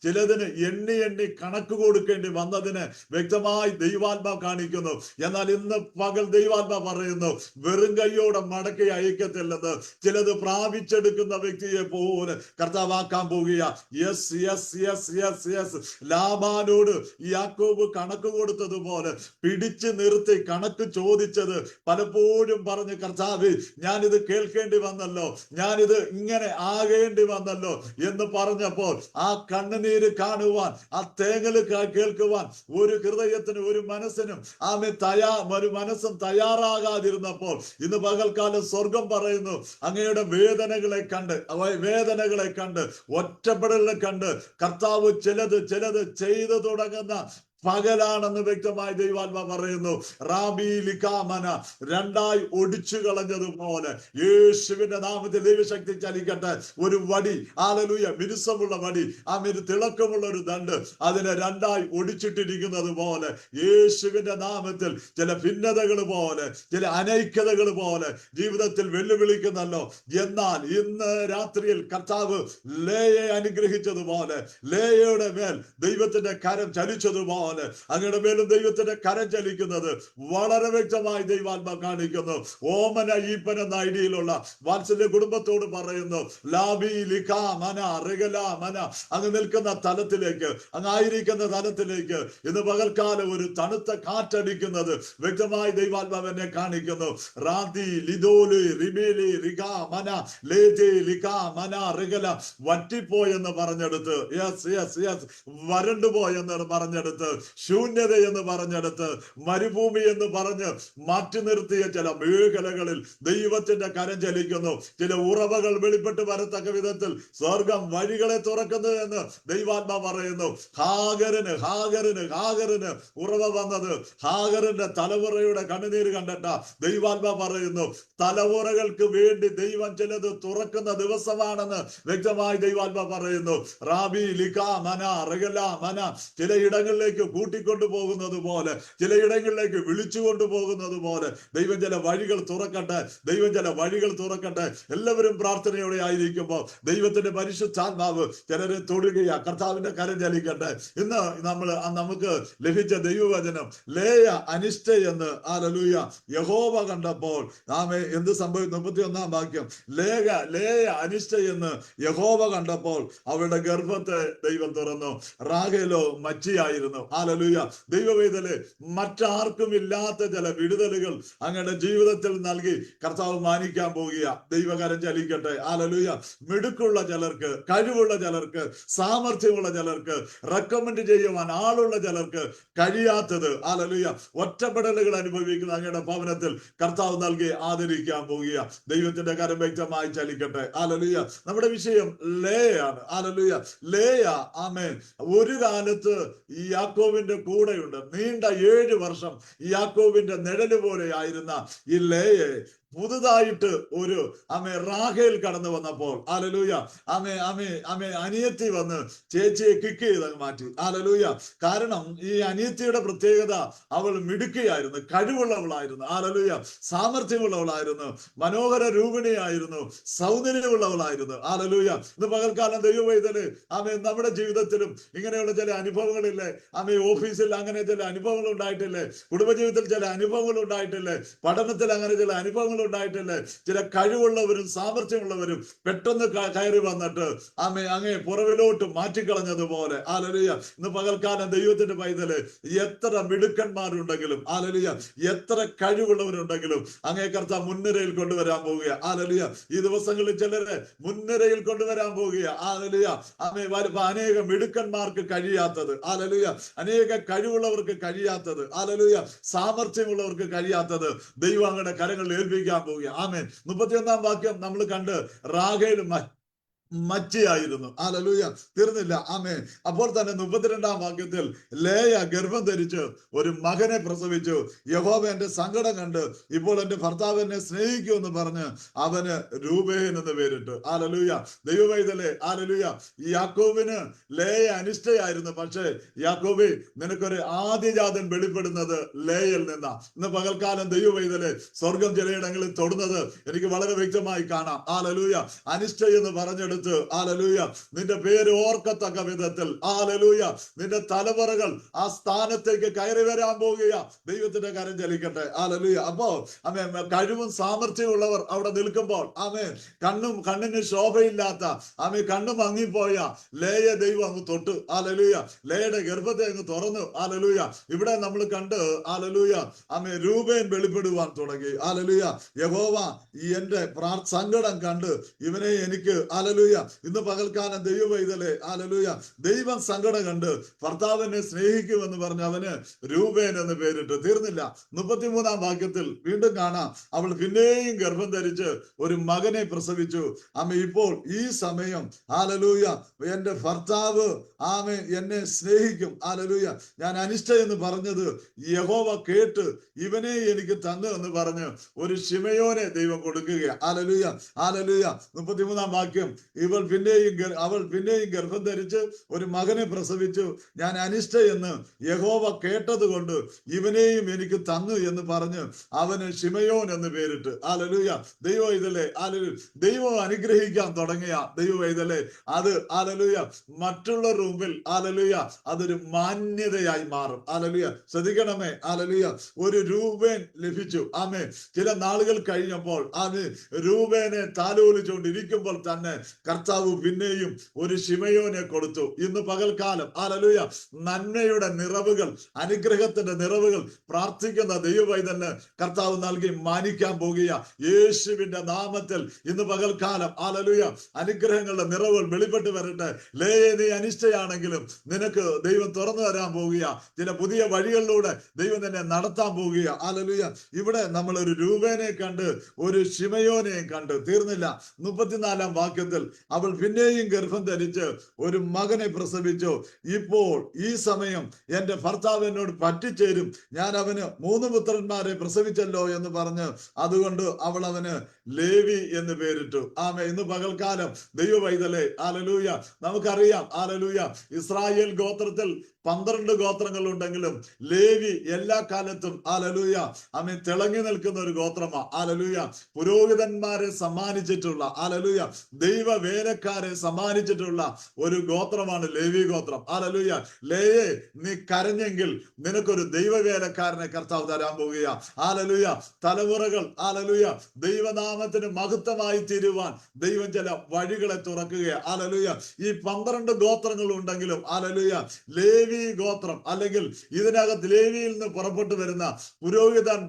ചിലതിന് എണ്ണി കണക്ക് കൊടുക്കേണ്ടി വന്നതിന് വ്യക്തമായി ദൈവാത്മാവ് കാണിക്കുന്നു. എന്നാൽ ഇന്ന് പകൽ ദൈവാത്മാവ് പറയുന്നു വെറും കൈയോടെ മടക്കി അയക്കത്തില്ലെന്ന്. ചിലത് പ്രാപിച്ചെടുക്കുന്ന വ്യക്തിയെ പോലെ കർത്താവാക്കാൻ പോകുക. യെസ് ലാബാനോട് യാക്കോബ് കണക്ക് കൊടുത്തതുപോലെ പിടിച്ചു നിർത്തി കണക്ക് ചോദിച്ചത് പലപ്പോഴും പറഞ്ഞ് കർത്താവേ ഞാനിത് കേൾക്കേണ്ടി വന്നല്ലോ, ഞാനിത് ഇങ്ങനെ ആകേണ്ടി വന്നല്ലോ എന്ന് പറഞ്ഞപ്പോൾ ആ കണ്ണുനീര് കാണുവാൻ, ആ തേങ്ങല് കേൾക്കുവാൻ ഒരു ഹൃദയത്തിനും ഒരു മനസ്സിനും ഒരു മനസ്സും തയ്യാറാകാതിരുന്നപ്പോൾ ഇന്ന് പകൽക്കാലം സ്വർഗം പറയുന്നു അങ്ങയുടെ വേദനകളെ കണ്ട് ഒറ്റപ്പെടലിനെ കണ്ട് കർത്താവ് ചിലത് ചെയ്തു തുടങ്ങുന്ന പകലാണെന്ന് വ്യക്തമായി ദൈവാത്മാ പറയുന്നു. റാബി ലിക്കാമന രണ്ടായി ഒടിച്ചു കളഞ്ഞതുപോലെ യേശുവിന്റെ നാമത്തിൽ ദൈവശക്തി ചലിക്കട്ടെ. ഒരു വടി, ഹല്ലേലൂയ, മിനുസമുള്ള വടി, തിളക്കമുള്ള ഒരു ദണ്ട് അതിനെ രണ്ടായി ഒടിച്ചിട്ടിരിക്കുന്നത് പോലെ യേശുവിന്റെ നാമത്തിൽ ചില ഭിന്നതകൾ പോലെ, ചില അനൈക്യതകൾ പോലെ ജീവിതത്തിൽ വെല്ലുവിളിക്കുന്നല്ലോ. എന്നാൽ ഇന്ന് രാത്രിയിൽ കർത്താവ് ലേയെ അനുഗ്രഹിച്ചതുപോലെ, ലേയയുടെ മേൽ ദൈവത്തിന്റെ കരം ചലിച്ചതുപോലെ അങ്ങയുടെ മേലും ദൈവത്തിന്റെ കരം ചലിക്കുന്നത് വളരെ വ്യക്തമായി ദൈവാത്മാ കാണിക്കുന്നു. ഓമന ഈപ്പൻ എന്ന ഐഡിയയിലുള്ള വാത്സല്യ കുടുംബത്തോട് പറയുന്നു, ലാബി ലിഖാ മന റിഗല മന, അങ്ങ് നിൽക്കുന്ന തലത്തിലേക്ക്, അങ്ങ് ആയിരിക്കുന്ന തലത്തിലേക്ക് ഇന്ന് പകൽക്കാലം ഒരു തണുത്ത കാറ്റടിക്കുന്നത് വ്യക്തമായി ദൈവാത്മാവ് എന്നെ കാണിക്കുന്നു. റാദി ലിദോലി റിബേലി റിഗാ മന ലേജി ലിഖാ മന റിഗല, വറ്റിപ്പോയെന്ന് പറഞ്ഞെടുത്ത്, യെസ് യെസ് യെസ്, വരണ്ടുപോയെന്ന് പറഞ്ഞെടുത്ത്, ശൂന്യത എന്ന് പറഞ്ഞെടുത്ത്, മരുഭൂമി എന്ന് പറഞ്ഞ് മാറ്റി നിർത്തിയ ചില മേഖലകളിൽ ദൈവത്തിന്റെ കരം ചലിക്കുന്നു. ചില ഉറവകൾ വെളിപ്പെട്ട് വരത്തക്ക വിധത്തിൽ സ്വർഗം വഴികളെ തുറക്കുന്നു എന്ന് ദൈവാത്മാ പറയുന്നു. ഹാഗറിന് ഹാഗറിന് ഹാഗറിന് ഉറവ വന്നത് ഹാഗറിന്റെ തലമുറയുടെ കണ്ണുനീര് കണ്ടിട്ട ദൈവാത്മാ പറയുന്നു. തലമുറകൾക്ക് വേണ്ടി ദൈവം ചിലത് തുറക്കുന്ന ദിവസമാണെന്ന് വ്യക്തമായി ദൈവാത്മാ പറയുന്നു. റാബി ലിഖാ മന റിഗല മന, ചിലയിടങ്ങളിലേക്ക് കൂട്ടിക്കൊണ്ടു പോകുന്നത് പോലെ, ചിലയിടങ്ങളിലേക്ക് വിളിച്ചു കൊണ്ടുപോകുന്നത് പോലെ ദൈവം ചില വഴികൾ തുറക്കട്ടെ, ദൈവം ചില വഴികൾ തുറക്കട്ടെ. എല്ലാവരും പ്രാർത്ഥനയോടെ ആയിരിക്കുമ്പോൾ ദൈവത്തിന്റെ പരിശുദ്ധാത്മാവ് ചിലരെ തൊടുകയാ, കർത്താവിന്റെ കരം ചലിക്കട്ടെ. ഇന്ന് നമുക്ക് ലഭിച്ച ദൈവവചനം ലേയ അനിഷ്ട എന്ന് ഹല്ലേലൂയ യഹോവ കണ്ടപ്പോൾ ആമേ എന്ത് സംഭവിച്ചു? 31-ാം വാക്യം, ലേയ അനിഷ്ട എന്ന് യഹോവ കണ്ടപ്പോൾ അവളുടെ ഗർഭത്തെ ദൈവം തുറന്നു. റാഹേലോ മച്ചിയായിരുന്നു. ഹല്ലേലൂയ. ദൈവവേദന മറ്റാർക്കും ഇല്ലാത്ത ചില വിടുതലുകൾ അങ്ങയുടെ ജീവിതത്തിൽ നൽകി കർത്താവ് മാനിക്കാൻ പോകുക. ദൈവകരം ചലിക്കട്ടെ. ഹല്ലേലൂയ. മിടുക്കുള്ള ചിലർക്ക്, കഴിവുള്ള ചിലർക്ക്, സാമർഥ്യമുള്ള ചിലർക്ക്, റെക്കമെൻഡ് ചെയ്യുവാൻ ആളുള്ള ചിലർക്ക് കഴിയാത്തത് ഹല്ലേലൂയ ഒറ്റപ്പെടലുകൾ അനുഭവിക്കുന്ന അങ്ങയുടെ ഭവനത്തിൽ കർത്താവ് നൽകി ആദരിക്കാൻ പോകുക. ദൈവത്തിന്റെ കരം വ്യക്തമായി ചലിക്കട്ടെ. ഹല്ലേലൂയ. നമ്മുടെ വിഷയം ലേയാണ്. ഹല്ലേലൂയ. ലേയ ആമേൻ ഒരു കാലത്ത് ഈ യാക്കോബിന്റെ കൂടെയുണ്ട്. നീണ്ട 7 വർഷം ഈ യാക്കോബിന്റെ നിഴല് പോലെ ആയിരുന്ന ഈ ലേയെ പുതുതായിട്ട് ഒരു റാഹേൽ കടന്നു വന്നപ്പോൾ ഹല്ലേലൂയ അനിയത്തി വന്ന് ചേച്ചിയെ കിക്ക് ചെയ്ത് മാറ്റി. ഹല്ലേലൂയ. കാരണം ഈ അനിയത്തിയുടെ പ്രത്യേകത അവൾ മിടുക്കിയായിരുന്നു, കഴിവുള്ളവളായിരുന്നു. ഹല്ലേലൂയ. സാമർഥ്യമുള്ളവളായിരുന്നു, മനോഹര രൂപിണിയായിരുന്നു, സൗന്ദര്യമുള്ളവളായിരുന്നു. ഹല്ലേലൂയ. ഇന്ന് പകൽക്കാലം ദൈവവൈതല് നമ്മുടെ ജീവിതത്തിലും ഇങ്ങനെയുള്ള ചില അനുഭവങ്ങളില്ലേ? ഓഫീസിൽ അങ്ങനെ ചില അനുഭവങ്ങൾ ഉണ്ടായിട്ടില്ലേ? കുടുംബജീവിതത്തിൽ ചില അനുഭവങ്ങൾ ഉണ്ടായിട്ടില്ലേ? പഠനത്തിൽ അങ്ങനെ ചില അനുഭവങ്ങൾ ഉണ്ടായിട്ടില്ലേ? ചില കഴിവുള്ളവരും സാമർഥ്യമുള്ളവരും പെട്ടെന്ന് കയറി വന്നിട്ട് അങ്ങേ പുറവിലോട്ട് മാറ്റിക്കളഞ്ഞതുപോലെ. ഹല്ലേലൂയ. ഇന്ന് പകൽക്കാലം ദൈവത്തിന്റെ പൈതല് എത്ര മിടുക്കന്മാരുണ്ടെങ്കിലും, ഹല്ലേലൂയ, എത്ര കഴിവുള്ളവരുണ്ടെങ്കിലും അങ്ങേ കർത്താവ് മുൻനിരയിൽ കൊണ്ടുവരാൻ പോവുക. ഹല്ലേലൂയ. ഈ ദിവസങ്ങളിൽ ചിലരെ മുൻനിരയിൽ കൊണ്ടുവരാൻ പോവുക. ഹല്ലേലൂയ. അനേക മിടുക്കന്മാർക്ക് കഴിയാത്തത്, ഹല്ലേലൂയ, അനേക കഴിവുള്ളവർക്ക് കഴിയാത്തത്, ഹല്ലേലൂയ, സാമർഥ്യമുള്ളവർക്ക് കഴിയാത്തത് ദൈവം അങ്ങയുടെ കരങ്ങളിൽ ഏൽപ്പിക്കാൻ പോവുക. ആമേൻ. 31-ാം വാക്യം നമ്മൾ കണ്ട് റാഹേലും മച്ചിയായിരുന്നു. ഹല്ലേലൂയ. തീർന്നില്ല. ആമേൻ. അപ്പോൾ തന്നെ 32-ാം വാക്യത്തിൽ ലേയ ഗർഭം ധരിച്ച് ഒരു മകനെ പ്രസവിച്ചു. യഹോവ എന്റെ സങ്കടം കണ്ട് ഇപ്പോൾ എന്റെ ഭർത്താവ് എന്നെ സ്നേഹിക്കുമെന്ന് പറഞ്ഞ് അവന് രൂബേൻ എന്ന് പേരിട്ടു. ഹല്ലേലൂയ. ദൈവവൈതലേ, ഹല്ലേലൂയ. ഈ യാക്കോബിന് ലേയ അനിഷ്ടയായിരുന്നു. പക്ഷേ യാക്കോബേ, നിനക്കൊരു ആദ്യജാതൻ വെളിപ്പെടുന്നത് ലേയിൽ നിന്നാ. ഇന്ന് പകൽക്കാലം ദൈവവൈതലേ, സ്വർഗം ചിലയിടങ്ങളിൽ തൊടുന്നത് എനിക്ക് വളരെ വ്യക്തമായി കാണാം. ഹല്ലേലൂയ. അനിഷ്ട എന്ന് പറഞ്ഞെടുത്ത് ഹല്ലേലൂയ നിന്റെ പേര് ഓർക്കത്തക്ക വിധത്തിൽ ഹല്ലേലൂയ നിന്റെ തലമുറകൾ ആ സ്ഥാനത്തേക്ക് കയറി വരാൻ പോകുക. ദൈവത്തിന്റെ കരം ചലിക്കട്ടെ. ഹല്ലേലൂയ. അപ്പോ കഴിവും സാമർഥ്യമുള്ളവർ അവിടെ നിൽക്കുമ്പോൾ കണ്ണിന് ശോഭയില്ലാത്ത കണ്ണു മങ്ങിപ്പോയ ലേയെ ദൈവം അങ്ങ് തൊട്ടു. ഹല്ലേലൂയ. ലേയുടെ ഗർഭത്തെ അങ്ങ് തുറന്നു. ഹല്ലേലൂയ. ഇവിടെ നമ്മൾ കണ്ട് ഹല്ലേലൂയ രൂബേൻ വെളിപ്പെടുവാൻ തുടങ്ങി. ഹല്ലേലൂയ. യഹോവ എന്റെ സങ്കടം കണ്ട് ഇവനെ എനിക്ക് ഹല്ലേലൂയ ഹല്ലേലൂയ. ഇന്ന് പകൽക്കാലം ദൈവവൈതലേ, ഹല്ലേലൂയ, ദൈവം സങ്കടം കണ്ട് ഭർത്താവിനെ സ്നേഹിക്കുമെന്ന് പറഞ്ഞ് അവന് രൂപേൻ എന്ന് പേരിട്ട്. തീർന്നില്ല. 33-ാം വാക്യത്തിൽ വീണ്ടും കാണാം, അവൾ പിന്നെയും ഗർഭം ധരിച്ച് ഒരു മകനെ പ്രസവിച്ചു. ഇപ്പോൾ ഈ സമയം, ഹല്ലേലൂയ, എന്റെ ഭർത്താവ് എന്നെ സ്നേഹിക്കും, ഹല്ലേലൂയ, ഞാൻ അനിഷ്ട എന്ന് പറഞ്ഞത് യഹോവ കേട്ട് ഇവനെ എനിക്ക് തന്നു എന്ന് പറഞ്ഞ് ഒരു ശിമയോനെ ദൈവം കൊടുക്കുക. Hallelujah, hallelujah. 33-ാം വാക്യം, അവൾ പിന്നെയും ഗർഭം ധരിച്ച് ഒരു മകനെ പ്രസവിച്ചു. ഞാൻ അനിഷ്ട എന്ന് യഹോവ കേട്ടത് കൊണ്ട് ഇവനെയും എനിക്ക് തന്നു എന്ന് പറഞ്ഞ് അവന് ശിമയോൻ എന്ന് പേരിട്ട്. ഹല്ലേലൂയ. ദൈവം ഇതല്ലേ, ഹല്ലേലൂയ, ദൈവം അനുഗ്രഹിക്കാൻ തുടങ്ങിയ ദൈവം ഇതല്ലേ, അത് ഹല്ലേലൂയ മറ്റുള്ളവരുടെ മുമ്പിൽ, ഹല്ലേലൂയ, അതൊരു മാന്യതയായി മാറും. ഹല്ലേലൂയ. ശ്രദ്ധിക്കണമേ. ഹല്ലേലൂയ. ഒരു രൂപേൻ ലഭിച്ചു. ചില നാളുകൾ കഴിഞ്ഞപ്പോൾ രൂപേനെ താലോലിച്ചുകൊണ്ടിരിക്കുമ്പോൾ തന്നെ കർത്താവ് പിന്നെയും ഒരു ശിമയോനെ കൊടുത്തു. ഇന്ന് പകൽക്കാലം, ഹല്ലേലൂയ, നന്മയുടെ നിറവുകൾ, അനുഗ്രഹത്തിന്റെ നിറവുകൾ പ്രാർത്ഥിക്കുന്ന ദൈവവൈതന് കർത്താവ് നൽകി മാനിക്കാൻ പോകുക. യേശുവിന്റെ നാമത്തിൽ ഇന്ന് പകൽക്കാലം, ഹല്ലേലൂയ, അനുഗ്രഹങ്ങളുടെ നിറവുകൾ വെളിപ്പെട്ട് വരട്ടെ. ലേയെ, നീ അനിഷ്ടയാണെങ്കിലും നിനക്ക് ദൈവം തുറന്നു തരാൻ പോകുക. ചില പുതിയ വഴികളിലൂടെ ദൈവം തന്നെ നടത്താൻ പോകുക. ഹല്ലേലൂയ. ഇവിടെ നമ്മൾ ഒരു രൂപേനെ കണ്ട് ഒരു ശിമയോനെയും കണ്ട്. തീർന്നില്ല. 34-ാം വാക്യത്തിൽ അവൾ പിന്നെയും ഗർഭം ധരിച്ച് ഒരു മകനെ പ്രസവിച്ചു. ഇപ്പോൾ ഈ സമയം എന്റെ ഭർത്താവ് എന്നോട് പറ്റിച്ചേരും, ഞാൻ അവന് 3 പുത്രന്മാരെ പ്രസവിച്ചല്ലോ എന്ന് പറഞ്ഞ് അതുകൊണ്ട് അവൾ അവന് ലേവി എന്ന് പേരിട്ടു. ഇന്ന് പകൽക്കാലം ദൈവവൈതലേ, ഹല്ലേലൂയ, നമുക്കറിയാം, ഹല്ലേലൂയ, ഇസ്രായേൽ ഗോത്രത്തിൽ 12 ഗോത്രങ്ങൾ ഉണ്ടെങ്കിലും ലേവി എല്ലാ കാലത്തും, ഹല്ലേലൂയ, തിളങ്ങി നിൽക്കുന്ന ഒരു ഗോത്രമാ. ഹല്ലേലൂയ. പുരോഹിതന്മാരെ സമ്മാനിച്ചിട്ടുള്ള, ഹല്ലേലൂയ, ദൈവ വേലക്കാരെ സമ്മാനിച്ചിട്ടുള്ള ഒരു ഗോത്രമാണ് ലേവി ഗോത്രം. ഹല്ലേലൂയ. ലേയെ, നീ കരഞ്ഞെങ്കിൽ നിനക്കൊരു ദൈവ വേലക്കാരനെ കർത്താവ് തരാൻ പോകുക. ഹല്ലേലൂയ. തലമുറകൾ, ഹല്ലേലൂയ, ദൈവനാമത്തിന് മഹത്വമായി തീരുവാൻ ദൈവം ചില വഴികളെ തുറക്കുക. ഹല്ലേലൂയ. ഈ 12 ഗോത്രങ്ങൾ ഉണ്ടെങ്കിലും, ഹല്ലേലൂയ, ലേവി ഗോത്രം അല്ലെങ്കിൽ ഇതിനകത്ത് ലേവിയിൽ നിന്ന് പുറപ്പെട്ടു വരുന്ന പുരോഹിതൻ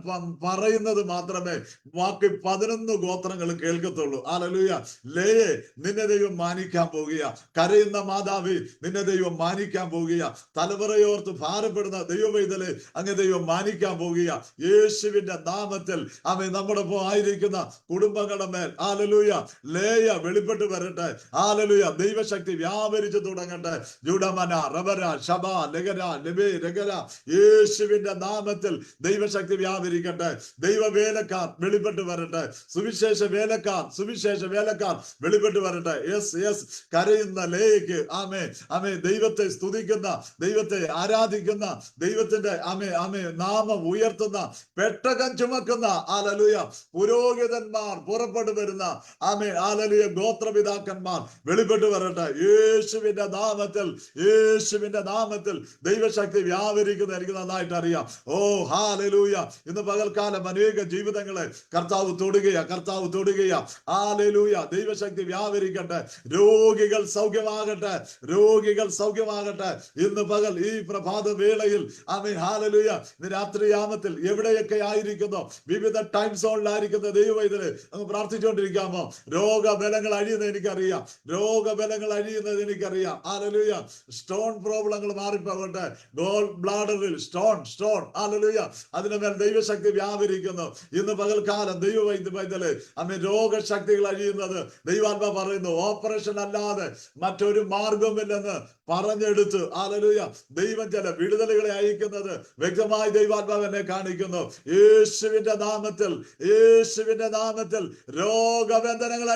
പറയുന്നത് മാത്രമേ ബാക്കി 11 ഗോത്രങ്ങൾ കേൾക്കത്തുള്ളൂ. ഹല്ലേലൂയ. ലേയെ, നിന്നെ ദൈവം മാനിക്കാൻ പോകുക. കരയുന്ന മാതാവി, നിന്നെ ദൈവം മാനിക്കാൻ പോകുക. തലമുറയോർത്ത് ഭാരപ്പെടുന്ന ദൈവവൈതലെ, അങ്ങ് ദൈവം മാനിക്കാൻ പോകുക. യേശുവിന്റെ നാമത്തിൽ നമ്മുടെ ആയിരിക്കുന്ന കുടുംബങ്ങളുടെ മേൽ, ഹല്ലേലൂയ, ലേയ വെളിപ്പെട്ട് വരട്ടെ. ഹല്ലേലൂയ. ദൈവശക്തി വ്യാപരിച്ചു തുടങ്ങട്ടെ. ജുഡമന റബര ശബ ലഗര ലബേ രഗര, യേശുവിന്റെ നാമത്തിൽ ദൈവശക്തി വ്യാപരിക്കട്ടെ. ദൈവ വേലക്കാർ വെളിപ്പെട്ട് വരട്ടെ. സുവിശേഷ വേലക്കാർ വെളിപ്പെട്ട് വരട്ടെ. യെസ്. കരയുന്ന ലേയ്ക്ക്, ദൈവത്തെ സ്തുതിക്കുന്ന, ദൈവത്തെ ആരാധിക്കുന്ന, ദൈവത്തിന്റെ നാമം ഉയർത്തുന്ന, പെട്ടകം ചുമക്കുന്ന, ഹല്ലേലൂയ, പുരോഹിതന്മാർ പുറപ്പെട്ടു വരുന്ന, ഹല്ലേലൂയ, ഗോത്രപിതാക്കന്മാർ വെളിപ്പെട്ട് വരട്ടെ. യേശുവിന്റെ നാമത്തിൽ ദൈവശക്തി വ്യാപരിക്കുന്ന എനിക്ക് നന്നായിട്ട് അറിയാം. ഹല്ലേലൂയ. ഇന്ന് പകൽക്കാലം അനേക ജീവിതങ്ങളെ കർത്താവ് തൊടുകയാ. ഹല്ലേലൂയ. ദൈവശക്തി വ്യാപരിക്കട്ടെ. രോഗികൾ സൗഖ്യമാകട്ടെ. ഇന്ന് പകൽ ഈ പ്രഭാത വേളയിൽ, ഹല്ലേലൂയ, ഇന്ന് രാത്രിയാമത്തിൽ എവിടെയൊക്കെ ആയിരിക്കുന്നോ, വിവിധ ടൈം സോണിലായിരിക്കുന്ന ദൈവവൈതലെ അങ്ങ് പ്രാർത്ഥിച്ചുകൊണ്ടിരിക്കാമോ? രോഗബലങ്ങൾ അഴിയുന്നത് എനിക്കറിയാം. ഹല്ലേലൂയ. സ്റ്റോൺ പ്രോബ്ലങ്ങൾ മാറിപ്പോകട്ടെ. ഗോൾ ബ്ലാഡറിൽ സ്റ്റോൺ, ഹല്ലേലൂയ, അതിനുമേൽ ദൈവശക്തി വ്യാപരിക്കുന്നു. ഇന്ന് പകൽക്കാലം ദൈവവൈദ്യലെ രോഗശക്തികൾ അഴിയുന്നത് ദൈവാത്മാ പറയുന്നു. ഓപ്പറേഷൻ അല്ലാതെ മറ്റൊരു മാർഗമില്ലെന്ന് പറഞ്ഞെടുത്ത്, ഹല്ലേലൂയ, ദൈവം ചില വിടുതലുകളെ അയക്കുന്നത് വ്യക്തമായി ദൈവാത്മാവ് എന്നെ കാണിക്കുന്നു. യേശുവിന്റെ നാമത്തിൽ രോഗബന്ധനങ്ങൾ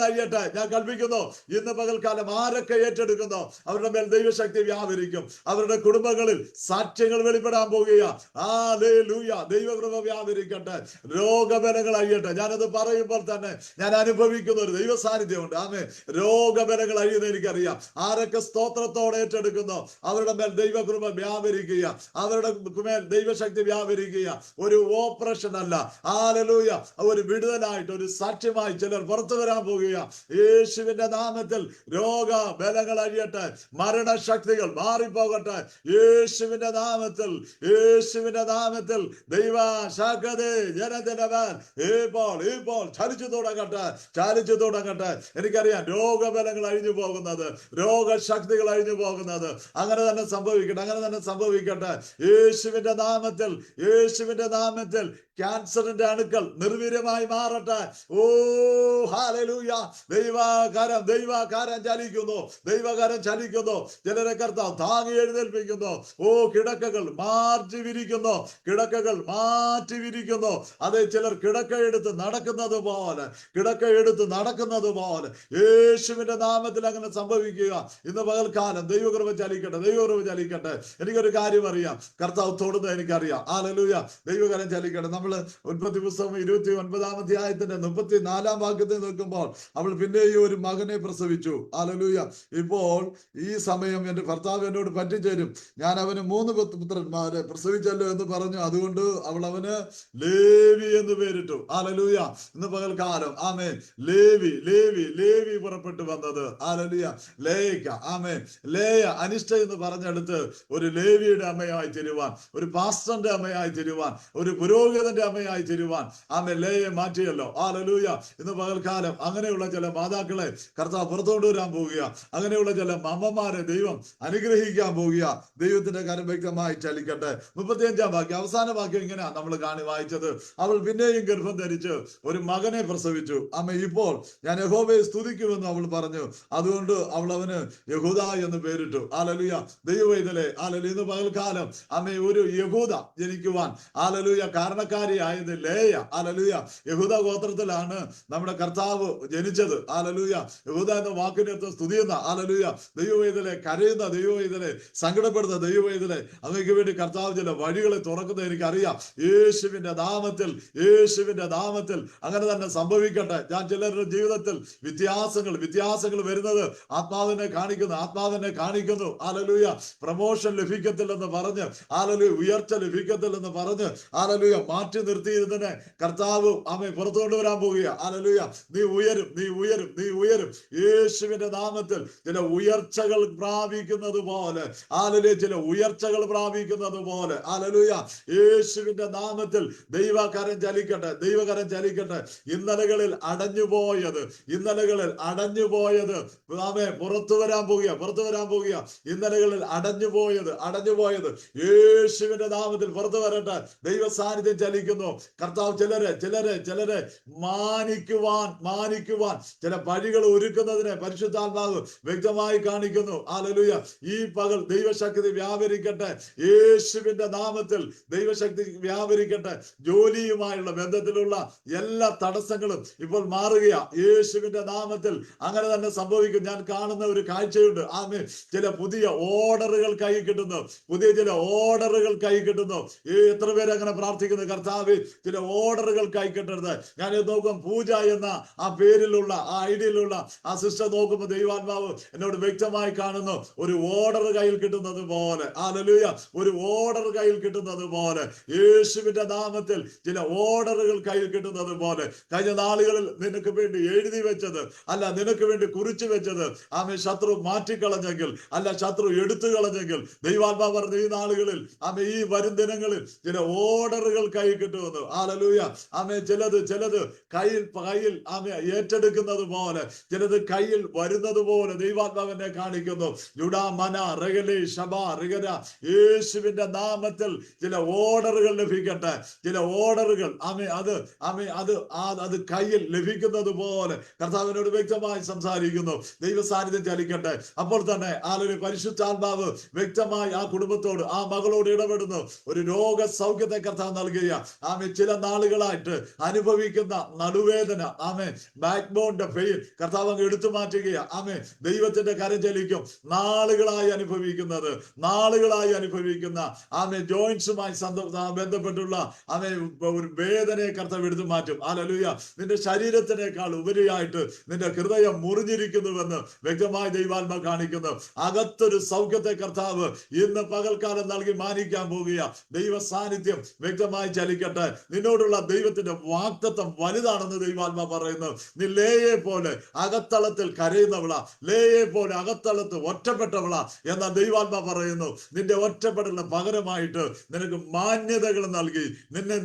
അഴിയട്ടെ. ഞാൻ കൽപ്പിക്കുന്നു, ഇന്ന് പകൽക്കാലം ആരൊക്കെ ഏറ്റെടുക്കുന്നു അവരുടെ മേൽ ദൈവശക്തി വ്യാപരിക്കും. അവരുടെ കുടുംബങ്ങളിൽ സാക്ഷ്യങ്ങൾ വെളിപ്പെടാൻ പോകുക. ഹല്ലേലൂയ. ദൈവകൃപ വ്യാപരിക്കട്ടെ. രോഗബലങ്ങൾ അഴിയട്ടെ. ഞാനത് പറയുമ്പോൾ തന്നെ ഞാൻ അനുഭവിക്കുന്ന ഒരു ദൈവ സാന്നിധ്യമുണ്ട്. രോഗബലങ്ങൾ അഴിയുന്നത് എനിക്കറിയാം. ആരൊക്കെ സ്തോത്രത്തോടെ ഏറ്റെടുക്കുന്നു അവരുടെ മേൽ ദൈവകൃപ വ്യാപരിക്കുക, അവരുടെ മേൽ ദൈവശക്തി വ്യാപരിക്കുക. ഒരു ഓപ്പറേഷൻ അല്ല, ഹല്ലേലൂയ, ഒരു വിടുതലായിട്ട് ഒരു സാക്ഷ്യമായി ചിലർ പുറത്തു വരാൻ പോകുക. യേശുവിന്റെ നാമത്തിൽ രോഗ ബലങ്ങൾ അഴിയട്ടെ, മരണശക്തികൾ മാറിപ്പോകട്ടെ. യേശുവിന്റെ നാമത്തിൽ, യേശുവിന്റെ നാമത്തിൽ ദൈവ ശക്തി ജനത്തിനവൻ ഇപ്പോൾ ചലിച്ചു തുടങ്ങട്ടെ. എനിക്കറിയാം രോഗബലങ്ങൾ അഴിഞ്ഞു പോകുന്നത്, രോഗശക്തികൾ അഴിഞ്ഞു പോകുന്നത്. അങ്ങനെ തന്നെ സംഭവിക്കട്ടെ. യേശുവിന്റെ നാമത്തിൽ ക്യാൻസറിന്റെ അണുക്കൾ നിർവീര്യമായി മാറട്ടെ. ഓ ഹല്ലേലൂയ. ദൈവകാരം ചലിക്കുന്നു. ചിലരെ കർത്താവ് താങ്ങി എഴുന്നേൽപ്പിക്കുന്നു. ഓ കിടക്കകൾ മാറ്റി വിരിക്കുന്നു. അതെ, ചിലർ കിടക്ക എടുത്ത് നടക്കുന്നത് പോലെ യേശുവിന്റെ നാമത്തിൽ അങ്ങനെ സംഭവിക്കുക. ഇന്ന് പകൽക്കാലം ദൈവകൃപ ചലിക്കട്ടെ. എനിക്കൊരു കാര്യം അറിയാം, കർത്താവ് തൊടുന്നത് എനിക്കറിയാം. ഹല്ലേലൂയ. ദൈവകരം ചലിക്കട്ടെ. നമ്മള് ഉൽപ്പത്തി പുസ്തകം 29-ാം അധ്യായത്തിന്റെ 34-ാം വാക്യത്തിൽ നിൽക്കുമ്പോൾ അവൾ പിന്നെയും ഒരു മകനെ പ്രസവിച്ചു. ഹല്ലേലൂയ. ഇപ്പോൾ ഈ സമയം എന്റെ ഭർത്താവ് എന്നോട് പറ്റിച്ചേരും, ഞാൻ അവന് 3 പുത്രന്മാരെ പ്രസവിച്ചല്ലോ എന്ന് പറഞ്ഞു. അതുകൊണ്ട് അവൾ അവന് ലേവി എന്ന് പേരിട്ടു. ഹല്ലേലൂയ. ഇന്ന് പകൽക്കാലം ആമേൻ, ലേവി പുറപ്പെട്ടു വന്നത്. ഹല്ലേലൂയ. ലേയ അനിഷ്ട എന്ന് പറഞ്ഞെടുത്ത് ഒരു ലേവിയുടെ അമ്മയായി തീരുവാൻ, ഒരു പാസ്റ്ററിന്റെ അമ്മയായി തീരുവാൻ, ഒരു പുരോഹിതന്റെ അമ്മയായി തീരുവാൻ ആമേൻ ലേയെ മാറ്റിയല്ലോ. ഹല്ലേലൂയ. ഇന്ന് പകൽക്കാലം അങ്ങനെയുള്ള ചില മാതാക്കളെ കർത്താവ് പുറത്തുകൊണ്ടുവരാൻ പോവുക. അങ്ങനെയുള്ള ചില അമ്മമാരെ ദൈവം അനുഗ്രഹിക്കാൻ പോവുക. ദൈവത്തിന്റെ കാര്യം വ്യക്തമായി ചലിക്കട്ടെ. 35-ാം വാക്യം, അവസാന വാക്യം ഇങ്ങനെ നമ്മൾ വായിച്ചത്, അവൾ പിന്നെയും ഗർഭം ധരിച്ച് ഒരു മകനെ പ്രസവിച്ചു. അമ്മ ഇപ്പോൾ ഞാൻ യഹോവയെ സ്തുതിക്കുമെന്ന് അവൾ പറഞ്ഞു. അതുകൊണ്ട് അവൾ അവന് യഹൂദ എന്ന് പേരിട്ടു. ഹല്ലേലൂയ. ദൈവവേദലേ, ഹല്ലേലൂയ. ഇന്ന് പകൽക്കാലം അമ്മ ഒരു യഹൂദ ജനിക്കുവാൻ ഹല്ലേലൂയ കാരണക്കാരിയായത് ലേയ. ഹല്ലേലൂയ. യഹൂദ ഗോത്രത്തിലാണ് നമ്മുടെ കർത്താവ് ജനിച്ചത്. ഹല്ലേലൂയ. യഹൂദ എന്ന വാക്കിന്റെ അർത്ഥം സ്തുതിയുന്ന. ഹല്ലേലൂയ. ദൈവവേദലേ, കരയുന്ന ദൈവവേദലേ, സങ്കടപ്പെടുന്ന ദൈവവേദലേ, അങ്ങേക്ക് വേണ്ടി കർത്താവ് ചില വഴികളെ തുറക്കുന്നത് എനിക്കറിയാം. യേശുവിന്റെ നാമത്തിൽ അങ്ങനെ തന്നെ സംഭവിക്കട്ടെ. ഞാൻ ചിലരുടെ ജീവിതത്തിൽ വ്യത്യാസങ്ങൾ വരുന്നത് ആത്മാവിനെ കാണിക്കുന്നു. ഹല്ലേലൂയ. പ്രമോഷൻ ലഭിക്കത്തില്ലെന്ന് പറഞ്ഞ്, ഹല്ലേലൂയ, ഉയർച്ച ലഭിക്കത്തില്ലെന്ന് പറഞ്ഞ്, ഹല്ലേലൂയ, മാറ്റി നിർത്തിയിരുന്നതിനെ കർത്താവ് അമ്മ പുറത്തു കൊണ്ടുവരാൻ പോവുക. ഹല്ലേലൂയ. നീ ഉയരും. യേശുവിന്റെ നാമത്തിൽ ചില ഉയർച്ചകൾ പ്രാപിക്കുന്നത് പോലെ, ഹല്ലേലൂയ, ഹല്ലേലൂയ, യേശുവിന്റെ നാമത്തിൽ ദൈവകരം ചലിക്കട്ടെ. ഇന്നലകളിൽ അടഞ്ഞുപോയത് ആമേ പുറത്തു വരാൻ പോവുക. ഇന്നലകളിൽ അടഞ്ഞുപോയത് യേശുവിന്റെ നാമത്തിൽ പുറത്തു വരട്ടെ. ദൈവ സാന്നിധ്യം ചലിക്കുന്നു. കർത്താവ് ചിലരെ മാനിക്കുവാൻ ചില വഴികൾ ഒരുക്കുന്നതിനെ പരിശുദ്ധാത്മാവ് വ്യക്തമായി കാണിക്കുന്നു. ഹല്ലേലൂയ. ഈ പകൽ ദൈവശക്തി വ്യാപരിക്കട്ടെ. യേശുവിന്റെ നാമത്തിൽ ദൈവശക്തി വ്യാപരിക്കട്ടെ. ജോലിയുമായുള്ള ബന്ധത്തിലുള്ള എല്ലാ തടസ്സങ്ങളും ഇപ്പോൾ മാറുകയാ. യേശുവിന്റെ നാമത്തിൽ അങ്ങനെ തന്നെ സംഭവിക്കും. ഞാൻ കാണുന്ന ഒരു കാഴ്ചയുണ്ട്. ആമേൻ. ചില പുതിയ ഓർഡറുകൾ കൈ കിട്ടുന്നു. എത്ര പേര് അങ്ങനെ പ്രാർത്ഥിക്കുന്നു, കർത്താവേ ചില ഓർഡറുകൾ കൈ കിട്ടരുത്. ഞാൻ നോക്കും, പൂജ എന്ന ആ പേരിലുള്ള ആ ഐഡിയിലുള്ള ആ സിസ്റ്റർ നോക്കുമ്പോൾ ദൈവാത്മാവ് എന്നോട് വ്യക്തമായി കാണുന്നു, ഒരു ഓർഡർ കയ്യിൽ കിട്ടുന്നത് പോലെ. ഹല്ലേലൂയ. ഒരു ഓർഡർ കയ്യിൽ കിട്ടുന്നത് പോലെ, യേശുവിന്റെ നാമത്തിൽ ചില ഓർഡറുകൾ കയ്യിൽ കിട്ടുന്നത് പോലെ. കഴിഞ്ഞ നാളുകളിൽ നിനക്ക് വേണ്ടി എഴുതി വെച്ചത് അല്ല, നിനക്ക് വേണ്ടി കുറിച്ചു വെച്ചത് ആമേ ശത്രു മാറ്റിക്കളഞ്ഞെങ്കിൽ, അല്ല ശത്രു എടുത്തു കളഞ്ഞെങ്കിൽ, ദൈവാത്മാവ് പറഞ്ഞു ഈ നാളുകളിൽ ആമേ ഈ വരും ദിനങ്ങളിൽ ചില ഓർഡറുകൾ കൈ കിട്ടുമെന്ന്. ഹല്ലേലൂയ. ആമേ ചിലത് കയ്യിൽ ആമേ ഏറ്റെടുക്കുന്നത് പോലെ, ചിലത് കയ്യിൽ വരുന്നത് പോലെ ദൈവാത്മാവിനെ കാണിക്കുന്നു. യേശുവിന്റെ നാമത്തിൽ ചില ഓർഡറുകൾ ലഭിക്കട്ടെ. ചില ഓർഡറുകൾ അത് കയ്യിൽ ലഭിക്കുന്നത് പോലെ കർത്താവിനോട് വ്യക്തമായി സംസാരിക്കുന്നു. ദൈവ സാന്നിധ്യം ചലിക്കട്ടെ. അപ്പോൾ തന്നെ പരിശുദ്ധാത്മാവ് വ്യക്തമായി ആ കുടുംബത്തോട്, ആ മകളോട് ഇടപെടുന്നു. ഒരു രോഗ സൗഖ്യത്തെ കർത്താവ് നൽകുക. ആമേ ചില നാളുകളായിട്ട് അനുഭവിക്കുന്ന നടുവേദന, ആമേ ബാക്ക് ബോണിന്റെ പെയിൻ കർത്താവ് അങ്ങ് എടുത്തു മാറ്റുക. ആമേ ദൈവത്തിന്റെ കരം ചലിക്കും. നാളുകളായി അനുഭവിക്കുന്ന ആമേ ജോയിന്റ്സുമായി ബന്ധപ്പെട്ടുള്ള ആമേ ഒരു വേദനയെ കർത്താവ് എടുത്തു മാറ്റും. ഹല്ലേലൂയ. നിന്റെ ശരീരത്തിനേക്കാൾ ഉപരിയായിട്ട് നിന്റെ ഹൃദയം മുറിഞ്ഞിരിക്കുന്നുവെന്ന് വ്യക്തമായി വ്യക്തമായി ദൈവാത്മാ കാണിക്കുന്നു. അകത്തൊരു സൗഖ്യത്തെ കർത്താവ് ഇന്ന് പകൽക്കാലം നൽകി മാനിക്കാൻ പോകുക. ദൈവ സാന്നിധ്യം വ്യക്തമായി ചലിക്കട്ടെ. നിന്നോടുള്ള ദൈവത്തിന്റെ വാഗ്ദത്തം വലുതാണെന്ന് ദൈവാത്മാ പറയുന്നു. നീ ലേയെ പോലെ അകത്തളത്തിൽ കരയുന്നവളാ, ലേയെ പോലെ അകത്തളത്ത് ഒറ്റപ്പെട്ടവളാ എന്നാൽ ദൈവാത്മാ പറയുന്നു നിന്റെ ഒറ്റപ്പെടലിന് പകരമായിട്ട് നിനക്ക് മാന്യതകൾ നൽകി,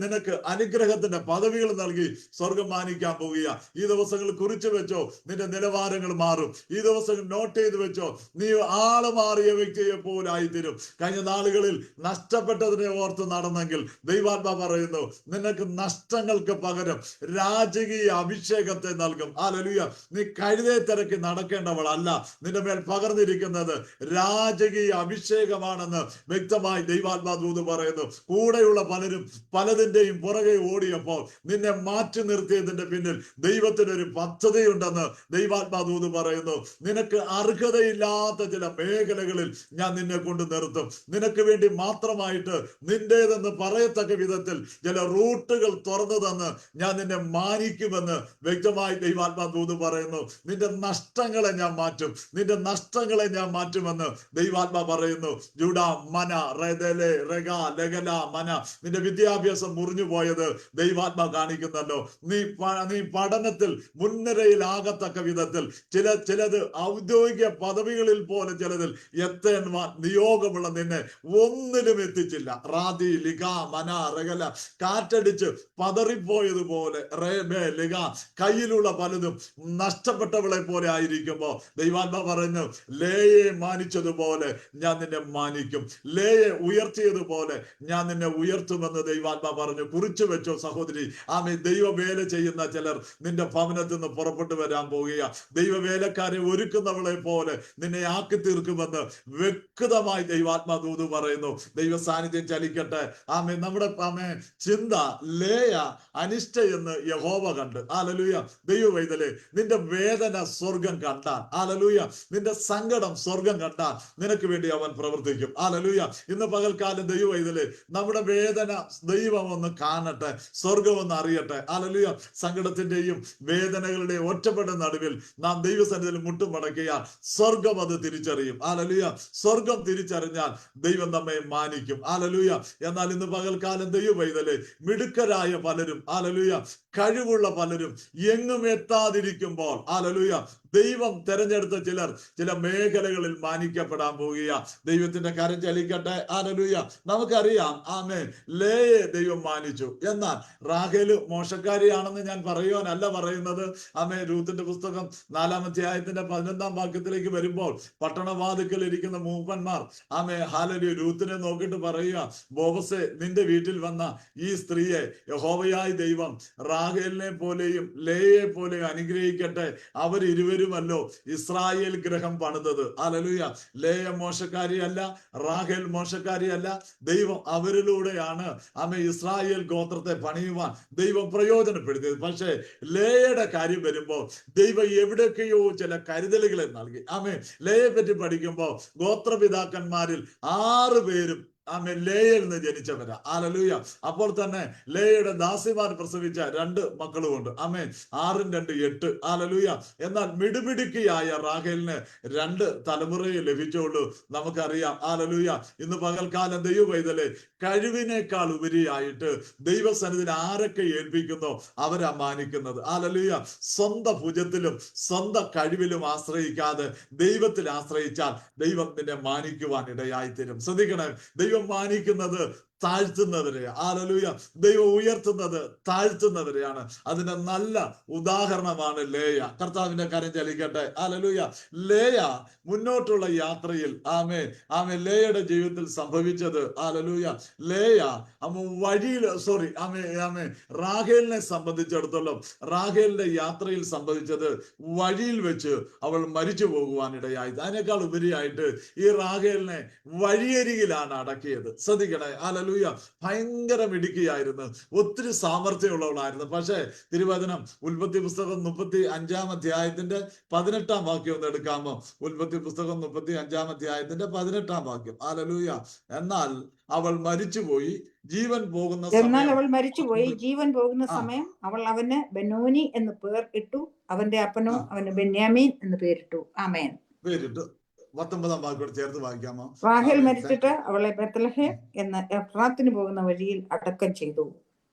നിനക്ക് അനുഗ്രഹത്തിന്റെ പദവികൾ നൽകി സ്വർഗം മാനിക്കാൻ പോകുക. ഈ ദിവസങ്ങൾ കുറിച്ചു വെച്ചോ, നിന്റെ നിലവാരങ്ങൾ മാറും. ഈ ദിവസങ്ങൾ നോട്ട് ചെയ്ത് വെച്ചോ, നീ ആള് മാറിയ വ്യക്തിയെ പോലായിത്തീരും. കഴിഞ്ഞ നാളുകളിൽ നഷ്ടപ്പെട്ടതിനെ ഓർത്ത് നടന്നെങ്കിൽ ദൈവാത്മാ പറയുന്നു നിനക്ക് നഷ്ടങ്ങൾക്ക് പകരം രാജകീയ അഭിഷേകത്തെ നൽകും. ഹല്ലേലൂയ. നീ കഴുതയെ തിരക്കി നടക്കേണ്ടവളല്ല, നിന്റെ മേൽ പകർന്നിരിക്കുന്നത് രാജകീയ അഭിഷേകമാണെന്ന് വ്യക്തമായി ദൈവാത്മാ ദൂത് പറയുന്നു. കൂടെയുള്ള പലരും പലതിന്റെയും പുറകെ ഓടിയപ്പോൾ നിന്നെ മാറ്റി നിർത്തിയതിന്റെ പിന്നിൽ ദൈവത്തിനൊരു പദ്ധതിയുണ്ടെന്ന് ദൈവാത്മാ ദൂത് പറയുന്നു. നിനക്ക് അർഹതയില്ലാത്ത ചില മേഖലകളിൽ ഞാൻ നിന്നെ കൊണ്ട് നിർത്തും. നിനക്ക് വേണ്ടി മാത്രമായിട്ട് നിന്റേതെന്ന് പറയത്തക്ക വിധത്തിൽ ചില റൂട്ടുകൾ തുറന്നു തന്ന് ഞാൻ നിന്നെ മാനിക്കുമെന്ന് വ്യക്തമായി ദൈവാത്മാ ദൂത് പറയുന്നു. നിന്റെ നഷ്ടങ്ങളെ ഞാൻ മാറ്റും, നിന്റെ നഷ്ടങ്ങളെ ഞാൻ മാറ്റുമെന്ന് ദൈവാത്മാ പറയുന്നു. ജൂഡാ മന റെദലെ റെഗ ലഗല മന, നിന്റെ വിദ്യാഭ്യാസം മുറിഞ്ഞു പോയത് ദൈവാത്മാ കാണിക്കുന്നല്ലോ. നീ പഠനത്തിൽ മുൻനിരയിലാകത്തക്ക വിധത്തിൽ ചിലത് ഔദ്യോഗിക പദവികളിൽ പോലെ ചിലതിൽ എത്താൻ നിയോഗമുള്ള നിന്നെ ഒന്നിലും എത്തിച്ചില്ല. റാദി ലിഗ മന റഗല, കാറ്റടിച്ച് പതറിപ്പോയതുപോലെ റേബേ ലിഗ, കയ്യിലുള്ള പലതും നഷ്ടപ്പെട്ടവളെ പോലെ ആയിരിക്കുമ്പോ ദൈവാത്മാ പറഞ്ഞു ലേയെ മാനിച്ചതുപോലെ ഞാൻ നിന്നെ മാനിക്കും, ലേയെ ഉയർത്തിയതുപോലെ ഞാൻ നിന്നെ ഉയർത്തുമെന്ന് ദൈവാത്മാ പറഞ്ഞു. കുറിച്ചു വെച്ചോ സഹോദരി. ആമേ. ദൈവവേല ചെയ്യുന്ന ചിലർ നിന്റെ ഭവനത്തിൽ നിന്ന് പുറപ്പെട്ടു വരാൻ പോവുക. ദൈവവേലക്കാരെ ഒരുക്കുന്നവളെ പോലെ നിന്നെ ആക്കി തീർക്കുമെന്ന് വ്യക്തമായി ദൈവാത്മാ ദൂത് പറയുന്നു. ദൈവ സാന്നിധ്യം ചലിക്കട്ടെ. ആമേ. നമ്മുടെ ചിന്ത ലേയ അനിഷ്ട എന്ന് യഹോവ കണ്ട്. ഹല്ലേലൂയ. ദൈവവൈതലേ, നിന്റെ വേദന സ്വർഗം കണ്ടാൽ, ഹല്ലേലൂയ, നിന്റെ സങ്കടം സ്വർഗം കണ്ടാൽ നിനക്ക് വേണ്ടി അവൻ പ്രവർത്തിക്കും. ഹല്ലേലൂയ. ഇന്ന് പകൽക്കാലം ദൈവവൈതലേ, നമ്മുടെ വേദന ദൈവം ഒന്ന് കാണട്ടെ, സ്വർഗം ഒന്ന് അറിയട്ടെ. ഹല്ലേലൂയ. സങ്കടത്തിന്റെയും വേദനകളുടെയും ഒറ്റപ്പെട്ട നടുവിൽ നാം ദൈവസന്നിധിയിൽ മുട്ടുമടക്കിയാൽ സ്വർഗം അത് തിരിച്ചറിയും. ഹല്ലേലൂയ. സ്വർഗം തിരിച്ചറിഞ്ഞാൽ ദൈവം നമ്മെ മാനിക്കും. ഹല്ലേലൂയ. എന്നാൽ ഇന്ന് പകൽക്കാലം ദൈവവൈതലേ, മിടുക്കരായ പലരും, ഹല്ലേലൂയ, കഴിവുള്ള പലരും എങ്ങും എത്താതിരിക്കുമ്പോൾ, ഹല്ലേലൂയ, ദൈവം തെരഞ്ഞെടുത്ത ചിലർ ചില മേഖലകളിൽ മാനിക്കപ്പെടാൻ പോവുക. ദൈവത്തിന്റെ കരം ചലിക്കട്ടെ. ഹല്ലേലൂയ. നമുക്കറിയാം, ആമേൻ, ലേയെ ദൈവം മാനിച്ചു. എന്നാൽ റാഹേല് മോശക്കാരിയാണെന്ന് ഞാൻ പറയുവാനല്ല പറയുന്നത്. ആമേൻ. രൂത്തിന്റെ പുസ്തകം 4-ാം അധ്യായത്തിന്റെ 11-ാം വാക്യത്തിലേക്ക് വരുമ്പോൾ പട്ടണവാതിക്കൽ ഇരിക്കുന്ന മൂപ്പന്മാർ, ആമേൻ, ഹല്ലേലൂയ, രൂത്തിനെ നോക്കിയിട്ട് പറയുക, ബോവസേ, നിന്റെ വീട്ടിൽ വന്ന ഈ സ്ത്രീയെ യഹോവയായ ദൈവം റാഹേലിനെ പോലെയും ലേയെ പോലെയും അനുഗ്രഹിക്കട്ടെ. അവർ ഇരുവരുമല്ലോ ഇസ്രായേൽ ഗ്രഹം പണിതത്. ഹല്ലേലൂയ. ലേയ മോശക്കാരിയല്ല, റാഹേൽ മോശക്കാരിയല്ല. ദൈവം അവരിലൂടെയാണ് ഇസ്രായേൽ ഗോത്രത്തെ പണിയുവാൻ ദൈവം പ്രയോജനപ്പെടുത്തിയത്. പക്ഷേ ലേയുടെ കാര്യം വരുമ്പോൾ ദൈവം എവിടെയൊക്കെയോ ചില കരുതലുകളെ നൽകി. ലേയെ പറ്റി പഠിക്കുമ്പോൾ ഗോത്രപിതാക്കന്മാരിൽ 6 പേരും ലേയിൽ നിന്ന് ജനിച്ചവരാ. ഹല്ലേലൂയ. അപ്പോൾ തന്നെ ലേയുടെ ദാസിമാർ പ്രസവിച്ച 2 മക്കളുമുണ്ട്. 6 × 2 8. ഹല്ലേലൂയ. എന്നാൽ മിടുമിടുക്കിയായ റാഹേലിന് 2 തലമുറയെ ലഭിച്ചുള്ളൂ. നമുക്കറിയാം. ഹല്ലേലൂയ. ഇന്ന് പകൽക്കാലം ദൈവവൈതലേ, കഴിവിനേക്കാൾ ഉപരിയായിട്ട് ദൈവസന്നിധിയിൽ ആരൊക്കെ ഏൽപ്പിക്കുന്നോ അവരാ മാനിക്കുന്നത്. ഹല്ലേലൂയ. സ്വന്തം ഭുജത്തിലും സ്വന്തം കഴിവിലും ആശ്രയിക്കാതെ ദൈവത്തിൽ ആശ്രയിച്ചാൽ ദൈവം നിന്നെ മാനിക്കുവാൻ ഇടയായിത്തീരും. ശ്രദ്ധിക്കണേ. ദൈവം മാനിക്കുന്നത് താഴ്ത്തുന്നവരെയാണ്. ഹല്ലേലൂയ. ദൈവം ഉയർത്തുന്നത് താഴ്ത്തുന്നവരെയാണ്. അതിന്റെ നല്ല ഉദാഹരണമാണ് ലേയ. കർത്താവിന്റെ കരം ചലിക്കട്ടെ. ഹല്ലേലൂയ. ലേയ മുന്നോട്ടുള്ള യാത്രയിൽ ലേയുടെ ജീവിതത്തിൽ സംഭവിച്ചത്, ഹല്ലേലൂയ, ലേയ വഴിയിൽ റാഹേലിനെ സംബന്ധിച്ചിടത്തോളം റാഹേലിന്റെ യാത്രയിൽ സംഭവിച്ചത് വഴിയിൽ വെച്ച് അവൾ മരിച്ചു പോകുവാൻ ഇടയായി. അതിനേക്കാൾ ഉപരിയായിട്ട് ഈ റാഹേലിനെ വഴിയരികിലാണ് അടക്കിയത്. ശ്രദ്ധിക്കണേ. ഹല്ലേലൂയ. ഭയങ്കര മിടുക്കിയായിരുന്നു, ഒത്തിരി സാമർഥ്യമുള്ളവളായിരുന്നു. പക്ഷേ തിരുവചനം ഉൽപ്പത്തി പുസ്തകം 35-ാം അധ്യായത്തിന്റെ 18-ാം വാക്യം ഒന്ന് എടുക്കാമോ? ഉൽപ്പത്തി പുസ്തകം 35-ാം അധ്യായത്തിന്റെ 18-ാം വാക്യം. ഹല്ലേലൂയ. എന്നാൽ അവൾ മരിച്ചുപോയി, ജീവൻ പോകുന്ന സമയം അവൾ അവന് ബെനോനി എന്ന് പേർ ഇട്ടു. അവന്റെ അപ്പനോ അവന് ബെന്യാമീൻ എന്ന് പേരിട്ടു. ആമേൻ. പേരിട്ട് 19 വാക്കോട് ചേർത്ത് വായിക്കാമോ? റാഹേൽ ആമേൻ. മരിച്ചിട്ട് അവളെ ബെത്ലഹേം എന്ന എഫ്രാത്തിന് പോകുന്ന വഴിയിൽ അടക്കം ചെയ്തു.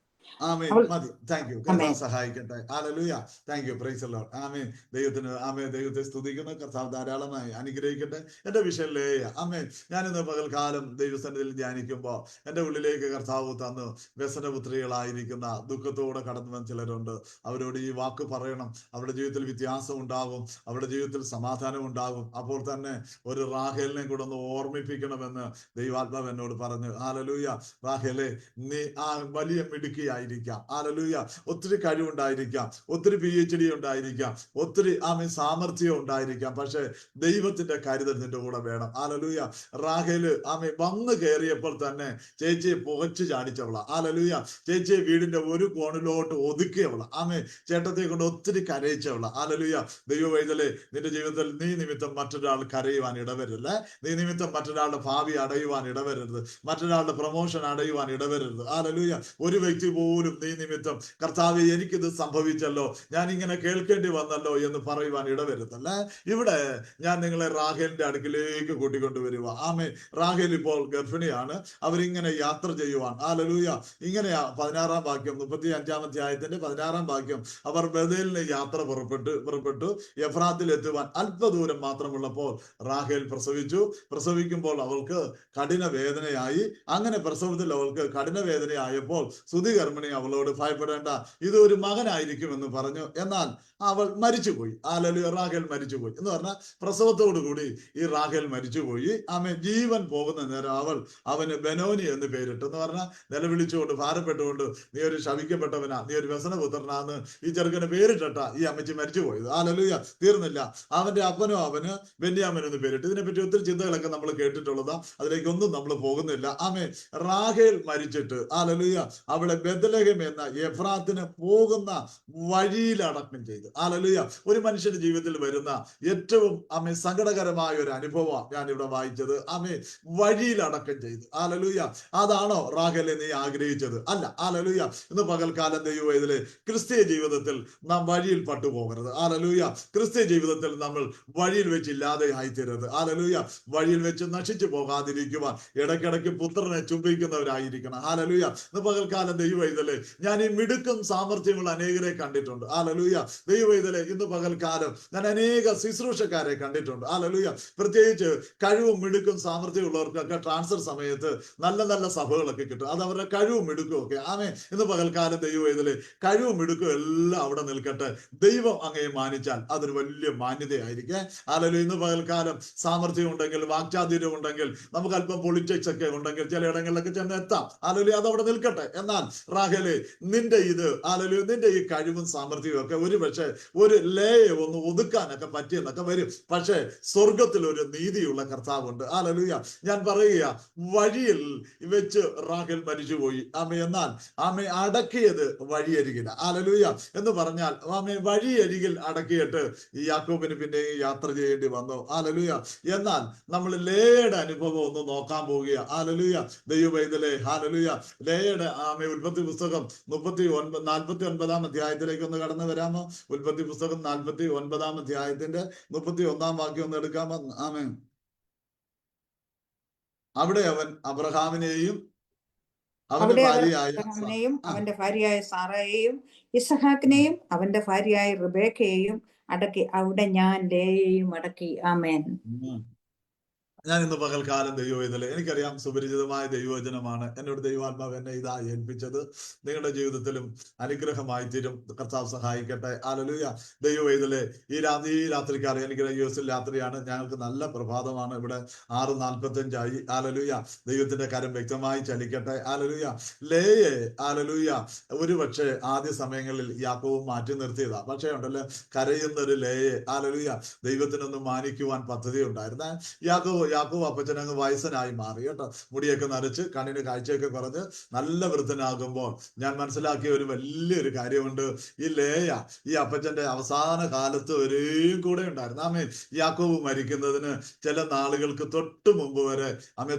ആമേൻ. അവൾ മതി. Thank you. ആമേൻ. കർത്താവ് സഹായിക്കട്ടെ. ഹല്ലേലൂയ. Thank you. Praise the Lord. ആമേൻ. ദൈവത്തെ സ്തുതിക്കുന്നു. കർത്താവ് ധാരാളമായി അനുഗ്രഹിക്കട്ടെ. എന്റെ വിഷയം ലേയ. ആമേൻ. ഞാനിന്ന് പകൽക്കാലം ദൈവസന്നിധിയിൽ ധ്യാനിക്കുമ്പോൾ എന്റെ ഉള്ളിലേക്ക് കർത്താവ് തന്നു, വ്യസനപുത്രികളായിരിക്കുന്ന ദുഃഖത്തോടെ കടന്നു വന്ന ചിലരുണ്ട്. അവരോട് ഈ വാക്ക് പറയണം. അവരുടെ ജീവിതത്തിൽ വ്യത്യാസം ഉണ്ടാകും, അവരുടെ ജീവിതത്തിൽ സമാധാനം ഉണ്ടാകും. അപ്പോൾ തന്നെ ഒരു റാഹേലിനെ കൂടെ ഒന്ന് ഓർമ്മിപ്പിക്കണമെന്ന് ദൈവാത്മാവ് എന്നോട് പറഞ്ഞു. ഹല്ലേലൂയ. റാഹേലേ, നീ ആ വലിയ മിടുക്കിയായിരിക്കാം. ഹല്ലേലൂയ. ഒത്തിരി കഴിവുണ്ടായിരിക്കാം, ഒത്തിരി PhD ഉണ്ടായിരിക്കാം, ഒത്തിരി സാമർഥ്യം ഉണ്ടായിരിക്കാം. പക്ഷെ ദൈവത്തിന്റെ കരുതൽ നിന്റെ കൂടെ വേണം. ഹല്ലേലൂയ. റാഹേല് വന്ന് കയറിയപ്പോൾ തന്നെ ചേച്ചിയെ പുകച്ചു ചാടിച്ചവളാ. ഹല്ലേലൂയ. ചേച്ചിയെ വീടിന്റെ ഒരു കോണിലോട്ട് ഒതുക്കിയവളാ. ചേട്ടത്തെ കൊണ്ട് ഒത്തിരി കരയിച്ചവളാ. ഹല്ലേലൂയ. ദൈവവൈതലേ, നിന്റെ ജീവിതത്തിൽ നീ നിമിത്തം മറ്റൊരാൾ കരയുവാൻ ഇടവരല്ലേ. നീ നിമിത്തം മറ്റൊരാളുടെ ഭാവി അടയുവാൻ ഇടവരരുത്, മറ്റൊരാളുടെ പ്രൊമോഷൻ അടയുവാൻ ഇടവരരുത്. ഹല്ലേലൂയ. ഒരു വ്യക്തി പോലും നീ നിമിത്തം കർത്താവേ എനിക്കിത് സംഭവിച്ചല്ലോ, ഞാൻ ഇങ്ങനെ കേൾക്കേണ്ടി വന്നല്ലോ എന്ന് പറയുവാൻ ഇടവരുത്തല്ലേ. ഇവിടെ ഞാൻ നിങ്ങളെ റാഹേലിന്റെ അടുക്കിലേക്ക് കൂട്ടിക്കൊണ്ടുവരുക. റാഹേൽ ഇപ്പോൾ ഗർഭിണിയാണ്. അവരിങ്ങനെ യാത്ര ചെയ്യുവാൻ. ഹല്ലേലൂയ. ഇങ്ങനെയാ 16 വാക്യം, 35 അധ്യായത്തിന്റെ 16 വാക്യം. അവർ ബഥേലിന് യാത്ര പുറപ്പെട്ടു എഫ്രാത്തിൽ എത്തുവാൻ അല്പദൂരം മാത്രമുള്ളപ്പോൾ റാഹേൽ പ്രസവിച്ചു. പ്രസവിക്കുമ്പോൾ അവൾക്ക് കഠിന വേദനയായി. അങ്ങനെ പ്രസവത്തിൽ അവൾക്ക് കഠിന വേദനയായപ്പോൾ സുധികർമ്മിണി അവളോട് ഭയപ്പെടേണ്ട, ഇത് ഒരു മകനായിരിക്കും എന്ന് പറഞ്ഞു. എന്നാൽ അവൾ മരിച്ചുപോയി. ഹല്ലേലൂയ. റാഹേൽ മരിച്ചുപോയി എന്ന് പറഞ്ഞാൽ പ്രസവത്തോടു കൂടി ഈ റാഹേൽ മരിച്ചുപോയി. ജീവൻ പോകുന്ന നേരം അവന് ബെനോനി എന്ന് പേരിട്ടു. എന്ന് പറഞ്ഞാൽ നിലവിളിച്ചുകൊണ്ട് ഭാരപ്പെട്ടുകൊണ്ട്, നീ ഒരു ശപിക്കപ്പെട്ടവനാ, നീ ഒരു വ്യസനപുത്രനാന്ന് ഈ ചെറുക്കന് പേരിട്ട ഈ അമ്മച്ചി മരിച്ചുപോയത്. ഹല്ലേലൂയ. തീർന്നില്ല. അവന്റെ അപ്പനോ അവന് ബെന്യാമിൻ എന്ന് പേരിട്ടു. ഇതിനെപ്പറ്റി ഒത്തിരി ചിന്തകളൊക്കെ നമ്മൾ കേട്ടിട്ടുള്ളതാ, അതിലേക്കൊന്നും നമ്മൾ പോകുന്നില്ല. റാഹേൽ മരിച്ചിട്ട് ഹല്ലേലൂയ അവളെ ബെത്ലഹേം എന്ന എഫ്രാത്തിന് പോകുന്ന വഴിയിൽ അടക്കം ചെയ്തു. ഹല്ലേലൂയ. ഒരു മനുഷ്യന്റെ ജീവിതത്തിൽ വരുന്ന ഏറ്റവും സങ്കടകരമായ ഒരു അനുഭവം ഞാൻ ഇവിടെ വായിച്ചത്. വഴിയിൽ അടക്കം ചെയ്തു. ഹല്ലേലൂയ. അതാണോ റാഹേലെ നീ ആഗ്രഹിച്ചത്? അല്ല. ഹല്ലേലൂയ. ഇന്ന് പകൽക്കാലം ദൈവവേദന ക്രിസ്തീയ ജീവിതത്തിൽ നാം വഴിയിൽ പട്ടുപോകരുത്. ഹല്ലേലൂയ. ക്രിസ്തീയ ജീവിതത്തിൽ നമ്മൾ വഴിയിൽ വെച്ച് ഇല്ലാതെ ആയിത്തീരരുത്. ഹല്ലേലൂയ. വഴിയിൽ വെച്ച് നശിച്ചു പോകാതിരിക്കുവാൻ ഇടയ്ക്കിടയ്ക്ക് പുത്രനെ ചുംബിക്കുന്നവരായിരിക്കണം. ഹല്ലേലൂയ. ഇന്ന് പകൽക്കാലം ദൈവവേദന ഞാൻ ഈ മിടുക്കും സാമർഥ്യമുള്ള അനേകരെ കണ്ടിട്ടുണ്ട്. ഹല്ലേലൂയ. ദൈവവേദന ഇന്ന് പകൽക്കാലം ഞാൻ അനേക ശുശ്രൂഷക്കാരെ കണ്ടിട്ടുണ്ട്. ഹല്ലേലൂയ. പ്രത്യേകിച്ച് കഴിവും മിടുക്കും സാമർഥ്യം ഉള്ളവർക്കൊക്കെ ട്രാൻസ്ഫർ സമയത്ത് നല്ല നല്ല സഭകളൊക്കെ കിട്ടും. അത് അവരുടെ കഴിവും മിടുക്കും ഒക്കെ. ഇന്ന് പകൽക്കാലം ദൈവവേദന കഴിവും മിടുക്കും എല്ലാം അവിടെ നിൽക്കട്ടെ. ദൈവം അങ്ങയെ മാനിച്ചാൽ അതൊരു വലിയ മാന്യതയായിരിക്കും. ഹല്ലേലൂയ. ഇന്ന് പകൽക്കാലം സാമർഥ്യം ഉണ്ടെങ്കിൽ, വാക്ചാതുര്യം ഉണ്ടെങ്കിൽ, നമുക്ക് അല്പം പൊളിറ്റിക്സ് ഒക്കെ ഉണ്ടെങ്കിൽ ചില ഇടങ്ങളിലൊക്കെ ചെന്ന് എത്താം. ഹല്ലേലൂയ. അതവിടെ നിൽക്കട്ടെ. എന്നാൽ റാഹേലേ, നിന്റെ ഈ കഴിവും സാമർഥ്യവും ഒക്കെ ഒരു പക്ഷേ ഒരു ലേയെ ഒന്ന് ഒതുക്കാനൊക്കെ പറ്റിയെന്നൊക്കെ വരും. പക്ഷേ സ്വർഗത്തിൽ ഒരു നീതിയുള്ള കർത്താവുണ്ട്. ഹല്ലേലൂയ. ഞാൻ പറയുക, വഴിയിൽ വെച്ച് റാഹേൽ മരിച്ചുപോയി. എന്നാൽ അടക്കിയത് വഴിയരികില. ഹല്ലേലൂയ. എന്ന് പറഞ്ഞാൽ വഴിയരികിൽ അടക്കിയിട്ട് ഈ യാക്കോബിന് പിന്നെ യാത്ര ചെയ്യേണ്ടി വന്നു. ഹല്ലേലൂയ. എന്നാൽ നമ്മൾ ലേയുടെ അനുഭവം ഒന്ന് നോക്കാൻ പോവുക. ഹല്ലേലൂയ. ദൈവവേദലേ. ഹല്ലേലൂയ. ലേയുടെ ഉൽപ്പത്തി പുസ്തകം 49 അധ്യായത്തിലേക്ക് ഒന്ന് കടന്നു വരാമോ? ഉൽപ്പത്തി പുസ്തകം 49 അധ്യായത്തിന്റെ 31 വാക്യം ഒന്ന് എടുക്കാമോ? അവിടെ അവൻ അബ്രഹാമിനെയും അവന്റെ ഭാര്യയായ സാറയെയും ഇസഹാക്കിനെയും അവന്റെ ഭാര്യയായ റിബേക്കയെയും അടക്കി. അവിടെ ഞാൻ ലേയെയും അടക്കി. ആമേൻ. ഞാൻ ഇന്ന് പകൽക്കാലം ദൈവവേദന, എനിക്കറിയാം സുപരിചിതമായ ദൈവവചനമാണ്. എന്നോട് ദൈവാത്മാവ് എന്നെ ഇതാ ഏൽപ്പിച്ചത്. നിങ്ങളുടെ ജീവിതത്തിലും അനുഗ്രഹമായി തീരും. കർത്താവ് സഹായിക്കട്ടെ. ഹല്ലേലൂയ. ദൈവവേദന ഈ രാത്രിക്കാലം എനിക്ക് US രാത്രിയാണ്. ഞങ്ങൾക്ക് നല്ല പ്രഭാതമാണ്. ഇവിടെ 6:45 ഹല്ലേലൂയ. ദൈവത്തിന്റെ കരം വ്യക്തമായി ചലിക്കട്ടെ. ഹല്ലേലൂയ. ലേയെ ഹല്ലേലൂയ ഒരു പക്ഷേ ആദ്യ സമയങ്ങളിൽ യാക്കോബ് മാറ്റി നിർത്തിയതാ. പക്ഷേ ഉണ്ടല്ലോ, കരയുന്നൊരു ലേയെ ഹല്ലേലൂയ ദൈവത്തിനൊന്ന് മാനിക്കുവാൻ പദ്ധതി ഉണ്ടായിരുന്ന യാക്കോബ് യാക്കോബ് അപ്പച്ചൻ അങ്ങ് വയസ്സനായി മാറി കേട്ടോ. മുടിയൊക്കെ നരച്ച് കണ്ണിന് കാഴ്ചയൊക്കെ കുറഞ്ഞ് നല്ല വൃദ്ധനാകുമ്പോൾ ഞാൻ മനസ്സിലാക്കിയ ഒരു വലിയൊരു കാര്യമുണ്ട്. ഈ ലേയ ഈ അപ്പച്ചന്റെ അവസാന കാലത്ത് വരെയും കൂടെ ഉണ്ടായിരുന്നു. ആമേ യാക്കോബ് മരിക്കുന്നതിന് ചില നാളുകൾക്ക് തൊട്ട് മുമ്പ് വരെ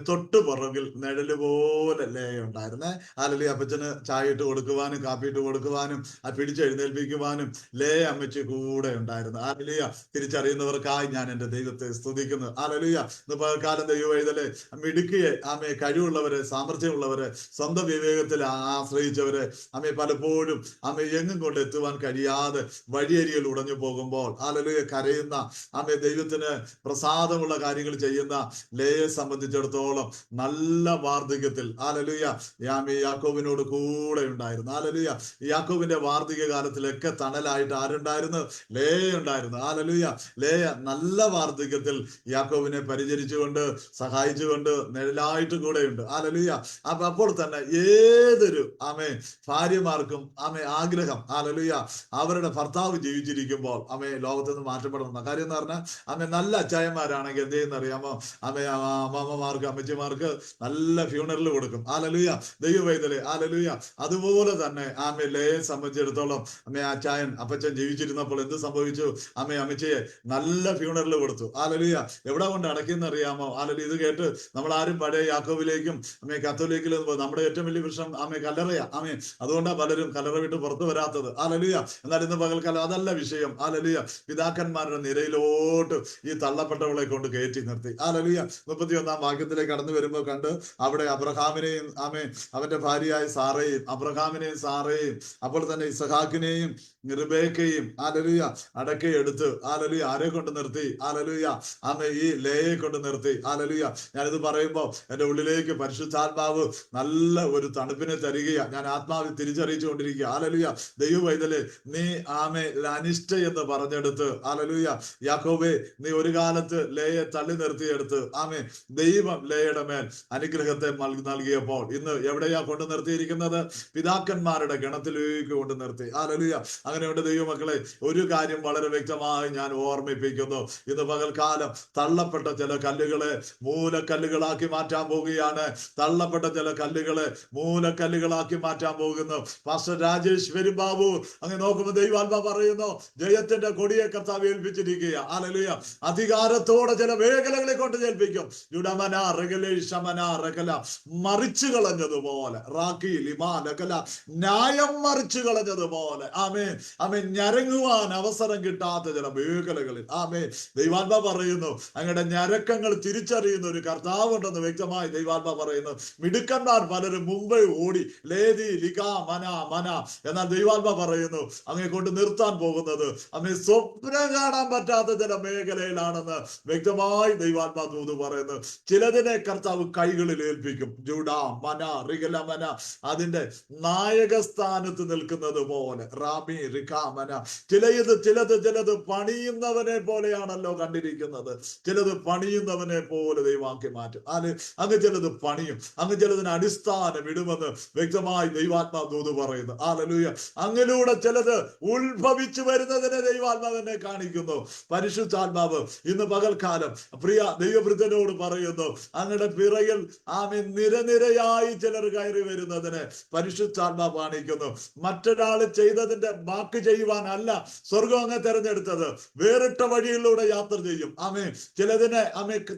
തൊട്ട് പുറകിൽ നിഴല് പോലെ ലേയ ഉണ്ടായിരുന്നേ. അല്ലെങ്കിൽ അപ്പച്ചന് ചായ ഇട്ട് കൊടുക്കുവാനും കാപ്പി ഇട്ട് കൊടുക്കുവാനും പിടിച്ചെഴുന്നേൽപ്പിക്കുവാനും ലേയ അമ്മച്ചി കൂടെ ഉണ്ടായിരുന്നു. ആലലിയ തിരിച്ചറിയുന്നവർക്കായി ഞാൻ എൻ്റെ ദൈവത്തെ സ്തുതിക്കുന്നു. ആലലിയ ഇന്ന് പകൽക്കാലം ദൈവവൈതലെ മിടുക്കിയെ കഴിവുള്ളവരെ സാമർഥ്യമുള്ളവരെ സ്വന്തം വിവേകത്തിൽ ആശ്രയിച്ചവരെ പലപ്പോഴും എങ്ങും കൊണ്ട് എത്തുവാൻ കഴിയാതെ വഴിയരികിൽ ഉടഞ്ഞു പോകുമ്പോൾ ആലലിയ കരയുന്ന ദൈവത്തിന് പ്രസാദമുള്ള കാര്യങ്ങൾ ചെയ്യുന്ന ലേയെ സംബന്ധിച്ചിടത്തോളം നല്ല വാർദ്ധക്യത്തിൽ ആലലിയ യാക്കോബിനോട് കൂടെ ഉണ്ടായിരുന്നു. ആലലിയ യാക്കോബിന്റെ വാർദ്ധക്യ കാലത്തിലൊക്കെ തണലായിട്ട് ആരുണ്ടായിരുന്നു? ലേയ ഉണ്ടായിരുന്നു. ആലലിയ ലേയ നല്ല വാർദ്ധക്യത്തിൽ യാക്കോബിനെ പരിചരിച്ചുകൊണ്ട് സഹായിച്ചുകൊണ്ട് നിഴലായിട്ട് കൂടെയുണ്ട്. ആലലിയ അപ്പോൾ തന്നെ ഏതൊരു ഭാര്യമാർക്കും ആഗ്രഹം ആലലിയ അവരുടെ ഭർത്താവ് ജീവിച്ചിരിക്കുമ്പോൾ ലോകത്ത് നിന്ന് മാറ്റപ്പെടണം. കാര്യം എന്ന് പറഞ്ഞാൽ നല്ല അച്ചായന്മാരാണെങ്കിൽ എന്ത് ചെയ്യുന്ന അറിയാമോ? അമ്മമാർക്ക് അമ്മച്ചിമാർക്ക് നല്ല ഫ്യൂണറൽ കൊടുക്കും. ആലലുയ ദൈവവൈതലെ ആലലുയ. അതുപോലെ തന്നെ ലേയെ സംബന്ധിച്ചിടത്തോളം അച്ചായൻ അപ്പച്ചൻ ജീവിച്ചിരുന്നപ്പോൾ എന്ത് സംഭവിച്ചു? അമ്മച്ചിയെ നല്ല ഫ്യൂണറൽ കൊടുത്തു. ആലലുയ എവിടെ കൊണ്ട് അടക്കിയെന്ന് അറിയാമോ? ആലലു ഇത് കേട്ട് നമ്മൾ ആരും പഴയ യാക്കോബിലേക്കും കത്തോലിക്കിലും നമ്മുടെ ഏറ്റവും വലിയ പ്രശ്നം കല്ലറയാ. അതുകൊണ്ടാണ് പലരും കല്ലറ വിട്ട് പുറത്തു വരാത്തത്. ആലലുയ. എന്നാൽ ഇന്ന് പകൽക്കാലം അതല്ല വിഷയം. ആലലുയ പിതാക്കന്മാരുടെ നിരയിലോട്ട് ഈ തള്ളപ്പെട്ടവളെ കൊണ്ട് കയറ്റി നിർത്തി. ആലലുയ 31 വാക്യത്തിലേക്ക് കടന്നു വരുമ്പോൾ കണ്ട് അവിടെ അബ്രഹാമിനെയും അവന്റെ ഭാര്യയായ സാറയെയും അബ്രഹാമിനെയും സാറയെയും അപ്പോൾ തന്നെ ഇസഹാക്കിനെയും റിബേക്കയും ആലലുയ അടക്കയെടുത്ത് ആലലുയ ആരെ കൊണ്ട് നിർത്തി? ആലലുയ ഈ ലേയെ കൊണ്ട് നിർത്തി. ആലലുയ ഞാനിത് പറയുമ്പോൾ എൻ്റെ ഉള്ളിലേക്ക് പരിശുദ്ധാത്മാവ് നല്ല ഒരു തണുപ്പിനെ തരികയാ. ഞാൻ ആത്മാവിൽ തിരിച്ചറിയിച്ചു കൊണ്ടിരിക്കുക. ആലലുയ ദൈവവൈതലെ നീ അനിഷ്ട എന്ന് പറഞ്ഞെടുത്ത് ആലലുയ യാക്കോബേ നീ ഒരു കാലത്ത് ലേയെ തള്ളി നിർത്തിയെടുത്ത് ദൈവം ലേയുടെ മേൽ അനുഗ്രഹത്തെ നൽകിയപ്പോൾ ഇന്ന് എവിടെയാ കൊണ്ട് നിർത്തിയിരിക്കുന്നത്? പിതാക്കന്മാരുടെ ഗണത്തിലേക്ക് കൊണ്ട് നിർത്തി. ആലലുയ അങ്ങനെയുണ്ട് ദൈവമക്കളെ. ഒരു കാര്യം വളരെ വ്യക്തമായി ഞാൻ ഓർമ്മിപ്പിക്കുന്നു. ഇന്ന് പകൽക്കാലം തള്ളപ്പെട്ട ചില കല്ലുകളെ മൂലക്കല്ലുകളാക്കി മാറ്റാൻ പോവുകയാണ്. തള്ളപ്പെട്ട ചില കല്ലുകളെ മൂലക്കല്ലുകളാക്കി മാറ്റാൻ പോകുന്നു. പാസ്റ്റർ രാജേഷ് പെരുമ്പാവു അങ്ങനെ നോക്കുമ്പോൾ ദൈവാത്മാ പറയുന്നു ജയത്തിന്റെ കൊടിയെ കർത്താവ് ഏൽപ്പിച്ചിരിക്കുക. ആലലുയ അധികാരത്തോടെ ചില മേഖലകളെ കൊണ്ട് ഏൽപ്പിക്കും. യുഡമന റഗലേ ശമന റഗല മറിച്ചു കളഞ്ഞതുപോലെ റാക്കി ലിമാലകല ന്യായം മറിച്ചു കളഞ്ഞതുപോലെ ഞരങ്ങുവാൻ അവസരം കിട്ടാത്ത ചില മേഖലകളിൽ ദൈവാത്മാ പറയുന്നു അങ്ങയുടെ ഞരക്കങ്ങൾ തിരിച്ചറിയുന്ന ഒരു കർത്താവുണ്ടെന്ന് വ്യക്തമായി ദൈവാത്മാ പറയുന്നു. മിടുക്കന്മാർ പലരും മുമ്പേ ഓടി ലേദി ലിക മന മന. എന്നാൽ ദൈവാത്മാ പറയുന്നു അങ്ങേ കൊണ്ട് നിർത്താൻ പോകുന്നത് സ്വപ്നം കാണാൻ പറ്റാത്ത ചില മേഖലയിലാണെന്ന് വ്യക്തമായി ദൈവാത്മാ ദൂത് പറയുന്നു. ചിലതിനെ കർത്താവ് കൈകളിൽ ഏൽപ്പിക്കും. ജൂഡാ മന റിഗല മന അതിന്റെ നായക സ്ഥാനത്ത് നിൽക്കുന്നത് പോലെ റാമി റിഖാമന. ചിലത് പണിയുന്നവനെ പോലെയാണല്ലോ കണ്ടിരിക്കുന്നത്. ചിലത് പണിയുന്നവനെ പോലെ ദൈവാക്കി മാറ്റും. അങ്ങ് ചിലത് പണിയും, അങ്ങ് ചിലതിന് അടിസ്ഥാനം ഇടുമെന്ന് വ്യക്തമായി ദൈവാത്മാ ദൂത് പറയുന്നു. ആലലൂയ. അങ്ങിലൂടെ ചിലത് ഉത്ഭവിച്ചു വരുന്നതിനെ ദൈവാത്മാവിനെ കാണിക്കുന്നു. പരിശുദ്ധാത്മാവ് ഇന്ന് പകൽക്കാലം പ്രിയ ദൈവവൃദ്ധനോട് പറയുന്നു അങ്ങയുടെ പിറകിൽ നിരനിരയായി ചിലർ കയറി വരുന്നതിന് പരിശുദ്ധാത്മാവ് കാണിക്കുന്നു. മറ്റൊരാൾ ചെയ്തതിന്റെ ബാക്കി ചെയ്യുവാനല്ല സ്വർഗം അങ്ങ് തെരഞ്ഞെടുത്തത്. വേറിട്ട വഴിയിലൂടെ യാത്ര ചെയ്യും. ചിലതിനെ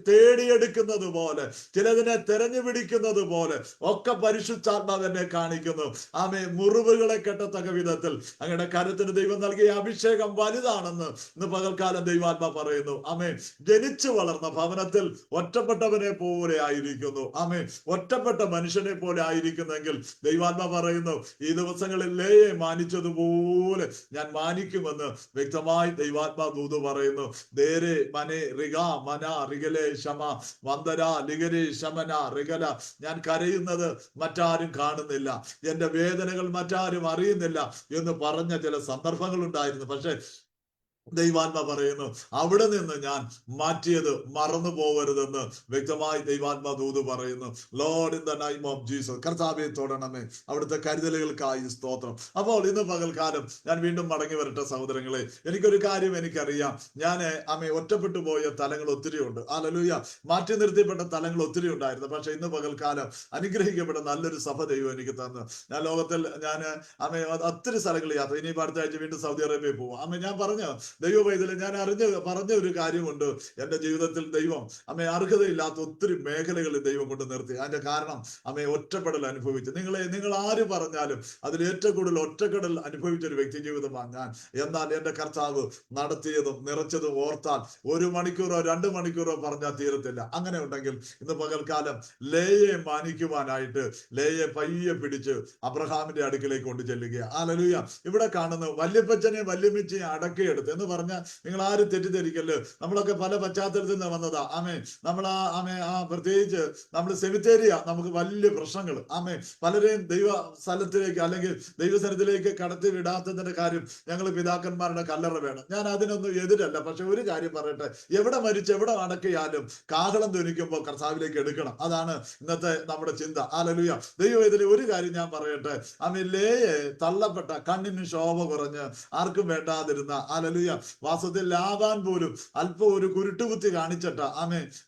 തേടിയെടുക്കുന്നത് പോലെ ചിലതിനെ തെരഞ്ഞു പിടിക്കുന്നത് പോലെ ഒക്കെ പരിശുദ്ധാത്മാവ് എന്നെ കാണിക്കുന്നു. മുറിവുകളെ കെട്ടത്തക്ക വിധത്തിൽ അങ്ങയുടെ കരത്തിന് ദൈവം നൽകിയ അഭിഷേകം വലുതാണെന്ന് ഇന്ന് പകൽക്കാലം ദൈവാത്മാ പറയുന്നു. ജനിച്ചു വളർന്ന ഭവനത്തിൽ ഒറ്റപ്പെട്ടവനെ പോലെ ആയിരിക്കുന്നു. ഒറ്റപ്പെട്ട മനുഷ്യനെ പോലെ ആയിരിക്കുന്നെങ്കിൽ ദൈവാത്മാ പറയുന്നു ഈ ദിവസങ്ങളിൽ ലേയെ മാനിച്ചതുപോലെ ഞാൻ മാനിക്കുമെന്ന് വ്യക്തമായി ദൈവാത്മാ ദൂത് പറയുന്നു. ദേരെ മനെ റിഗ മന റിഗലേ ശമ വന്ദര ലിഗരേ ശമന റിഗല. ഞാൻ കരയുന്നത് മറ്റാരും കാണുന്നില്ല, എന്റെ വേദനകൾ മറ്റാരും അറിയുന്നില്ല എന്ന് പറഞ്ഞ ചില സന്ദർഭങ്ങൾ ഉണ്ടായിരുന്നു. പക്ഷെ ദൈവാത്മ പറയുന്നു, അവിടെ നിന്ന് ഞാൻ മാറ്റിയത് മറന്നു പോകരുതെന്ന് വ്യക്തമായി ദൈവാത്മ ദൂത് പറയുന്നു. Lord in the name of Jesus, കർത്താവെ തൊടണമേ, അവിടുത്തെ കരുതലുകൾക്കായി സ്തോത്രം. അപ്പോൾ ഇന്ന് പകൽക്കാലം ഞാൻ വീണ്ടും മടങ്ങി വരട്ടെ സഹോദരങ്ങളെ. എനിക്കൊരു കാര്യം എനിക്കറിയാം, ഞാൻ ഒറ്റപ്പെട്ടു പോയ തലങ്ങൾ ഒത്തിരി ഉണ്ട്. ഹല്ലേലൂയ. മാറ്റി നിർത്തിപ്പെട്ട തലങ്ങൾ ഒത്തിരി ഉണ്ടായിരുന്നു. പക്ഷെ ഇന്ന് പകൽക്കാലം അനുഗ്രഹിക്കപ്പെട്ട നല്ലൊരു സഭ ദൈവം എനിക്ക് തന്നു. ഞാൻ ലോകത്തിൽ ഒത്തിരി സ്ഥലങ്ങളിൽ യാത്ര, ഇനിയിപ്പോൾ അടുത്ത ആഴ്ച വീണ്ടും സൗദി അറേബ്യയിൽ പോവാം. ഞാൻ പറഞ്ഞു ദൈവവൈദ്യത്തിൽ ഞാൻ പറഞ്ഞ ഒരു കാര്യമുണ്ട്. എന്റെ ജീവിതത്തിൽ ദൈവം അർഹതയില്ലാത്ത ഒത്തിരി മേഖലകളിൽ ദൈവം കൊണ്ട് നിർത്തി. അതിന്റെ കാരണം ഒറ്റപ്പെടൽ അനുഭവിച്ചു. നിങ്ങൾ ആര് പറഞ്ഞാലും അതിൽ ഏറ്റവും കൂടുതൽ ഒറ്റപ്പെടൽ അനുഭവിച്ച ഒരു വ്യക്തി ജീവിതമാണ് ഞാൻ. എന്നാൽ എന്റെ കർത്താവ് നടത്തിയതും നിറച്ചതും ഓർത്താൽ 1 മണിക്കൂറോ 2 മണിക്കൂറോ പറഞ്ഞാൽ തീരത്തില്ല. അങ്ങനെ ഉണ്ടെങ്കിൽ ഇന്ന് പകൽക്കാലം ലേയെ മാനിക്കുവാനായിട്ട് ലേയെ പയ്യെ പിടിച്ച് അബ്രഹാമിന്റെ അടുക്കിലേക്ക് കൊണ്ട് ചെല്ലുക. ഹല്ലേലൂയ. ഇവിടെ കാണുന്നു വല്യപ്പച്ചനെ വല്യമ്മച്ചയെ അടക്കിയെടുത്ത് എന്ന് പറഞ്ഞാൽ നിങ്ങൾ ആരും തെറ്റിദ്ധരിക്കല്ലോ. നമ്മളൊക്കെ പല പശ്ചാത്തലത്തിൽ നിന്ന് വന്നതാ. നമ്മൾ പ്രത്യേകിച്ച് നമ്മൾ സെമിത്തേരിയ നമുക്ക് വലിയ പ്രശ്നങ്ങൾ പലരെയും ദൈവ സ്ഥലത്തിലേക്ക് അല്ലെങ്കിൽ ദൈവസ്ഥലത്തിലേക്ക് കടത്തി വിടാത്തതിന്റെ കാര്യം ഞങ്ങൾ പിതാക്കന്മാരുടെ കല്ലറ വേണം. ഞാൻ അതിനൊന്നും എതിരല്ല. പക്ഷെ ഒരു കാര്യം പറയട്ടെ, എവിടെ മരിച്ച് എവിടെ അടക്കിയാലും കാഹളം ധ്വനിക്കുമ്പോൾ കർത്താവിലേക്ക് എടുക്കണം. അതാണ് ഇന്നത്തെ നമ്മുടെ ചിന്ത. ഹല്ലേലൂയ. ദൈവവേദന ഒരു കാര്യം ഞാൻ പറയട്ടെ, ലേയെ തള്ളപ്പെട്ട കണ്ണിന് ശോഭ കുറഞ്ഞ് ആർക്കും വേണ്ടാതിരുന്ന ഹല്ലേലൂയ വാസ്തവത്തിൽ ലാബാൻ പോലും അല്പം ഒരു കുരുട്ടുകുത്തി കാണിച്ചിട്ട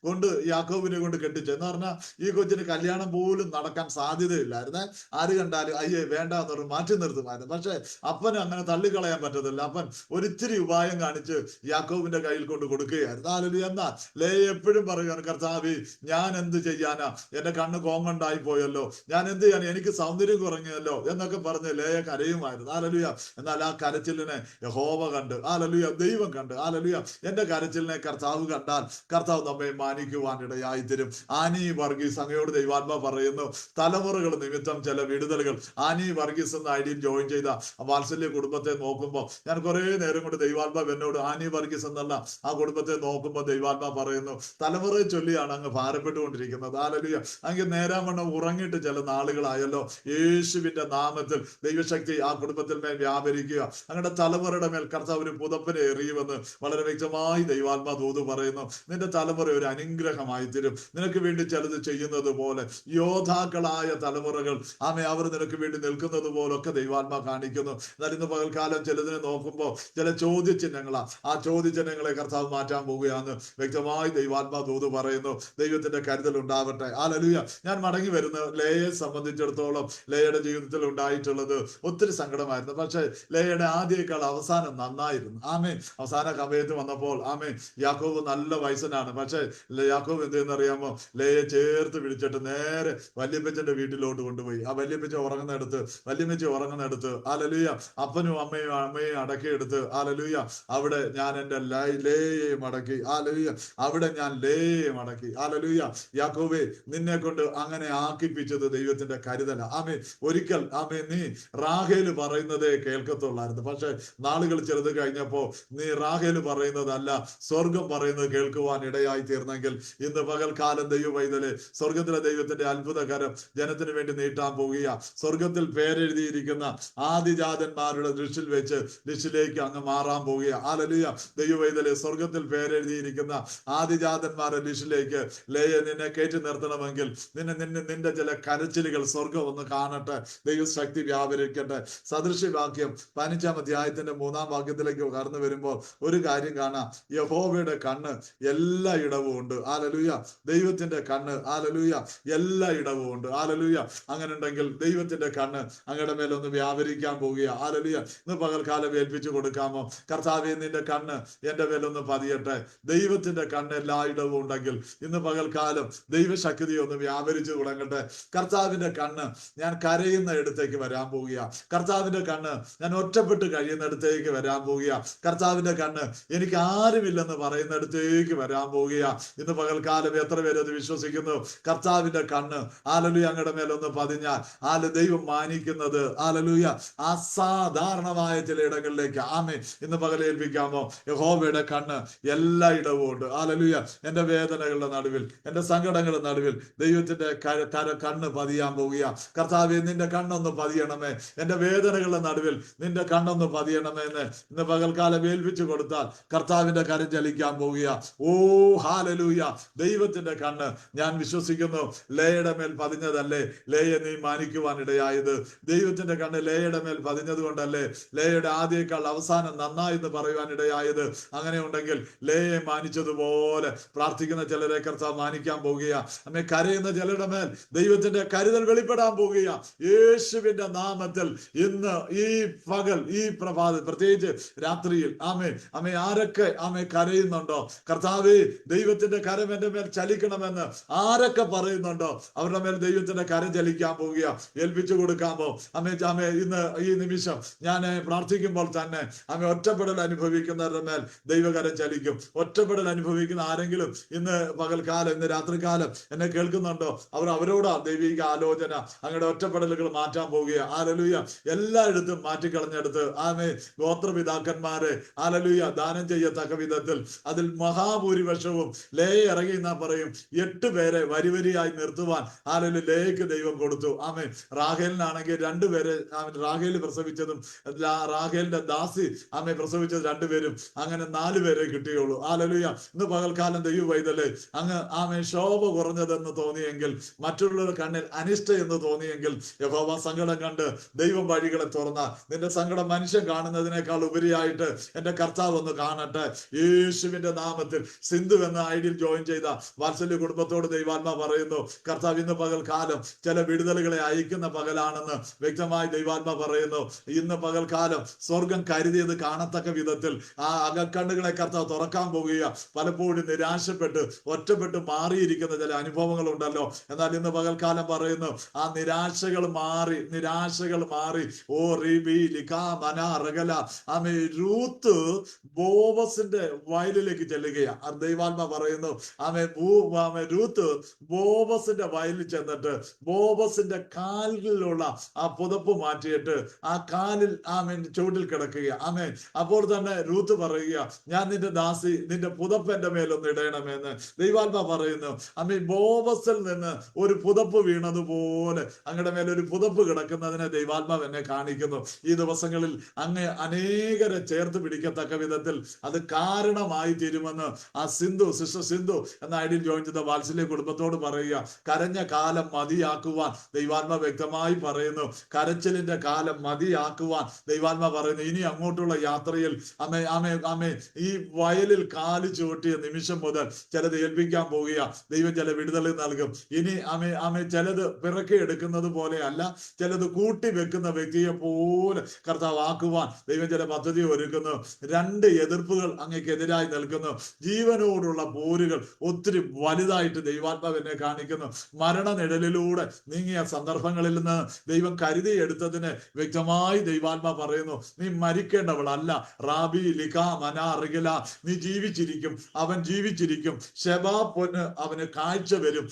കൊണ്ട് യാക്കോബിനെ കൊണ്ട് കെട്ടിച്ചു. എന്ന് പറഞ്ഞാൽ ഈ കൊച്ചിന് കല്യാണം പോലും നടക്കാൻ സാധ്യതയില്ലായിരുന്നു. ആര് കണ്ടാലും അയ്യേ വേണ്ട എന്ന് പറഞ്ഞ് മാറ്റി നിർത്തുമായിരുന്നു. പക്ഷെ അപ്പന് അങ്ങനെ തള്ളിക്കളയാൻ പറ്റത്തില്ല. അപ്പൻ ഒരിത്തിരി ഉപായം കാണിച്ച് യാക്കോബിന്റെ കയ്യിൽ കൊണ്ട് കൊടുക്കുകയായിരുന്നു. ഹല്ലേലൂയ. എന്നാൽ ലേയ എപ്പോഴും പറയുകയാണ്, കർത്താവേ ഞാൻ എന്ത് ചെയ്യാനാ, എന്റെ കണ്ണ് കോങ്ങണ്ടായി പോയല്ലോ, ഞാൻ എന്ത് ചെയ്യാൻ, എനിക്ക് സൗന്ദര്യം കുറഞ്ഞല്ലോ എന്നൊക്കെ പറഞ്ഞ് ലേയ കരയുമായിരുന്നു. ഹല്ലേലൂയ. എന്നാൽ ആ കരച്ചിലിനെ യഹോവ കണ്ട്, ഹല്ലേലൂയ, ദൈവം കണ്ട്, ഹല്ലേലൂയ, എന്റെ കരച്ചിലിനെ കർത്താവ് കണ്ടാൽ കർത്താവ് നമ്മെ മാനിക്കുവാൻ ഇടയായിത്തരും. ആനി വർഗീസ് അങ്ങയോട് ദൈവാത്മ പറയുന്നു, തലമുറകൾ നിമിത്തം ചില വിടുതലുകൾ. ആനി വർഗീസ് എന്ന ഐഡിയിൽ ജോയിൻ ചെയ്ത വാത്സല്യ കുടുംബത്തെ നോക്കുമ്പോൾ ഞാൻ കുറെ നേരം കൊണ്ട് ദൈവാത്മാവ് എന്നോട് ആനി വർഗീസ് എന്നുള്ള ആ കുടുംബത്തെ നോക്കുമ്പോൾ ദൈവാത്മ പറയുന്നു, തലമുറയെ ചൊല്ലിയാണ് അങ്ങ് ഭാരപ്പെട്ടുകൊണ്ടിരിക്കുന്നത്. ഹല്ലേലൂയ. അങ്ങ് നേരാവണ്ണം ഉറങ്ങിയിട്ട് ചില നാളുകളായല്ലോ. യേശുവിന്റെ നാമത്തിൽ ദൈവശക്തി ആ കുടുംബത്തിൽ മേൽ വ്യാപരിക്കുക. അങ്ങയുടെ തലമുറയുടെ മേൽ കർത്താവ് ഒരു പുതപ്പിനെ എറിയുമെന്ന് വളരെ വ്യക്തമായി ദൈവാത്മാ ദൂത് പറയുന്നു. നിന്റെ തലമുറ ഒരു അനുഗ്രഹമായി തീരും. നിനക്ക് വേണ്ടി ചിലത് ചെയ്യുന്നത് പോലെ യോദ്ധാക്കളായ തലമുറകൾ അവർ നിനക്ക് വേണ്ടി നിൽക്കുന്നത് പോലൊക്കെ ദൈവാത്മാ കാണിക്കുന്നു. എന്നാൽ ഇന്ന് പകൽക്കാലം ചിലതിനെ നോക്കുമ്പോൾ ചില ചോദ്യചിഹ്നങ്ങളാ. ആ ചോദ്യചിഹ്നങ്ങളെ കർത്താവ് മാറ്റാൻ പോവുകയാന്ന് വ്യക്തമായി ദൈവാത്മാ ദൂത് പറയുന്നു. ദൈവത്തിന്റെ കരുതൽ ഉണ്ടാവട്ടെ. ഹല്ലേലൂയ. ഞാൻ മടങ്ങി വരുന്നത് ലേയെ സംബന്ധിച്ചിടത്തോളം ലേയുടെ ജീവിതത്തിൽ ഉണ്ടായിട്ടുള്ളത് ഒത്തിരി സങ്കടമായിരുന്നു. പക്ഷെ ലേയുടെ ആദ്യേക്കാൾ അവസാനം നന്നായിരുന്നു. അവസാന സമയത്ത് വന്നപ്പോൾ യാക്കോബ് നല്ല വയസ്സനാണ്. പക്ഷെ യാക്കോബ് എന്ത് ചെയ്യുന്നറിയാമോ, ലേയെ ചേർത്ത് പിടിച്ചിട്ട് നേരെ വല്യപ്പച്ചന്റെ വീട്ടിലോട്ട് കൊണ്ടുപോയി. ആ വല്യപ്പച്ച ഉറങ്ങുന്നിടത്ത് ഹല്ലേലൂയ അപ്പനും അമ്മയും അടക്കിയെടുത്ത് ഹല്ലേലൂയ അവിടെ ഞാൻ എന്റെ ലേയെ മടക്കി. ഹല്ലേലൂയ. അവിടെ ഞാൻ ലേയെ മടക്കി. ഹല്ലേലൂയ. യാക്കോബേ, നിന്നെ കൊണ്ട് അങ്ങനെ ആക്കിപ്പിച്ചത് ദൈവത്തിന്റെ കരുതല. ഒരിക്കൽ നീ റാഹേല് പറയുന്നതേ കേൾക്കത്തുള്ളായിരുന്നു. പക്ഷെ നാളുകൾ ചെറുത് കഴിഞ്ഞപ്പോ നീ റാഹേല് പറയുന്നതല്ല സ്വർഗം പറയുന്നത് കേൾക്കുവാൻ ഇടയായി തീർന്നെങ്കിൽ ഇന്ന് പകൽക്കാലം ദൈവ പൈതലെ സ്വർഗത്തിലെ ദൈവത്തിന്റെ അത്ഭുതകരം ജനത്തിന് വേണ്ടി നീട്ടാൻ പോവുക. സ്വർഗത്തിൽ പേരെഴുതിയിരിക്കുന്ന ആദിജാതന്മാരുടെ ലിസ്റ്റിലേക്ക് അങ്ങ് മാറാൻ പോവുക. ഹല്ലേലൂയ. ദൈവ പൈതലെ സ്വർഗത്തിൽ പേരെഴുതിയിരിക്കുന്ന ആദിജാതന്മാരുടെ ലിസ്റ്റിലേക്ക് ലേയെ നിന്നെ കയറ്റി നിർത്തണമെങ്കിൽ നിന്റെ ചില കരച്ചിലുകൾ സ്വർഗം ഒന്ന് കാണട്ടെ. ദൈവശക്തി വ്യാപരിക്കട്ടെ. സദൃശ്യവാക്യം 15-ാം അധ്യായത്തിന്റെ 3-ാം വാക്യത്തിലേക്ക് കടന്നു വരുമ്പോൾ ഒരു കാര്യം കാണാം. യഹോവയുടെ കണ്ണ് എല്ലായിടവും ഉണ്ട്. ഹല്ലേലൂയ. ദൈവത്തിന്റെ കണ്ണ് ഹല്ലേലൂയ എല്ലായിടവും ഉണ്ട്. ഹല്ലേലൂയ. അങ്ങനെ ഉണ്ടെങ്കിൽ ദൈവത്തിന്റെ കണ്ണ് അങ്ങയുടെ മേലൊന്ന് വ്യാപരിക്കാൻ പോവുക. ഹല്ലേലൂയ. ഇന്ന് പകൽക്കാലം ഏൽപ്പിച്ചു കൊടുക്കാമോ? കർത്താവേ, നിന്റെ കണ്ണ് എന്റെ മേലൊന്ന് പതിയട്ടെ. ദൈവത്തിന്റെ കണ്ണ് എല്ലായിടവും ഉണ്ടെങ്കിൽ ഇന്ന് പകൽക്കാലം ദൈവശക്തി ഒന്ന് വ്യാപരിച്ചു തുടങ്ങട്ടെ. കർത്താവിന്റെ കണ്ണ് ഞാൻ കരയുന്ന ഇടത്തേക്ക് വരാൻ പോവുക. കർത്താവിന്റെ കണ്ണ് ഞാൻ ഒറ്റപ്പെട്ട് കഴിയുന്നിടത്തേക്ക് വരാൻ പോവുക. കർത്താവിന്റെ കണ്ണ് എനിക്ക് ആരുമില്ലെന്ന് പറയുന്നിടത്തേക്ക് വരാൻ പോവുക. ഇന്ന് പകൽക്കാലം എത്ര പേര് അത് വിശ്വസിക്കുന്നു? കർത്താവിന്റെ കണ്ണ് ഹല്ലേലൂയ അങ്ങയുടെ മേലൊന്ന് പതിഞ്ഞാൽ ദൈവം മാനിക്കുന്നത് ഹല്ലേലൂയ അസാധാരണമായ ചില ഇടങ്ങളിലേക്ക് ഇന്ന് പകലേൽപ്പിക്കാമോ? യഹോവയുടെ കണ്ണ് എല്ലായിടവും ഉണ്ട്. ഹല്ലേലൂയ. എന്റെ വേദനകളുടെ നടുവിൽ, എന്റെ സങ്കടങ്ങളുടെ നടുവിൽ ദൈവത്തിന്റെ കണ്ണ് പതിയാൻ പോവുക. കർത്താവേ, നിന്റെ കണ്ണൊന്ന് പതിയണമേ. എന്റെ വേദനകളുടെ നടുവിൽ നിന്റെ കണ്ണൊന്ന് പതിയണമേ എന്ന് ഇന്ന് പകൽക്കാലം പകൽക്കാലം ഏൽപ്പിച്ചു കൊടുത്താൽ കർത്താവിന്റെ കരം ചലിക്കാൻ പോവുക. ഓ ഹാലലൂയ! ദൈവത്തിന്റെ കണ്ണ് ഞാൻ വിശ്വസിക്കുന്നു ലേയുടെ മേൽ പതിഞ്ഞതല്ലേ ലേയെ നീ മാനിക്കുവാൻ ഇടയായത്. ദൈവത്തിന്റെ കണ്ണ് ലേയുടെ മേൽ പതിഞ്ഞത് കൊണ്ടല്ലേ ലേയുടെ ആദ്യേക്കാൾ അവസാനം നന്നായെന്ന് പറയുവാൻ ഇടയായത്. അങ്ങനെ ഉണ്ടെങ്കിൽ ലേയെ മാനിച്ചതുപോലെ പ്രാർത്ഥിക്കുന്ന ചിലരെ കർത്താവ് മാനിക്കാൻ പോകുക. അമ്മേ, കരയുന്ന ചിലരുടെ മേൽ ദൈവത്തിന്റെ കരുതൽ വെളിപ്പെടാൻ പോകുക. യേശുവിന്റെ നാമത്തിൽ ഇന്ന് ഈ പകൽ, ഈ പ്രഭാതം, പ്രത്യേകിച്ച് രാത്രിയിൽ അമ്മേ ആരൊക്കെ കരയുന്നുണ്ടോ, കർത്താവേ ദൈവത്തിന്റെ കരം എന്റെ മേൽ ചലിക്കണമെന്ന് ആരൊക്കെ പറയുന്നുണ്ടോ അവരുടെ മേൽ ദൈവത്തിന്റെ കരം ചലിക്കാൻ പോകുക. ഏൽപ്പിച്ചു കൊടുക്കാമോ? അമ്മേ ഇന്ന് ഈ നിമിഷം ഞാൻ പ്രാർത്ഥിക്കുമ്പോൾ തന്നെ ഒറ്റപ്പെടൽ അനുഭവിക്കുന്നവരുടെ മേൽ ദൈവകരം ചലിക്കും. ഒറ്റപ്പെടൽ അനുഭവിക്കുന്ന ആരെങ്കിലും ഇന്ന് പകൽക്കാലം, ഇന്ന് രാത്രികാലം എന്നെ കേൾക്കുന്നുണ്ടോ, അവരോടാ ദൈവിക ആലോചന. അങ്ങയുടെ ഒറ്റപ്പെടലുകൾ മാറ്റാൻ പോവുക. ഹല്ലേലൂയ! എല്ലായിടത്തും മാറ്റിക്കളഞ്ഞെടുത്ത് ഗോത്രപിതാക്കന്മാരെ ഹല്ലേലൂയ ദാനം ചെയ്യത്തക്ക വിധത്തിൽ അതിൽ മഹാഭൂരിപക്ഷവും ലേയെ ഇറങ്ങി എന്നാ പറയും 8 പേരെ വരിവരിയായി നിർത്തുവാൻ ഹല്ലേലൂയ ലേയ്ക്ക് ദൈവം കൊടുത്തു. റാഹേലിനാണെങ്കിൽ 2 പേരെ റാഹേൽ പ്രസവിച്ചതും റാഹേലിന്റെ ദാസി പ്രസവിച്ചത് 2 പേരും, അങ്ങനെ 4 പേരെ കിട്ടിയുള്ളൂ. ഹല്ലേലൂയ! ഇന്ന് പകൽക്കാലം ദൈവ പൈതലേ, അങ്ങ് ശോഭ കുറഞ്ഞതെന്ന് തോന്നിയെങ്കിൽ, മറ്റുള്ളവരുടെ കണ്ണിൽ അനിഷ്ട എന്ന് തോന്നിയെങ്കിൽ, യഹോവ സങ്കടം കണ്ട് ദൈവം വഴികളെ തുറന്ന നിന്റെ സങ്കടം മനുഷ്യൻ കാണുന്നതിനേക്കാൾ ഉപരിയായിട്ട് എന്റെ കർത്താവ് ഒന്ന് കാണട്ടെ. യേശുവിന്റെ നാമത്തിൽ സിന്ധു എന്ന ഐഡിയിൽ ജോയിൻ ചെയ്ത വാത്സല്യ കുടുംബത്തോട് ദൈവാത്മാ പറയുന്നു, കർത്താവ് ഇന്ന് പകൽക്കാലം ചില വിടുതലുകളെ അയക്കുന്ന പകലാണെന്ന് വ്യക്തമായി ദൈവാത്മാ പറയുന്നു. ഇന്ന് പകൽക്കാലം സ്വർഗം കരുതിയത് കാണത്തക്ക വിധത്തിൽ ആ അകക്കണ്ണുകളെ കർത്താവ് തുറക്കാൻ പോകുക. പലപ്പോഴും നിരാശപ്പെട്ട് ഒറ്റപ്പെട്ട് മാറിയിരിക്കുന്ന ചില അനുഭവങ്ങൾ ഉണ്ടല്ലോ. എന്നാൽ ഇന്ന് പകൽക്കാലം പറയുന്നു, ആ നിരാശകൾ മാറി ഓ റീബി ലിഖാ മന റഗല രൂത്ത് ബോവസിന്റെ വയലിലേക്ക് ചെല്ലുകയാണ്. ദൈവാത്മ പറയുന്നു, രൂത്ത് ബോവസിന്റെ വയലിൽ ചെന്നിട്ട് ബോവസിന്റെ കാലിലുള്ള ആ പുതപ്പ് മാറ്റിയിട്ട് ആ കാലിൽ ചുവട്ടിൽ കിടക്കുക. അപ്പോൾ തന്നെ രൂത്ത് പറയുക, ഞാൻ നിന്റെ ദാസി, നിന്റെ പുതപ്പ് എന്റെ മേലൊന്ന് ഇടയണമെന്ന് ദൈവാത്മ പറയുന്നു. ബോവസിൽ നിന്ന് ഒരു പുതപ്പ് വീണതുപോലെ അങ്ങയുടെ മേലെ ഒരു പുതപ്പ് കിടക്കുന്നതിനെ ദൈവാത്മാവ് എന്നെ കാണിക്കുന്നു. ഈ ദിവസങ്ങളിൽ അങ്ങ് അനേകരെ ചേർത്ത് പിടിക്കത്തക്ക വിധത്തിൽ അത് കാരണമായി തീരുമെന്ന് ആ സിസ്റ്റർ സിന്ധു എന്ന ഐഡിയിൽ ജോയിൻ ചെയ്ത വാത്സല്യ കുടുംബത്തോട് പറയുക. കരഞ്ഞ കാലം മതിയാക്കുവാൻ ദൈവാത്മ വ്യക്തമായി പറയുന്നു. കരച്ചിലിന്റെ കാലം മതിയാക്കുവാൻ ദൈവാത്മ പറയുന്നു. ഇനി അങ്ങോട്ടുള്ള യാത്രയിൽ ഈ വയലിൽ കാല് ചുവട്ടിയ നിമിഷം മുതൽ ചിലത് ഏൽപ്പിക്കാൻ പോവുക. ദൈവം ചില വിടുതൽ നൽകും. ഇനി ചിലത് പിറക്കി എടുക്കുന്നത് പോലെ അല്ല, ചിലത് കൂട്ടി വെക്കുന്ന വ്യക്തിയെ പോലെ കർത്താവ് ആക്കുവാൻ ദൈവം ചില പദ്ധതി ഒരുക്കുന്നു. 2 എതിർപ്പുകൾ അങ്ങേക്കെതിരായി നിൽക്കുന്നു. ജീവനോടുള്ള പോരുകൾ ഒത്തിരി വലുതായിട്ട് ദൈവാത്മാവ് എന്നെ കാണിക്കുന്നു. മരണനിഴലിലൂടെ നീങ്ങിയ സന്ദർഭങ്ങളിൽ നിന്ന് ദൈവം കരുതി എടുത്തതിന് വ്യക്തമായി ദൈവാത്മാ പറയുന്നു, നീ മരിക്കേണ്ടവളല്ല. റാബി ലിഖാ മന റിഗല, നീ ജീവിച്ചിരിക്കും, അവൻ ജീവിച്ചിരിക്കും. ശബാ പൊന്ന് അവന് കാഴ്ച വരും.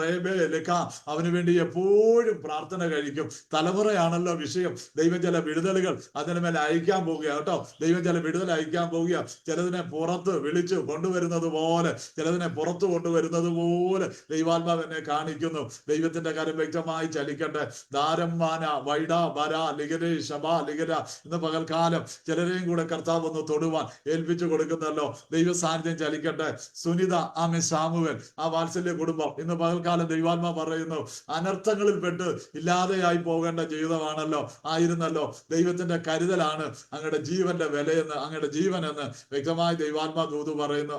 റേബേ ലിഖ അവന് വേണ്ടി എപ്പോഴും പ്രാർത്ഥന കഴിക്കും. തലമുറയാണല്ലോ വിഷയം. ദൈവം ചില വിടുതലുകൾ അതിന് മേലെ അയക്കാൻ പോവുക കേട്ടോ. ദൈവം ചില വിടുതൽ അയക്കാൻ പോവുക. ചിലതിനെ പുറത്ത് വിളിച്ചു കൊണ്ടുവരുന്നത് പോലെ, ചിലതിനെ പുറത്തു കൊണ്ടുവരുന്നത് പോലെ ദൈവാത്മാവ് എന്നെ കാണിക്കുന്നു. ദൈവത്തിന്റെ കാര്യം വ്യക്തമായി ചലിക്കട്ടെ. ദാരംമാന വൈഡ ബര ലിഗരേ ശബ ലിഗര, ഇന്ന് പകൽക്കാലം ചിലരെയും കൂടെ കർത്താവ് ഒന്ന് തൊടുവാൻ ഏൽപ്പിച്ചു കൊടുക്കുന്നല്ലോ. ദൈവ സാന്നിധ്യം ചലിക്കട്ടെ. സുനിത സാമുവൽ ആ വാത്സല്യ കുടുംബം ഇന്ന് പകൽക്കാലം ദൈവാത്മാ പറയുന്നു, അനർത്ഥങ്ങളിൽ പെട്ട് ഇല്ലാതെയായി പോകേണ്ട ജീവിതമാണല്ലോ ആയിരുന്നല്ലോ. ദൈവത്തിന്റെ കരുതലാണ് അങ്ങയുടെ ജീവന്റെ വിലയെന്ന്, അങ്ങയുടെ ജീവൻ എന്ന് വ്യക്തമായി ദൈവാത്മാ ദൂത് പറയുന്നു.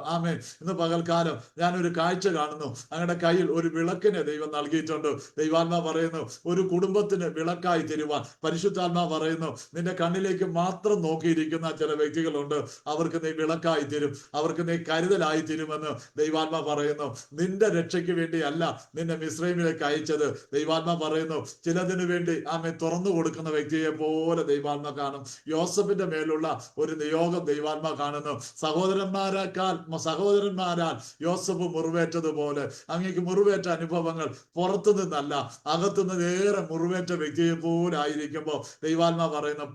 ഇന്ന് പകൽക്കാലം ഞാനൊരു കാഴ്ച കാണുന്നു. അങ്ങയുടെ കയ്യിൽ ഒരു വിളക്കിനെ ദൈവം നൽകിയിട്ടുണ്ട്. ദൈവാത്മാ പറയുന്നു, ഒരു കുടുംബത്തിന് വിളക്കായി തരുവാൻ പരിശുദ്ധാത്മാ പറയുന്നു, നിന്റെ കണ്ണിലേക്ക് മാത്രം നോക്കിയിരിക്കുന്ന ചില വ്യക്തികളുണ്ട്. അവർക്ക് നീ വിളക്കായി തരും, അവർക്ക് നീ കരുതലായി തരുമെന്ന് ദൈവാത്മാ പറയുന്നു. നിന്റെ രക്ഷയ്ക്ക് വേണ്ടി അല്ല നിന്നെ മിസ്രൈമിലേക്ക് അയച്ചത്. ദൈവാത്മാ പറയുന്നു, ചിലതിനു വേണ്ടി തുറന്നു കൊടുക്കുന്ന വ്യക്തിയെ പോലെ ദൈവാത്മാ കാണും. യോസഫിന്റെ മേലുള്ള ഒരു നിയോഗം ദൈവാത്മാ കാണുന്നു. സഹോദരന്മാരാൽ യോസഫ് മുറിവേറ്റതുപോലെ അങ്ങേക്ക് മുറിവേറ്റ അനുഭവങ്ങൾ പുറത്തു നിന്നല്ല അകത്തുനിന്ന് ഏറെ മുറിവേറ്റ വ്യക്തിയെ പോലെ ആയിരിക്കുമ്പോ ദൈവാത്മാ പറയുന്നു,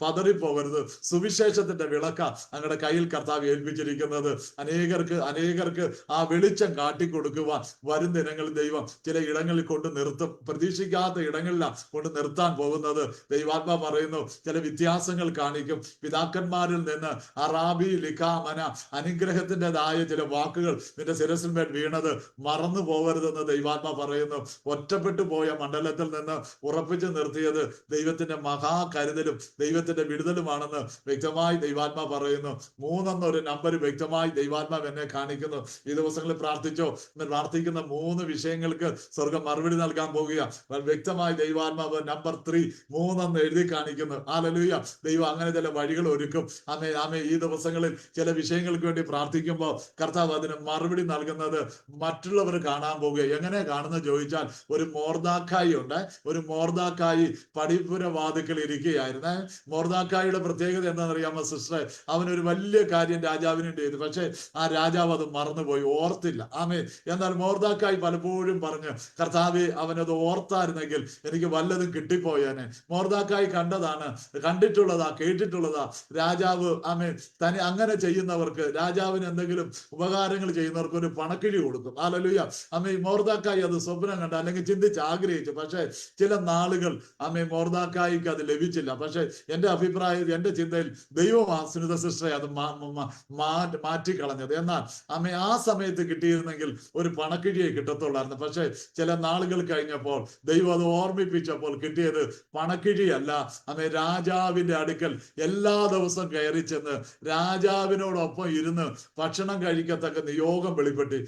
പതറിപ്പോകരുത്. സുവിശേഷത്തിന്റെ വിളക്ക അങ്ങയുടെ കയ്യിൽ കർത്താവ് ഏൽപ്പിച്ചിരിക്കുന്നത്. അനേകർക്ക് ആ വെളിച്ചം കാട്ടിക്കൊടുക്കുവാൻ വരും ദിനങ്ങളിൽ ദൈവം ചില ഇടങ്ങളിൽ കൊണ്ട് നിർത്തും. പ്രതീക്ഷിക്കാത്ത ഇടങ്ങളിലാണ് കൊണ്ട് നിർത്താൻ പോകുന്നത്. ദൈവാത്മാ പറയുന്നു, ചില വ്യത്യാസങ്ങൾ കാണിക്കും. പിതാക്കന്മാരിൽ നിന്ന് അറാബി ലിഖാമന അനുഗ്രഹത്തിൻ്റെതായ ചില വാക്കുകൾ നിന്റെ ശിരസിന്മേൽ വീണത് മറന്നു പോകരുതെന്ന് ദൈവാത്മ പറയുന്നു. ഒറ്റപ്പെട്ടു പോയ മണ്ഡലത്തിൽ നിന്ന് ഉറപ്പിച്ചു നിർത്തിയത് ദൈവത്തിന്റെ മഹാകരുതലും ദൈവത്തിന്റെ വിടുതലുമാണെന്ന് വ്യക്തമായി ദൈവാത്മ പറയുന്നു. 3 എന്നൊരു നമ്പർ വ്യക്തമായി ദൈവാത്മാവ് എന്നെ കാണിക്കുന്നു. ഈ ദിവസങ്ങളിൽ പ്രാർത്ഥിക്കുന്ന 3 വിഷയങ്ങൾക്ക് സ്വർഗം മറുപടി നൽകാൻ പോകുക. വ്യക്തമായി ദൈവാത്മാവ് നമ്പർ 3 എന്ന് എഴുതി കാണിക്കുന്നു. ഹല്ലേലൂയ. ദൈവം അങ്ങനെ ചില വഴികൾ ഒരുക്കും. ആമേ ഈ ദിവസങ്ങളിൽ ചില വിഷയങ്ങൾക്ക് വേണ്ടി പ്രാർത്ഥിക്കുമ്പോൾ കർത്താവ് അതിന് മറുപടി നൽകുന്നത് മറ്റുള്ളവർ കാണാൻ പോവുക. എങ്ങനെ കാണുന്ന ചോദിച്ചാൽ, ഒരു മോർദാക്കായി ഉണ്ട്. ഒരു മോർദാക്കായി പടിപ്പുര വാതിക്കൽ ഇരിക്കുകയായിരുന്നേ. മോർദാക്കായിയുടെ പ്രത്യേകത എന്താണെന്നറിയാമോ സിസ്റ്ററെ? അവനൊരു വലിയ കാര്യം രാജാവിനും ചെയ്തു, പക്ഷെ ആ രാജാവ് അത് മറന്നുപോയി, ഓർത്തില്ല. ആമേ. എന്നാൽ മോർദാക്കായി പലപ്പോഴും പറഞ്ഞു, കർത്താവേ അവനത് ഓർത്തായിരുന്നെങ്കിൽ എനിക്ക് വല്ലതും കിട്ടിപ്പോയേനെ. മോർദാക്കായി കണ്ടിട്ടുള്ളതാ, കേട്ടിട്ടുള്ളതാ. രാജാവ് അങ്ങനെ ചെയ്യുന്നവർക്ക്, രാജാവിന് എന്തെങ്കിലും ഉപകാരങ്ങൾ ചെയ്യുന്നവർക്ക് ഒരു പണക്കിഴി കൊടുക്കും. ഹല്ലേലൂയ. മോർദാക്കായി അത് സ്വപ്നം കണ്ട അല്ലെങ്കിൽ ചിന്തിച്ച് ആഗ്രഹിച്ചു. പക്ഷെ ചില നാളുകൾ മോർദാക്കായിക്ക് അത് ലഭിച്ചില്ല. പക്ഷെ എന്റെ അഭിപ്രായത്തിൽ, എന്റെ ചിന്തയിൽ ദൈവം ആ സുനിത സിസ്റ്ററെ അത് മാറ്റിക്കളഞ്ഞത്. എന്നാൽ ആ സമയത്ത് കിട്ടിയിരുന്നെങ്കിൽ ഒരു പണക്കിഴിയെ കിട്ടത്തുള്ളായിരുന്നു. പക്ഷെ ചില നാളുകൾ കഴിഞ്ഞപ്പോൾ ദൈവം അത് ഓർമ്മിപ്പിച്ചപ്പോൾ കിട്ടിയത് പണക്കിഴിയല്ല. രാജാവിന്റെ അടുക്കൽ എല്ലാ ദിവസവും കയറി ചെന്ന് രാജാവിനോടൊപ്പം ഇരുന്ന് ഭക്ഷണം കഴിക്കത്തക്ക നിയോഗം വെളിപ്പെട്ടി.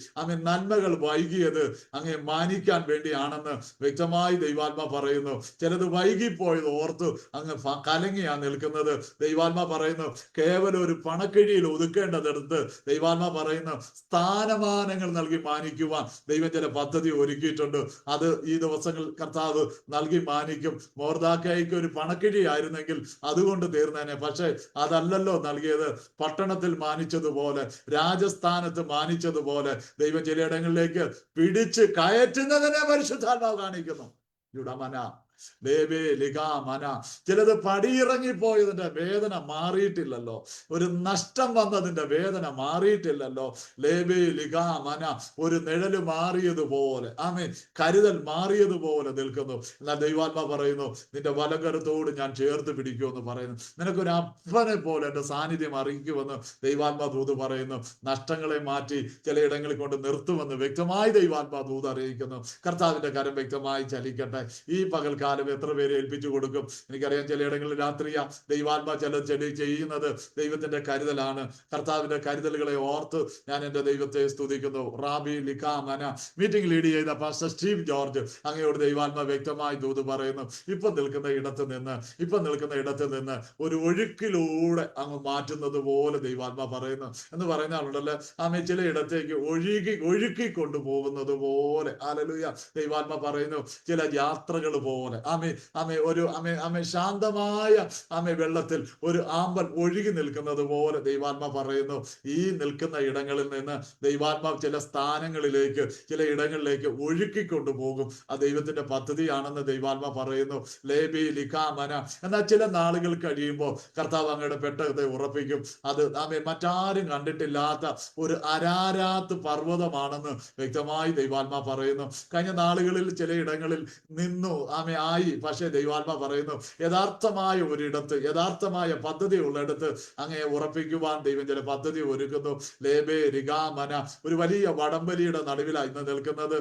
നന്മകൾ വൈകിയത് മാനിക്കാൻ വേണ്ടിയാണെന്ന് വ്യക്തമായി ദൈവാത്മ പറയുന്നു. ചിലത് വൈകിപ്പോയത് ഓർത്ത് കലങ്ങിയാ നിൽക്കുന്നത്. ദൈവാത്മ പറയുന്നു, കേവലം ഒരു പണക്കിഴിയിൽ ഒതുക്കേണ്ടതെടുത്ത് ദൈവാത്മ പറയുന്നു സ്ഥാനമാനങ്ങൾ നൽകി മാനിക്കുവാൻ ദൈവം ചില പദ്ധതി ഒരുക്കിയിട്ടുണ്ട്. അത് ഈ ദിവസങ്ങൾ കർത്താവ് നൽകി മാനിക്കും. മോർദാക്കായിക്ക് ഒരു പണക്കിഴി ആയിരുന്നെങ്കിൽ അതുകൊണ്ട് തീർന്നേനെ. പക്ഷെ അതല്ലല്ലോ നൽകിയത്. പട്ടണത്തിൽ മാനിച്ചതുപോലെ, രാജസ്ഥാനത്ത് മാനിച്ചതുപോലെ ദൈവം ചിലയിടങ്ങളിലേക്ക് പിടിച്ച് കയറ്റുന്നതിനെ പരിശുദ്ധാത്മാവ് കാണിക്കുന്നു. ചിലത് പടിയിറങ്ങിപ്പോയതിന്റെ വേദന മാറിയിട്ടില്ലല്ലോ. ഒരു നഷ്ടം വന്നതിന്റെ വേദന മാറിയിട്ടില്ലല്ലോ. ഒരു നിഴല് മാറിയതുപോലെ, കരുതൽ മാറിയതുപോലെ നിൽക്കുന്നു. എന്നാൽ ദൈവാത്മ പറയുന്നു, നിന്റെ വലകരത്തോട് ഞാൻ ചേർത്ത് പിടിക്കുമെന്ന് പറയുന്നു. നിനക്കൊരു അപ്പനെ പോലെ എന്റെ സാന്നിധ്യം അറിയിക്കുമെന്ന് ദൈവാത്മ ദൂത് പറയുന്നു. നഷ്ടങ്ങളെ മാറ്റി ചിലയിടങ്ങളിൽ കൊണ്ട് നിർത്തുമെന്ന് വ്യക്തമായി ദൈവാത്മ ദൂത് അറിയിക്കുന്നു. കർത്താവിന്റെ കരം വ്യക്തമായി ചലിക്കട്ടെ. ഈ പകൽക്കാലം എത്ര പേര് ഏൽപ്പിച്ചു കൊടുക്കും? എനിക്കറിയാം ചിലയിടങ്ങളിൽ രാത്രിയാ ദൈവാത്മ ചെയ്യുന്നത് ദൈവത്തിന്റെ കരുതലാണ്. കർത്താവിന്റെ കരുതലുകളെ ഓർത്ത് ഞാൻ എന്റെ ദൈവത്തെ സ്തുതിക്കുന്നു. റാബി ലിഖാമന മീറ്റിംഗ് ലീഡ് ചെയ്ത പാസ്റ്റർ സ്റ്റീവ് ജോർജ്, അങ്ങയോട് ദൈവാത്മ വ്യക്തമായി ദൂത് പറയുന്നു. ഇപ്പൊ നിൽക്കുന്ന ഇടത്ത് നിന്ന് ഒരു ഒഴുക്കിലൂടെ അങ്ങ് മാറ്റുന്നത് പോലെ ദൈവാത്മ പറയുന്നു എന്ന് പറയുന്ന ആളുണ്ടല്ലോ. ചില ഇടത്തേക്ക് ഒഴുക്കി കൊണ്ടുപോകുന്നത് പോലെ. ഹല്ലേലൂയ. ദൈവാത്മ പറയുന്നു, ചില യാത്രകൾ പോലെ ഒരു ശാന്തമായ വെള്ളത്തിൽ ഒരു ആമ്പൽ ഒഴുകി നിൽക്കുന്നത് പോലെ ദൈവാത്മ പറയുന്നു. ഈ നിൽക്കുന്ന ഇടങ്ങളിൽ നിന്ന് ദൈവാത്മാവ് ചില സ്ഥാനങ്ങളിലേക്ക്, ചില ഇടങ്ങളിലേക്ക് ഒഴുക്കിക്കൊണ്ടുപോകും. ആ ദൈവത്തിന്റെ പദ്ധതിയാണെന്ന് ദൈവാത്മ പറയുന്നു. ലേബി ലിഖാമന. എന്നാൽ ചില നാളുകൾ കഴിയുമ്പോൾ കർത്താവ് അങ്ങയുടെ പെട്ടകത്തെ ഉറപ്പിക്കും. അത് മറ്റാരും കണ്ടിട്ടില്ലാത്ത ഒരു അരാരാത്ത് പർവ്വതമാണെന്ന് വ്യക്തമായി ദൈവാത്മ പറയുന്നു. കഴിഞ്ഞ നാളുകളിൽ ചില ഇടങ്ങളിൽ നിന്നു ആയി. പക്ഷേ ദൈവാത്മ പറയുന്നു, യഥാർത്ഥമായ ഒരിടത്ത്, യഥാർത്ഥമായ പദ്ധതി ഉള്ളിടത്ത് അങ്ങയെ ഉറപ്പിക്കുവാൻ ദൈവം ചില പദ്ധതി ഒരുക്കുന്നു. ലേബേ രിഗാമന. ഒരു വലിയ വടംവലിയുടെ നടുവിലാണ് ഇന്ന് നിൽക്കുന്നത്.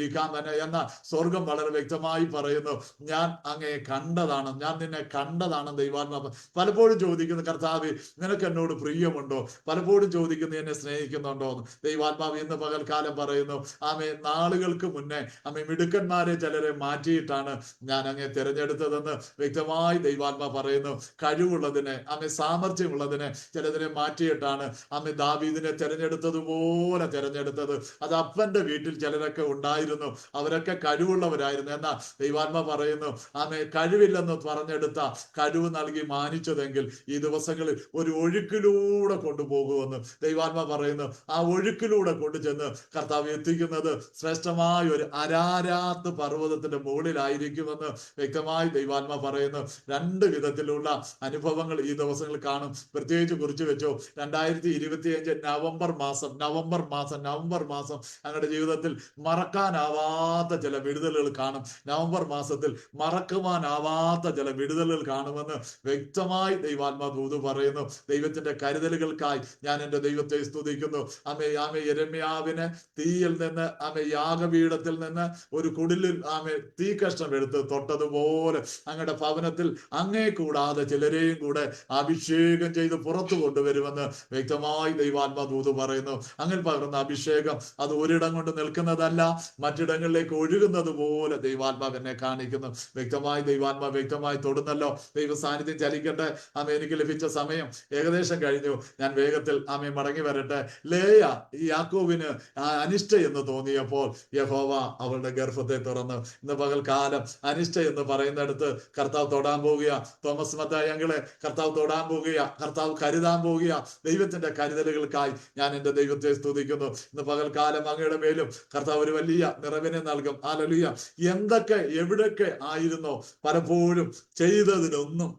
രിഗാമന എന്ന സ്വർഗം വളരെ വ്യക്തമായി പറയുന്നു, ഞാൻ അങ്ങയെ കണ്ടതാണ്, ഞാൻ നിന്നെ കണ്ടതാണ്. ദൈവാത്മ പലപ്പോഴും ചോദിക്കുന്നു, കർത്താവ് നിനക്ക് എന്നോട് പ്രിയമുണ്ടോ? പലപ്പോഴും ചോദിക്കുന്നു, എന്നെ സ്നേഹിക്കുന്നുണ്ടോ എന്ന്. ദൈവാത്മാവ് ഇന്ന് പകൽക്കാലം പറയുന്നു, നാളുകൾക്ക് മുന്നേ മിടുക്കന്മാരെ ചിലരെ മാറ്റിയിട്ടാണ് ഞാൻ അങ്ങേ തിരഞ്ഞെടുത്തതെന്ന് വ്യക്തമായി ദൈവാത്മ പറയുന്നു. കഴിവുള്ളതിനെ, സാമർഥ്യമുള്ളതിനെ ചിലതിനെ മാറ്റിയിട്ടാണ് ദാവീദിനെ തിരഞ്ഞെടുത്തതുപോലെ തിരഞ്ഞെടുത്തത്. അത് അപ്പന്റെ വീട്ടിൽ ചിലരൊക്കെ ഉണ്ടായിരുന്നു, അവരൊക്കെ കഴിവുള്ളവരായിരുന്നു. എന്നാൽ ദൈവാത്മ പറയുന്നു, കഴിവില്ലെന്ന് പറഞ്ഞെടുത്ത കഴിവ് നൽകി മാനിച്ചതെങ്കിൽ ഈ ദിവസങ്ങളിൽ ഒരു ഒഴുക്കിലൂടെ കൊണ്ടുപോകുമെന്ന് ദൈവാത്മ പറയുന്നു. ആ ഒഴുക്കിലൂടെ കൊണ്ടുചെന്ന് കർത്താവ് എത്തിക്കുന്നത് ശ്രേഷ്ഠമായ ഒരു അരാരാത്ത് പർവ്വതത്തിന്റെ മുകളിലായിരിക്കും ലഭിക്കുമെന്ന് വ്യക്തമായി ദൈവാത്മ പറയുന്നു. 2 വിധത്തിലുള്ള അനുഭവങ്ങൾ ഈ ദിവസങ്ങളിൽ കാണും. പ്രത്യേകിച്ച് കുറിച്ച് വെച്ചോ, 2025 നവംബർ മാസം ഞങ്ങളുടെ ജീവിതത്തിൽ മറക്കാനാവാത്ത ചില വിടുതലുകൾ കാണും. നവംബർ മാസത്തിൽ മറക്കുവാനാവാത്ത ചില വിടുതലുകൾ കാണുമെന്ന് വ്യക്തമായി ദൈവാത്മാ ദൂത് പറയുന്നു. ദൈവത്തിന്റെ കരുതലുകൾക്കായി ഞാൻ എൻ്റെ ദൈവത്തെ സ്തുതിക്കുന്നു. യെരമ്യാവിനെ തീയിൽ നിന്ന് യാഗപീഠത്തിൽ നിന്ന് ഒരു കുടിലിൽ തീ കഷ്ണം എടുത്ത് തൊട്ടതുപോലെ അങ്ങയുടെ ഭവനത്തിൽ അങ്ങേ കൂടാതെ ചിലരെയും കൂടെ അഭിഷേകം ചെയ്ത് പുറത്തു കൊണ്ടുവരുമെന്ന് വ്യക്തമായി ദൈവാത്മാ ദൂത് പറയുന്നു. അങ്ങനെ പകർന്ന അഭിഷേകം അത് ഒരിടം കൊണ്ട് നിൽക്കുന്നതല്ല, മറ്റിടങ്ങളിലേക്ക് ഒഴുകുന്നത് പോലെ ദൈവാത്മാവ് എന്നെ കാണിക്കുന്നു. വ്യക്തമായി തൊടുന്നല്ലോ. ദൈവ സാന്നിധ്യം ചലിക്കട്ടെ. എനിക്ക് ലഭിച്ച സമയം ഏകദേശം കഴിഞ്ഞു. ഞാൻ വേഗത്തിൽ മടങ്ങി വരട്ടെ. ലേയ യാക്കോബിന് അനിഷ്ട എന്ന് തോന്നിയപ്പോൾ യഹോവ അവളുടെ ഗർഭത്തെ തുറന്നു. ഇന്ന് പകൽക്കാലം അനിഷ്ട എന്ന് പറയുന്നിടത്ത് കർത്താവ് തൊടാൻ പോകുക. തോമസ് മത്തായങ്ങളെ കർത്താവ് തൊടാൻ പോകുക, കർത്താവ് കരുതാൻ പോകുക. ദൈവത്തിന്റെ കരുതലുകൾക്കായി ഞാൻ എൻ്റെ ദൈവത്തെ സ്തുതിക്കുന്നു. ഇന്ന് പകൽക്കാലം അങ്ങയുടെ മേലും കർത്താവ് ഒരു വലിയ നിറവിനെ നൽകും. ഹല്ലേലൂയ. എന്തൊക്കെ എവിടൊക്കെ ആയിരുന്നോ പലപ്പോഴും ചെയ്തതിനൊന്നും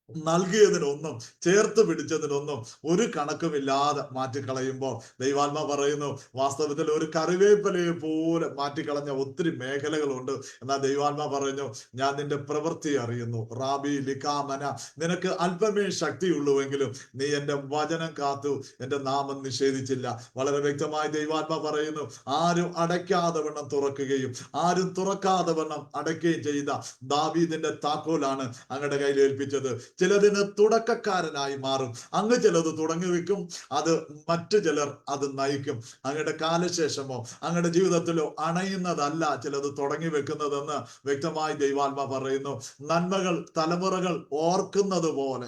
നൽകിയതിനൊന്നും ചേർത്ത് പിടിച്ചതിനൊന്നും ഒരു കണക്കുമില്ലാതെ മാറ്റിക്കളയുമ്പോൾ ദൈവാത്മ പറയുന്നു, വാസ്തവത്തിൽ ഒരു കറിവേപ്പിലയെ പോലെ മാറ്റിക്കളഞ്ഞ ഒത്തിരി മേഖലകളുണ്ട്. എന്നാൽ ദൈവാത്മ പറഞ്ഞു, ഞാൻ നിന്റെ പ്രവൃത്തി അറിയുന്നു. റാബി ലിക്കാമന, നിനക്ക് അല്പമേ ശക്തിയുള്ളൂവെങ്കിലും നീ എൻ്റെ വചനം കാത്തു, എൻ്റെ നാമം നിഷേധിച്ചില്ല. വളരെ വ്യക്തമായി ദൈവാത്മ പറയുന്നു, ആരും അടയ്ക്കാതെ വണ്ണം തുറക്കുകയും ആരും തുറക്കാതെ വണ്ണം അടയ്ക്കുകയും ചെയ്ത ദാവീദിന്റെ താക്കോലാണ് അങ്ങയുടെ കയ്യിൽ ഏൽപ്പിച്ചത്. ചിലതിന് തുടക്കക്കാരനായി മാറും. അങ്ങ് ചിലത് തുടങ്ങി വെക്കും, അത് മറ്റു ചിലർ അത് നയിക്കും. അങ്ങയുടെ കാലശേഷമോ അങ്ങയുടെ ജീവിതത്തിലോ അണയുന്നതല്ല ചിലത് തുടങ്ങി വെക്കുന്നതെന്ന് വ്യക്തമായി ദൈവാത്മ പറയുന്നു. നന്മകൾ തലമുറകൾ ഓർക്കുന്നത് പോലെ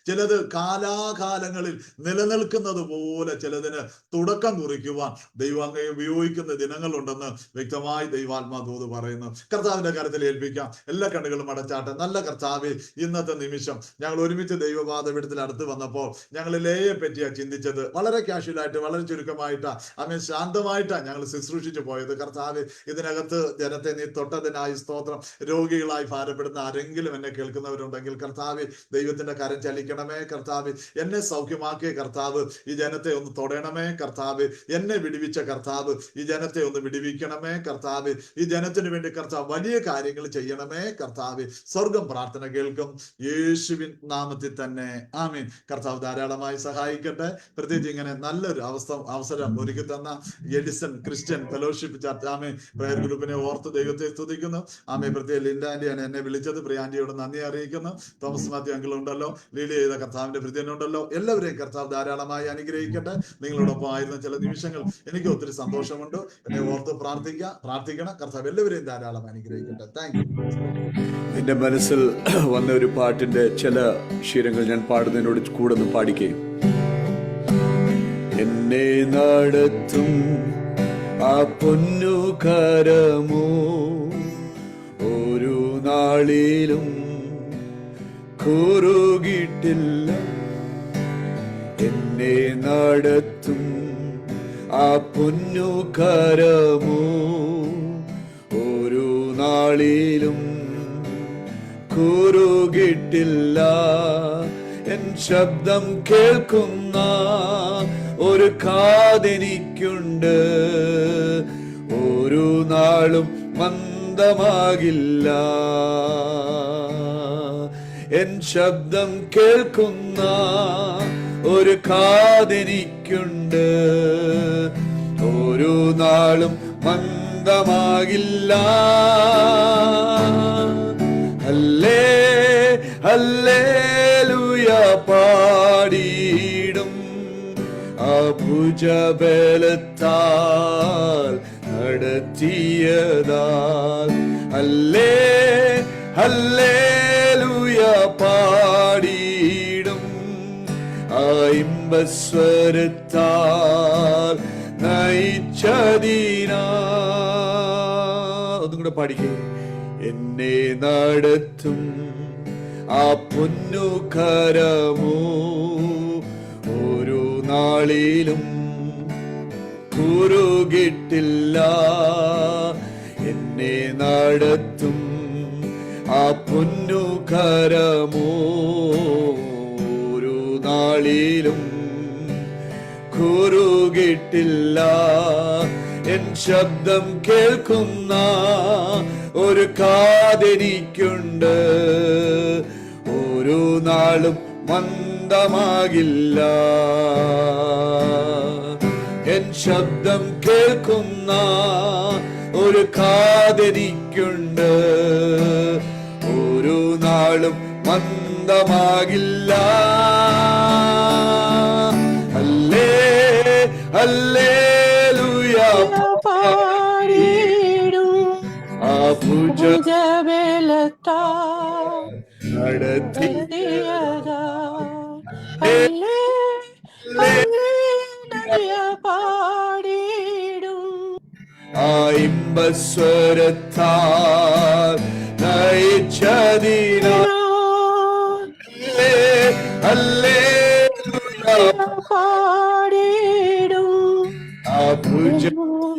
ചിലത് കാലാകാലങ്ങളിൽ നിലനിൽക്കുന്നത് പോലെ ചിലതിന് തുടക്കം കുറിക്കുവാൻ ദൈവം അങ്ങയെ ഉപയോഗിക്കുന്ന ദിനങ്ങളുണ്ടെന്ന് വ്യക്തമായി ദൈവാത്മാ ദൂത് പറയുന്നു. കർത്താവിന്റെ കരത്തിൽ ഏൽപ്പിക്കാം. എല്ലാ കണ്ണുകളും അടച്ചാട്ടെ. നല്ല കർത്താവേ, ഇന്നത്തെ നിമിഷം ഞങ്ങൾ ഒരുമിച്ച് ദൈവപാദപീഠത്തിൽ അടുത്ത് വന്നപ്പോൾ ഞങ്ങൾ ലേയെ പറ്റിയാണ് ചിന്തിച്ചത്. വളരെ കാഷ്വലായിട്ട്, വളരെ ചുരുക്കമായിട്ടാണ് ശാന്തമായിട്ടാണ് ഞങ്ങൾ ശുശ്രൂഷിച്ചു പോയത്. കർത്താവ്, ഇതിനകത്ത് ജനത്തെ നീ തൊട്ടതിനായി സ്തോത്രം. രോഗികളായി ഭാരപ്പെടുന്ന ആരെങ്കിലും എന്നെ കേൾക്കുന്നവരുണ്ടെങ്കിൽ കർത്താവ്, ദൈവത്തിന്റെ കരം ചലിക്കണമേ. കർത്താവ്, എന്നെ സൗഖ്യമാക്കിയ കർത്താവ്, ഈ ജനത്തെ ഒന്ന് തൊടണമേ. കർത്താവ്, എന്നെ വിടുവിച്ച കർത്താവ്, ഈ ജനത്തെ ഒന്ന് വിടുവിക്കണമേ. കർത്താവ്, ഈ ജനത്തിന് വേണ്ടി കർത്താവ് വലിയ കാര്യങ്ങൾ ചെയ്യണമേ. കർത്താവ്, സ്വർഗം പ്രാർത്ഥന കേൾക്കും. യേശുവിൻ നാമത്തിൽ തന്നെ ആമീൻ. കർത്താവ് ധാരാളമായി സഹായിക്കട്ടെ. പ്രത്യേകിച്ച് ഇങ്ങനെ നല്ലൊരു അവസരം ഒരുക്കി തന്ന Edison Christian fellowship church prayer ഗ്രൂപ്പിനെ ഓർത്ത് ദൈവത്തെ സ്തുതിക്കുന്നു. പ്രത്യേക ലിൻഡ ആന്റിയാണ് എന്നെ വിളിച്ചത്. പ്രിയാന്റിയോട് നന്ദി അറിയിക്കുന്നു. തോമസ് മാത്യു അങ്കിൾ ഉണ്ടല്ലോ, ലീഡ് ചെയ്ത കർത്താവിന്റെ ഭൃത്യനുണ്ടല്ലോ. എല്ലാവരെയും കർത്താവ് ധാരാളമായി അനുഗ്രഹിക്കട്ടെ. നിങ്ങളോടൊപ്പം ആയിരുന്ന ചില നിമിഷങ്ങൾ എനിക്ക് ഒത്തിരി സന്തോഷമുണ്ട്. എന്നെ ഓർത്ത് പ്രാർത്ഥിക്കണം. കർത്താവ് എല്ലാവരെയും ധാരാളം അനുഗ്രഹിക്കട്ടെ. Thank you. എൻ്റെ മനസ്സിൽ വന്ന ഒരു പാട്ടിന്റെ ചില ശീലങ്ങൾ ഞാൻ പാടുന്നതിനോട് കൂടെ ഒന്ന് പാടിക്കുകയും. എന്നെ നടത്തും ആ പൊന്നു കരമോ ഒരു നാളിലും കുറുകിട്ടില്ല. എന്നെ നടത്തും ആ പൊന്നു കരമോ ഒരു നാളിലും കുറുകിട്ടില്ല. എൻ ശബ്ദം കേൾക്കുന്ന ഒരു കാതെനിക്കുണ്ട്, ഒരു നാളും മന്ദമാകില്ല. എൻ ശബ്ദം കേൾക്കുന്ന ഒരു കാതെനിക്കുണ്ട്, ഒരു നാളും മന്ദമാകില്ല. ഹല്ലേലൂയ പാടിയിടും ഭുജബലത്താൽ നടത്തിയതാൽ. ഹല്ലേലൂയ പാടിയിടും ഇമ്പസ്വരത്താൽ നയിച്ചതിനാ. ഒന്നും കൂടെ പാടിക്കേ. എന്നെ നടത്തും ആ പൊന്നു കരമോ ഒരു നാളിലും കുറുകിട്ടില്ല. എന്നെ നടത്തും ആ പൊന്നു കരമോ ഒരു നാളിലും കുറുകിട്ടില്ല. എൻ ശബ്ദം കേൾക്കുന്ന ഒരു കാതെനിക്കുണ്ട്, ഒരു നാളും മന്ദമാകില്ല. എൻ ശബ്ദം കേൾക്കുന്ന ഒരു കാതെനിക്കുണ്ട്, ഒരു നാളും മന്ദമാകില്ല. ഹല്ലേലൂയ പാടിയിടും ആ പൂജ ഭുജബലത്താൽ നടത്തി ഹല്ലേലൂയ പാടിയിടും ആ ഇമ്പസ്വരത്താൽ നയിച്ചതിനാൽ പാടിയിടും ആ പൂജ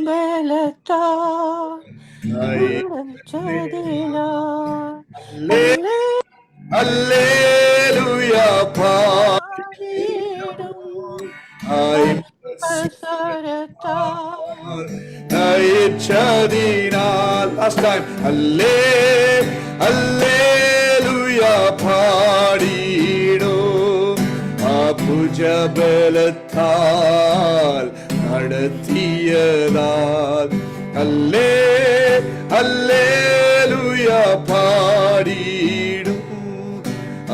ബലത്താൽ ഹല്ലേലൂയ പാടിയിടും നയിച്ചതിനാൽ. Last time. ഹല്ലേലൂയ പാടിയിടും ആ ഭുജബലത്താൽ നടത്തിയതാൽ. ഹല്ലേലൂയ പാടിയിടും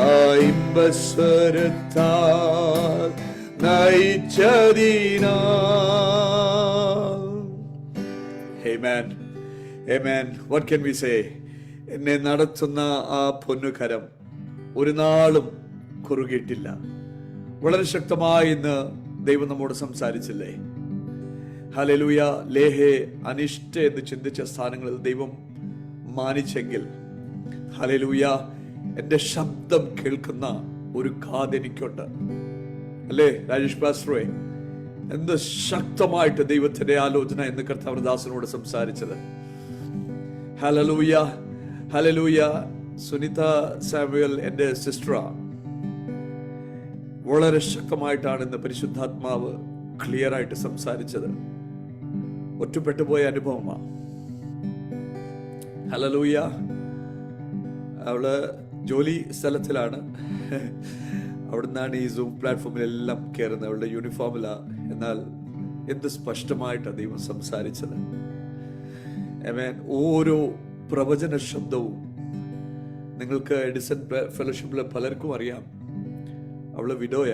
ആ ഇമ്പസ്വരത്താൽ നയിച്ചതിനാൽ. Amen. Amen. What can we say? എന്നെ നടത്തുന്ന ആ പൊന്നുകരം ഒരു നാളും കുറുകിയിട്ടില്ല. വളരെ ശക്തമായി ഇന്ന് ദൈവം നമ്മോട് സംസാരിച്ചില്ലേ? ഹല്ലേലൂയ. ലേഹെ അനിഷ്ട എന്ന് ചിന്തിച്ച സ്ഥാനങ്ങളിൽ ദൈവം മാനിച്ചെങ്കിൽ, ഹല്ലേലൂയ, എൻ്റെ ശബ്ദം കേൾക്കുന്ന ഒരു കാതെനിക്കുണ്ട്. അല്ലേ രാജേഷ് പാസ്റ്ററെ? എന്ത് ശക്തമായിട്ട് ദൈവത്തിന്റെ ആലോചന എന്ന് കർത്താവ് ദാസനോട് സംസാരിച്ചത്. Hallelujah, hallelujah. സുനിത സാമുവൽ എൻ്റെ സിസ്റ്ററാ, വളരെ ശക്തമായിട്ടാണ് ഇന്ന് പരിശുദ്ധാത്മാവ് ക്ലിയർ ആയിട്ട് സംസാരിച്ചത്. ഒറ്റപ്പെട്ടു പോയ അനുഭവമാണ്. ഹല്ലേലൂയ. അവള് ജോലി സ്ഥലത്തിലാണ്, അവിടുന്നാണ് ഈ സൂം പ്ലാറ്റ്ഫോമിലെല്ലാം കയറുന്നത്. അവളുടെ യൂണിഫോമിലാ. എന്നാൽ എന്ത് സ്പഷ്ടമായിട്ടാണ് ദൈവം സംസാരിച്ചത്. ആമേൻ. ഓരോ പ്രവചന ശബ്ദവും നിങ്ങൾക്ക് എഡിസൺ ഫെലോഷിപ്പിലെ പലർക്കും അറിയാം. അവള് വിഡോയ.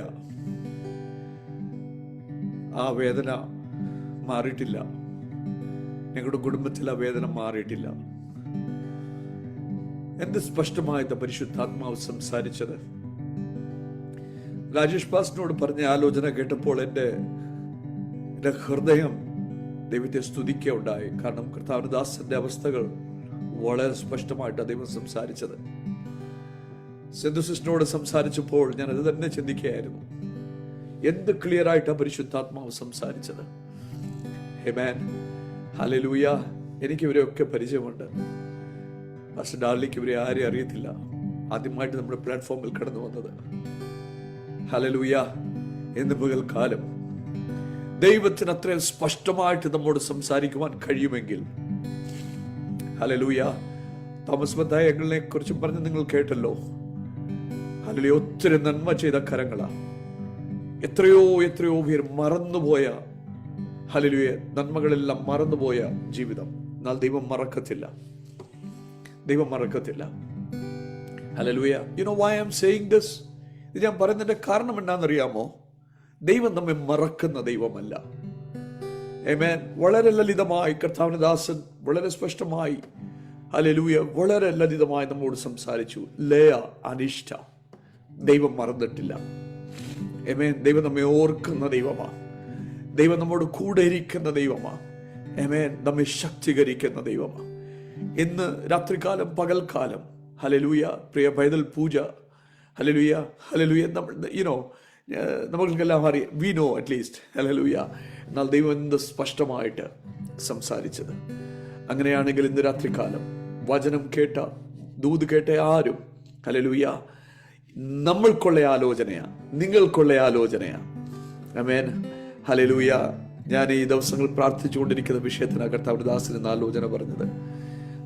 ആ വേദന മാറിയിട്ടില്ല. ഞങ്ങളുടെ കുടുംബത്തിൽ ആ വേദന മാറിയിട്ടില്ല. എന്ത് സ്പഷ്ടമായിട്ട് പരിശുദ്ധാത്മാവ് സംസാരിച്ചത്. രാജേഷ് പാസ്റ്ററിനോട് പറഞ്ഞ ആലോചന കേട്ടപ്പോൾ എൻ്റെ ഹൃദയം ദൈവത്തെ സ്തുതിക്കുകയുണ്ടായി. കാരണം കർത്താവദാസന്റെ അവസ്ഥകൾ വളരെ സ്പഷ്ടമായിട്ട് ദൈവം സംസാരിച്ചത്. സിന്ധു സിസ്റ്ററിനോട് സംസാരിച്ചപ്പോൾ ഞാൻ അത് തന്നെ ചിന്തിക്കുകയായിരുന്നു. എന്ത് ക്ലിയർ ആയിട്ടാണ് പരിശുദ്ധാത്മാവ് സംസാരിച്ചത്. ആമേൻ. ഹല്ലേലൂയ. എനിക്ക് ഇവരെയൊക്കെ പരിചയമുണ്ട്. പാസ്റ്റർ ഡാർലിക്ക് ഇവരെ ആരെയും അറിയത്തില്ല. ആദ്യമായിട്ട് നമ്മുടെ പ്ലാറ്റ്ഫോമിൽ കടന്നു വന്നത്. ഹല്ലേലൂയ. എന്ന് പകൽക്കാലം ദൈവത്തിന് അത്രയും സ്പഷ്ടമായിട്ട് നമ്മോട് സംസാരിക്കുവാൻ കഴിയുമെങ്കിൽ, ഹല്ലേലൂയ. തോമസ് മത്തായിയെ കുറിച്ച് പറഞ്ഞ് നിങ്ങൾ കേട്ടല്ലോ. ഹല്ലേലൂയ. ഒത്തിരി നന്മ ചെയ്ത കരങ്ങളാ. എത്രയോ എത്രയോ പേർ മറന്നുപോയ, ഹല്ലേലൂയ, നന്മകളെല്ലാം മറന്നുപോയ ജീവിതം. എന്നാൽ ദൈവം മറക്കത്തില്ല. ദൈവം മറക്കത്തില്ല. ഹല്ലേലൂയ. You know why I am saying this? ഇത് ഞാൻ പറയുന്നതിന്റെ കാരണം എന്താണെന്നറിയാമോ? ദൈവം നമ്മെ മറക്കുന്ന ദൈവമല്ല. ആമേൻ. വളരെ ലളിതമായി കർത്താവിന്റെ ദാസൻ വളരെ സ്പഷ്ടമായി, ഹല്ലേലൂയ, വളരെ ലളിതമായി നമ്മോട് സംസാരിച്ചു. ലേയ അനിഷ്ട. ദൈവം മറന്നിട്ടില്ല. ആമേൻ. ദൈവം നമ്മെ ഓർക്കുന്ന ദൈവമാണ്. ദൈവം നമ്മോട് കൂടെ ഇരിക്കുന്ന ദൈവമാണ്. ആമേൻ. നമ്മെ ശക്തീകരിക്കുന്ന ദൈവമാണ്. ഇന്ന് രാത്രികാലം പകൽക്കാലം, ഹല്ലേലൂയ, പ്രിയ പൈതൽ പൂജ, ഹല്ലേലൂയ, ഹല്ലേലൂയ, നമ്മൾ നമ്മൾക്കെല്ലാം അറിയാം. We know at least, hallelujah. എന്നാൽ ദൈവം എന്ത് സ്പഷ്ടമായിട്ട് സംസാരിച്ചത്. അങ്ങനെയാണെങ്കിൽ ഇന്ന് രാത്രികാലം വചനം കേട്ട ദൂത് കേട്ട ആരും ഹല്ലേലൂയ നമ്മൾക്കുള്ള ആലോചനയാ, നിങ്ങൾക്കുള്ള ആലോചനയാ. ആമേൻ. ഹല്ലേലൂയ. ഞാൻ ഈ ദിവസങ്ങൾ പ്രാർത്ഥിച്ചുകൊണ്ടിരിക്കുന്ന വിഷയത്തിനാണ് കർത്താവിന്റെ ദാസൻ എന്ന ആലോചന പറഞ്ഞത്.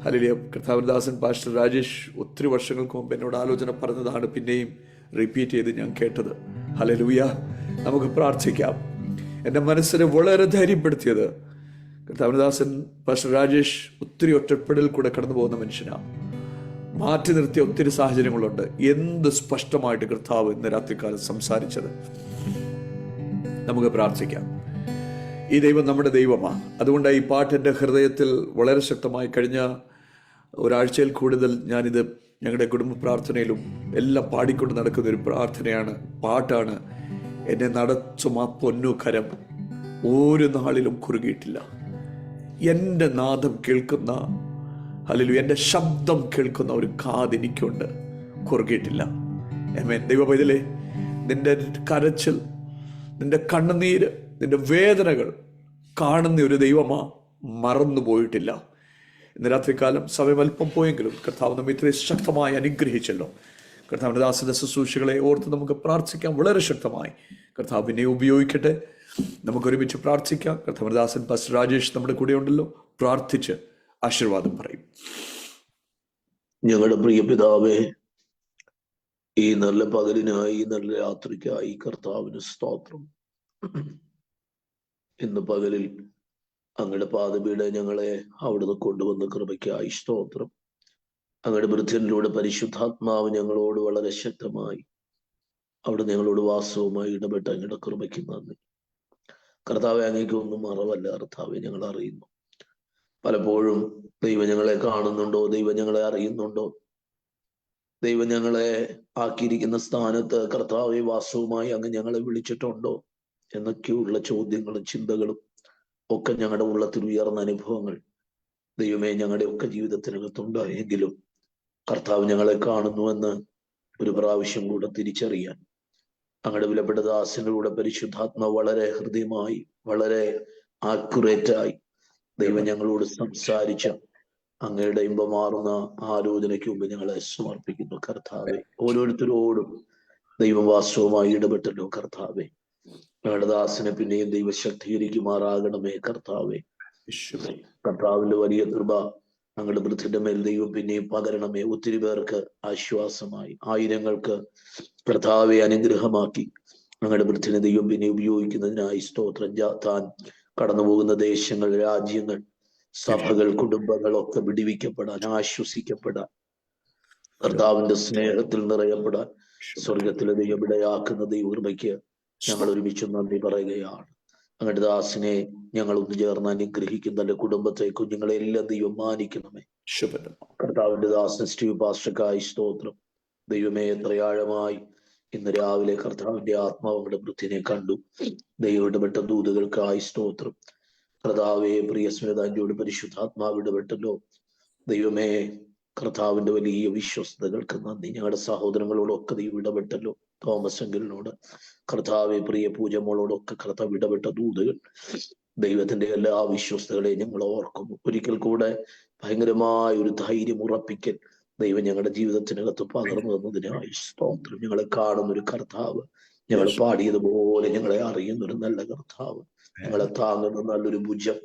ഹല്ലേലൂയ. കർത്താവിന്റെ ദാസൻ പാസ്റ്റർ രാജേഷ് ഒത്തിരി വർഷങ്ങൾക്ക് മുമ്പ് എന്നോട് ആലോചന പറഞ്ഞതാണ് പിന്നെയും റിപ്പീറ്റ് ചെയ്ത് ഞാൻ കേട്ടത്. ഹല്ലേലൂയ. നമുക്ക് പ്രാർത്ഥിക്കാം. എൻ്റെ മനസ്സിനെ വളരെ ധൈര്യപ്പെടുത്തിയത് കർത്താവിന്റെ ദാസൻ പാസ്റ്റർ രാജേഷ് ഒത്തിരി ഒറ്റപ്പെടൽ കൂടെ കടന്നു പോകുന്ന മനുഷ്യനാണ്. മാറ്റി നിർത്തിയ ഒത്തിരി സാഹചര്യങ്ങളുണ്ട്. എന്ത് സ്പഷ്ടമായിട്ട് കർത്താവ് ഇന്ന് രാത്രികാലം സംസാരിച്ചത്. നമുക്ക് പ്രാർത്ഥിക്കാം. ഈ ദൈവം നമ്മുടെ ദൈവമാണ്. അതുകൊണ്ട് ഈ പാട്ട് എൻ്റെ ഹൃദയത്തിൽ വളരെ ശക്തമായി കഴിഞ്ഞ ഒരാഴ്ചയിൽ കൂടുതൽ ഞാനിത് ഞങ്ങളുടെ കുടുംബ പ്രാർത്ഥനയിലും എല്ലാം പാടിക്കൊണ്ട് നടക്കുന്ന ഒരു പ്രാർത്ഥനയാണ്, പാട്ടാണ്. എന്നെ നടത്തും ആ പൊന്നു കരം ഒരു നാളിലും കുറുകിയിട്ടില്ല. എൻ്റെ നാദം കേൾക്കുന്ന, അല്ലെങ്കിൽ എൻ്റെ ശബ്ദം കേൾക്കുന്ന ഒരു കാത് എനിക്കുണ്ട്, കുറുകിയിട്ടില്ല. ആമേൻ. ദൈവ പൈതലേ, നിന്റെ കരച്ചിൽ, നിന്റെ കണ്ണുനീര്, നിന്റെ വേദനകൾ കാണുന്ന ഒരു ദൈവമാ, മറന്നു പോയിട്ടില്ല. ഇന്ന് രാത്രികാലം സമയം അല്പം പോയെങ്കിലും കർത്താവ് നമ്മെ ഇത്രയും ശക്തമായി അനുഗ്രഹിച്ചല്ലോ. കർത്താവിൻ്റെ ദാസന്റെ ശുശ്രൂഷകളെ ഓർത്ത് നമുക്ക് പ്രാർത്ഥിക്കാം വളരെ ശക്തമായി. കർത്താവിനെ ഉപയോഗിക്കട്ടെ. നമുക്ക് ഒരുമിച്ച് പ്രാർത്ഥിക്കാം. കർത്താവിൻ്റെ ദാസൻ പാസ്റ്റർ രാജേഷ് നമ്മുടെ കൂടെ ഉണ്ടല്ലോ. പ്രാർത്ഥിച്ച് ആശീർവാദം പറയും. ഞങ്ങളുടെ പ്രിയ പിതാവേ, ഈ നല്ല പകലിനായി, നല്ല രാത്രിക്കായി കർത്താവിന് സ്തോത്രം. ഇന്ന് പകലിൽ അങ്ങയുടെ പാദപീഠ ഞങ്ങളെ അവിടുന്ന് കൊണ്ടുവന്ന കൃപയ്ക്കായി സ്തോത്രം. അങ്ങയുടെ വൃദ്ധനിലൂടെ പരിശുദ്ധാത്മാവ് ഞങ്ങളോട് വളരെ ശക്തമായി അവിടെ ഞങ്ങളോട് വാസവുമായി ഇടപെട്ട അങ്ങയുടെ കൃപയ്ക്ക് നന്ദി. കർത്താവെ, അങ്ങേക്ക് ഒന്നും മറവല്ല. കർത്താവെ, ഞങ്ങൾ അറിയുന്നു. പലപ്പോഴും ദൈവം ഞങ്ങളെ കാണുന്നുണ്ടോ, ദൈവം ഞങ്ങളെ അറിയുന്നുണ്ടോ, ദൈവം ഞങ്ങളെ ആക്കിയിരിക്കുന്ന സ്ഥാനത്ത് കർത്താവെ വാസവുമായി അങ്ങ് ഞങ്ങളെ വിളിച്ചിട്ടുണ്ടോ എന്നൊക്കെയുള്ള ചോദ്യങ്ങളും ചിന്തകളും ഒക്കെ ഞങ്ങളുടെ ഉള്ളത്തിൽ ഉയർന്ന അനുഭവങ്ങൾ ദൈവമേ ഞങ്ങളുടെ ഒക്കെ ജീവിതത്തിനകത്തുണ്ടായെങ്കിലും കർത്താവ് ഞങ്ങളെ കാണുന്നുവെന്ന് ഒരു പ്രാവശ്യം കൂടെ തിരിച്ചറിയാൻ അങ്ങയുടെ വിലപ്പെട്ട ദാസനിലൂടെ പരിശുദ്ധാത്മാവ് വളരെ ഹൃദ്യമായി, വളരെ ആക്യുറേറ്റായി ദൈവം ഞങ്ങളോട് സംസാരിച്ച അങ്ങയുടെ ഇമ്പമാറുന്ന ആലോചനയ്ക്ക് മുമ്പ് ഞങ്ങളെ സമർപ്പിക്കുന്നു. കർത്താവെ, ഓരോരുത്തരോടും ദൈവം വാസ്തവമായി ഇടപെട്ടല്ലോ. കർത്താവെ, ഞങ്ങളുടെ ദാസനെ പിന്നെയും ദൈവം ശക്തീകരിക്കുമാറാകണമേ. കർത്താവെ, കർത്താവിന്റെ വലിയ കൃപ ഞങ്ങളുടെ വൃദ്ധന്റെ മേൽ ദൈവം പിന്നെയും പകരണമേ. ഒത്തിരി പേർക്ക് ആശ്വാസമായി, ആയിരങ്ങൾക്ക് കർത്താവെ അനുഗ്രഹമാക്കി ഞങ്ങളുടെ വൃദ്ധനെ ദൈവം പിന്നെ ഉപയോഗിക്കുന്നതിനായി സ്തോത്രം. താൻ കടന്നു പോകുന്ന ദേശങ്ങൾ, രാജ്യങ്ങൾ, സഭകൾ, കുടുംബങ്ങൾ ഒക്കെ വിടിവിക്കപ്പെടാൻ, ആശ്വസിക്കപ്പെടാൻ, കർത്താവിന്റെ സ്നേഹത്തിൽ നിറയപ്പെടാൻ സ്വർഗത്തിലെ ദൈവം ഇടയാക്കുന്ന ദൈവകൃപയ്ക്ക് ഞങ്ങൾ ഒരുമിച്ച് നന്ദി പറയുകയാണ്. അങ്ങയുടെ ദാസിനെ ഞങ്ങൾ ഒന്ന് ചേർന്ന് അനുഗ്രഹിക്കും. തന്റെ കുടുംബത്തെ, കുഞ്ഞുങ്ങളെ എല്ലാം ദൈവം മാനിക്കണമേ. കർത്താവിന്റെ ദാസൻ സ്റ്റീവ് പാസ്റ്റർക്കായി സ്തോത്രം. ദൈവമേ, എത്രയാഴമായി ഇന്ന് രാവിലെ കർത്താവിന്റെ ആത്മാവങ്ങളുടെ വൃത്തിനെ കണ്ടു. ദൈവം ഇടപെട്ട ദൂതുകൾക്കായി സ്തോത്രം. കർത്താവെ, പ്രിയ സ്മിതാഞ്ജോട് പരിശുദ്ധാത്മാവ് ഇടപെട്ടല്ലോ. ദൈവമേ, കർത്താവിന്റെ വലിയ വിശ്വസ്തകൾക്ക് നന്ദി. ഞങ്ങളുടെ സഹോദരങ്ങളോടൊക്കെ ദൈവം ഇടപെട്ടല്ലോ. തോമസ് എങ്കിലിനോട്, കർത്താവെ, പ്രിയ പൂജമോളോടൊക്കെ കർത്താവ് ഇടപെട്ട ദൂതുകൾ, ദൈവത്തിന്റെ എല്ലാ വിശ്വസ്തകളെയും ഞങ്ങൾ ഓർക്കുന്നു. ഒരിക്കൽ കൂടെ ഭയങ്കരമായ ഒരു ധൈര്യം ഉറപ്പിക്കൽ ദൈവം ഞങ്ങളുടെ ജീവിതത്തിനകത്ത് പകർന്നു തന്നതിനായി സ്തോത്രം. ഞങ്ങളെ കാണുന്നൊരു കർത്താവ്, ഞങ്ങൾ പാടിയതുപോലെ ഞങ്ങളെ അറിയുന്നൊരു നല്ല കർത്താവ്, ഞങ്ങളെ താങ്ങുന്ന നല്ലൊരു ഭുജം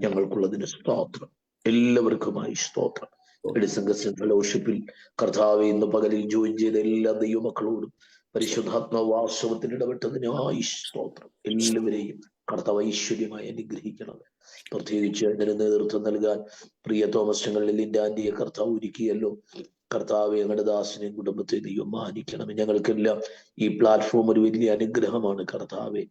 ഞങ്ങൾക്കുള്ളതിന് സ്തോത്രം. എല്ലാവർക്കുമായി സ്തോത്രം. എഡിസൺ ഫെലോഷിപ്പിൽ കർത്താവ് ഇന്ന് പകലിൽ ജോയിൻ ചെയ്ത എല്ലാ ദൈവമക്കളോടും പരിശുദ്ധാത്മാവ് വാസ്തവത്തിൽ ഇടപെട്ടതിനായി സ്തോത്രം. എല്ലാവരെയും കർത്താവ് ഐശ്വര്യമായി അനുഗ്രഹിക്കണമേ. പ്രത്യേകിച്ച് അതിന് നേതൃത്വം നൽകാൻ പ്രിയ തോമസ് ലിൻഡ ആന്റിയെ കർത്താവ് ഒരുക്കിയല്ലോ. കർത്താവ്, ഞങ്ങളുടെ ദാസനെയും കുടുംബത്തെ ദൈവം മാനിക്കണമേ. ഞങ്ങൾക്കെല്ലാം ഈ പ്ലാറ്റ്ഫോം ഒരു വലിയ അനുഗ്രഹമാണ്. കർത്താവെ,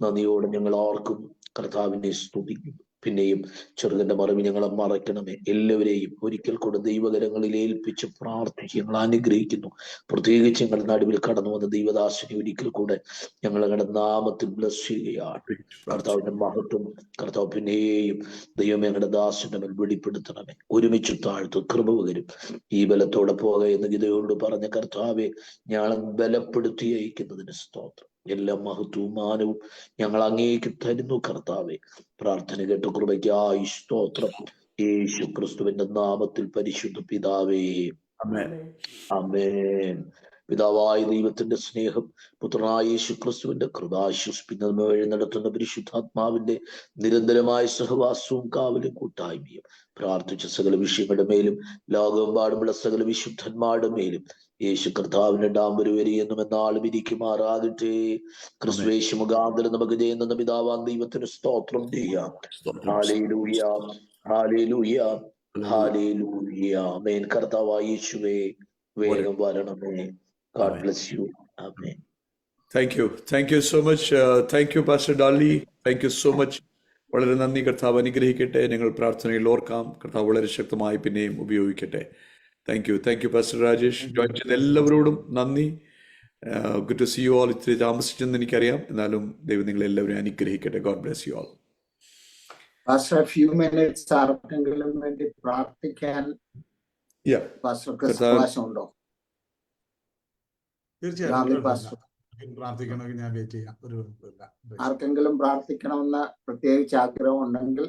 നന്ദിയോടെ ഞങ്ങൾ ആർക്കും കർത്താവിനെ സ്തുതിക്കുന്നു. പിന്നെയും ചെറുകന്റെ മറവി ഞങ്ങളെ മറയ്ക്കണമേ. എല്ലാവരെയും ഒരിക്കൽ കൂടെ ദൈവകരങ്ങളിൽ ഏൽപ്പിച്ച് പ്രാർത്ഥിച്ച് ഞങ്ങൾ അനുഗ്രഹിക്കുന്നു. പ്രത്യേകിച്ച് ഞങ്ങളുടെ നടുവിൽ കടന്നു വന്ന ദൈവദാസനെ ഒരിക്കൽ കൂടെ ഞങ്ങൾ ഞങ്ങളുടെ നാമത്തിൽ ബ്ലസ് ചെയ്യുകയാണ്. കർത്താവിന്റെ മഹത്വം കർത്താവ് പിന്നെയും ദൈവമേ ഞങ്ങളുടെ ദാസന്റെ മേൽ വെളിപ്പെടുത്തണമേ. ഒരുമിച്ച് താഴ്ത്തു കൃപ പകരും. ഈ ബലത്തോടെ പോക എന്ന് ഗിദയോട് പറഞ്ഞ കർത്താവെ, ഞങ്ങളെ ബലപ്പെടുത്തി അയക്കുന്നതിന് സ്തോത്രം. എല്ലാ മഹത്വവും മാനവും ഞങ്ങൾ അങ്ങേക്ക് തരുന്നു. കർത്താവെ, പ്രാർത്ഥന കേട്ട കൃപയ്ക്കായി സ്തോത്രം. യേശു ക്രിസ്തുവിന്റെ നാമത്തിൽ പരിശുദ്ധ പിതാവേ, Amen. ആമേൻ. പിതാവായ ദൈവത്തിന്റെ സ്നേഹം, പുത്രനായ യേശു ക്രിസ്തുവിന്റെ കൃപാശ്വസിപ്പിക്കുന്ന വഴി നടത്തുന്ന പരിശുദ്ധാത്മാവിന്റെ നിരന്തരമായ സഹവാസവും കാവലും കൂട്ടായ്മയും പ്രാർത്ഥിച്ച സകല വിഷയങ്ങളുടെ മേലും ലോകമെമ്പാടുമുള്ള സകല വിശുദ്ധന്മാരുടെ മേലും യേശു കർത്താവിന്റെ ഡാമ്പരുവരി എന്നും എന്നാളും ഇരിക്കുമാറാകട്ടെ. ക്രിസ്തുവേശു മുഖാന്തരം നമുക്ക് ചെയ്യുന്ന പിതാവാൻ ദൈവത്തിന് സ്തോത്രം ചെയ്യാം. ഹല്ലേലൂയ, ഹല്ലേലൂയ, ഹല്ലേലൂയ. ആമേൻ. കർത്താവായ യേശുവേ, വേഗം വരണമേ. God bless you. Amen. Thank you. Thank you so much. Thank you, Pastor Dolly. Thank you so much. വളരെ നന്ദി. കർത്താവ് അനുഗ്രഹിക്കട്ടെ. ഞങ്ങൾ പ്രാർത്ഥനയിൽ ഓർക്കാം. കർത്താവ് വളരെ ശക്തമായി പിന്നെയും ഉപയോഗിക്കട്ടെ. Thank you. Thank you pastor Rajesh. Join ചെയ്ത എല്ലാവരോടും നന്ദി. Good to see you all. ഇത്തിരി താമസിച്ചെന്ന് എനിക്കറിയാം, എന്നാലും ദൈവം നിങ്ങളെല്ലാവരും അനുഗ്രഹിക്കട്ടെ. God bless you all. Pastor, few minutes ആർക്കെങ്കിലും വേണ്ടി പ്രാർത്ഥിക്കാൻ പാസ്റ്റർക്ക് അവകാശം ഉണ്ടോ? തീർച്ചയായും പ്രാർത്ഥിക്കണമെങ്കിൽ ഞാൻ വെയിറ്റ് ചെയ്യാം. ഒരു കുഴപ്പമില്ല. ആർക്കെങ്കിലും പ്രാർത്ഥിക്കണമെന്ന് പ്രത്യേകിച്ച് ആഗ്രഹം ഉണ്ടെങ്കിൽ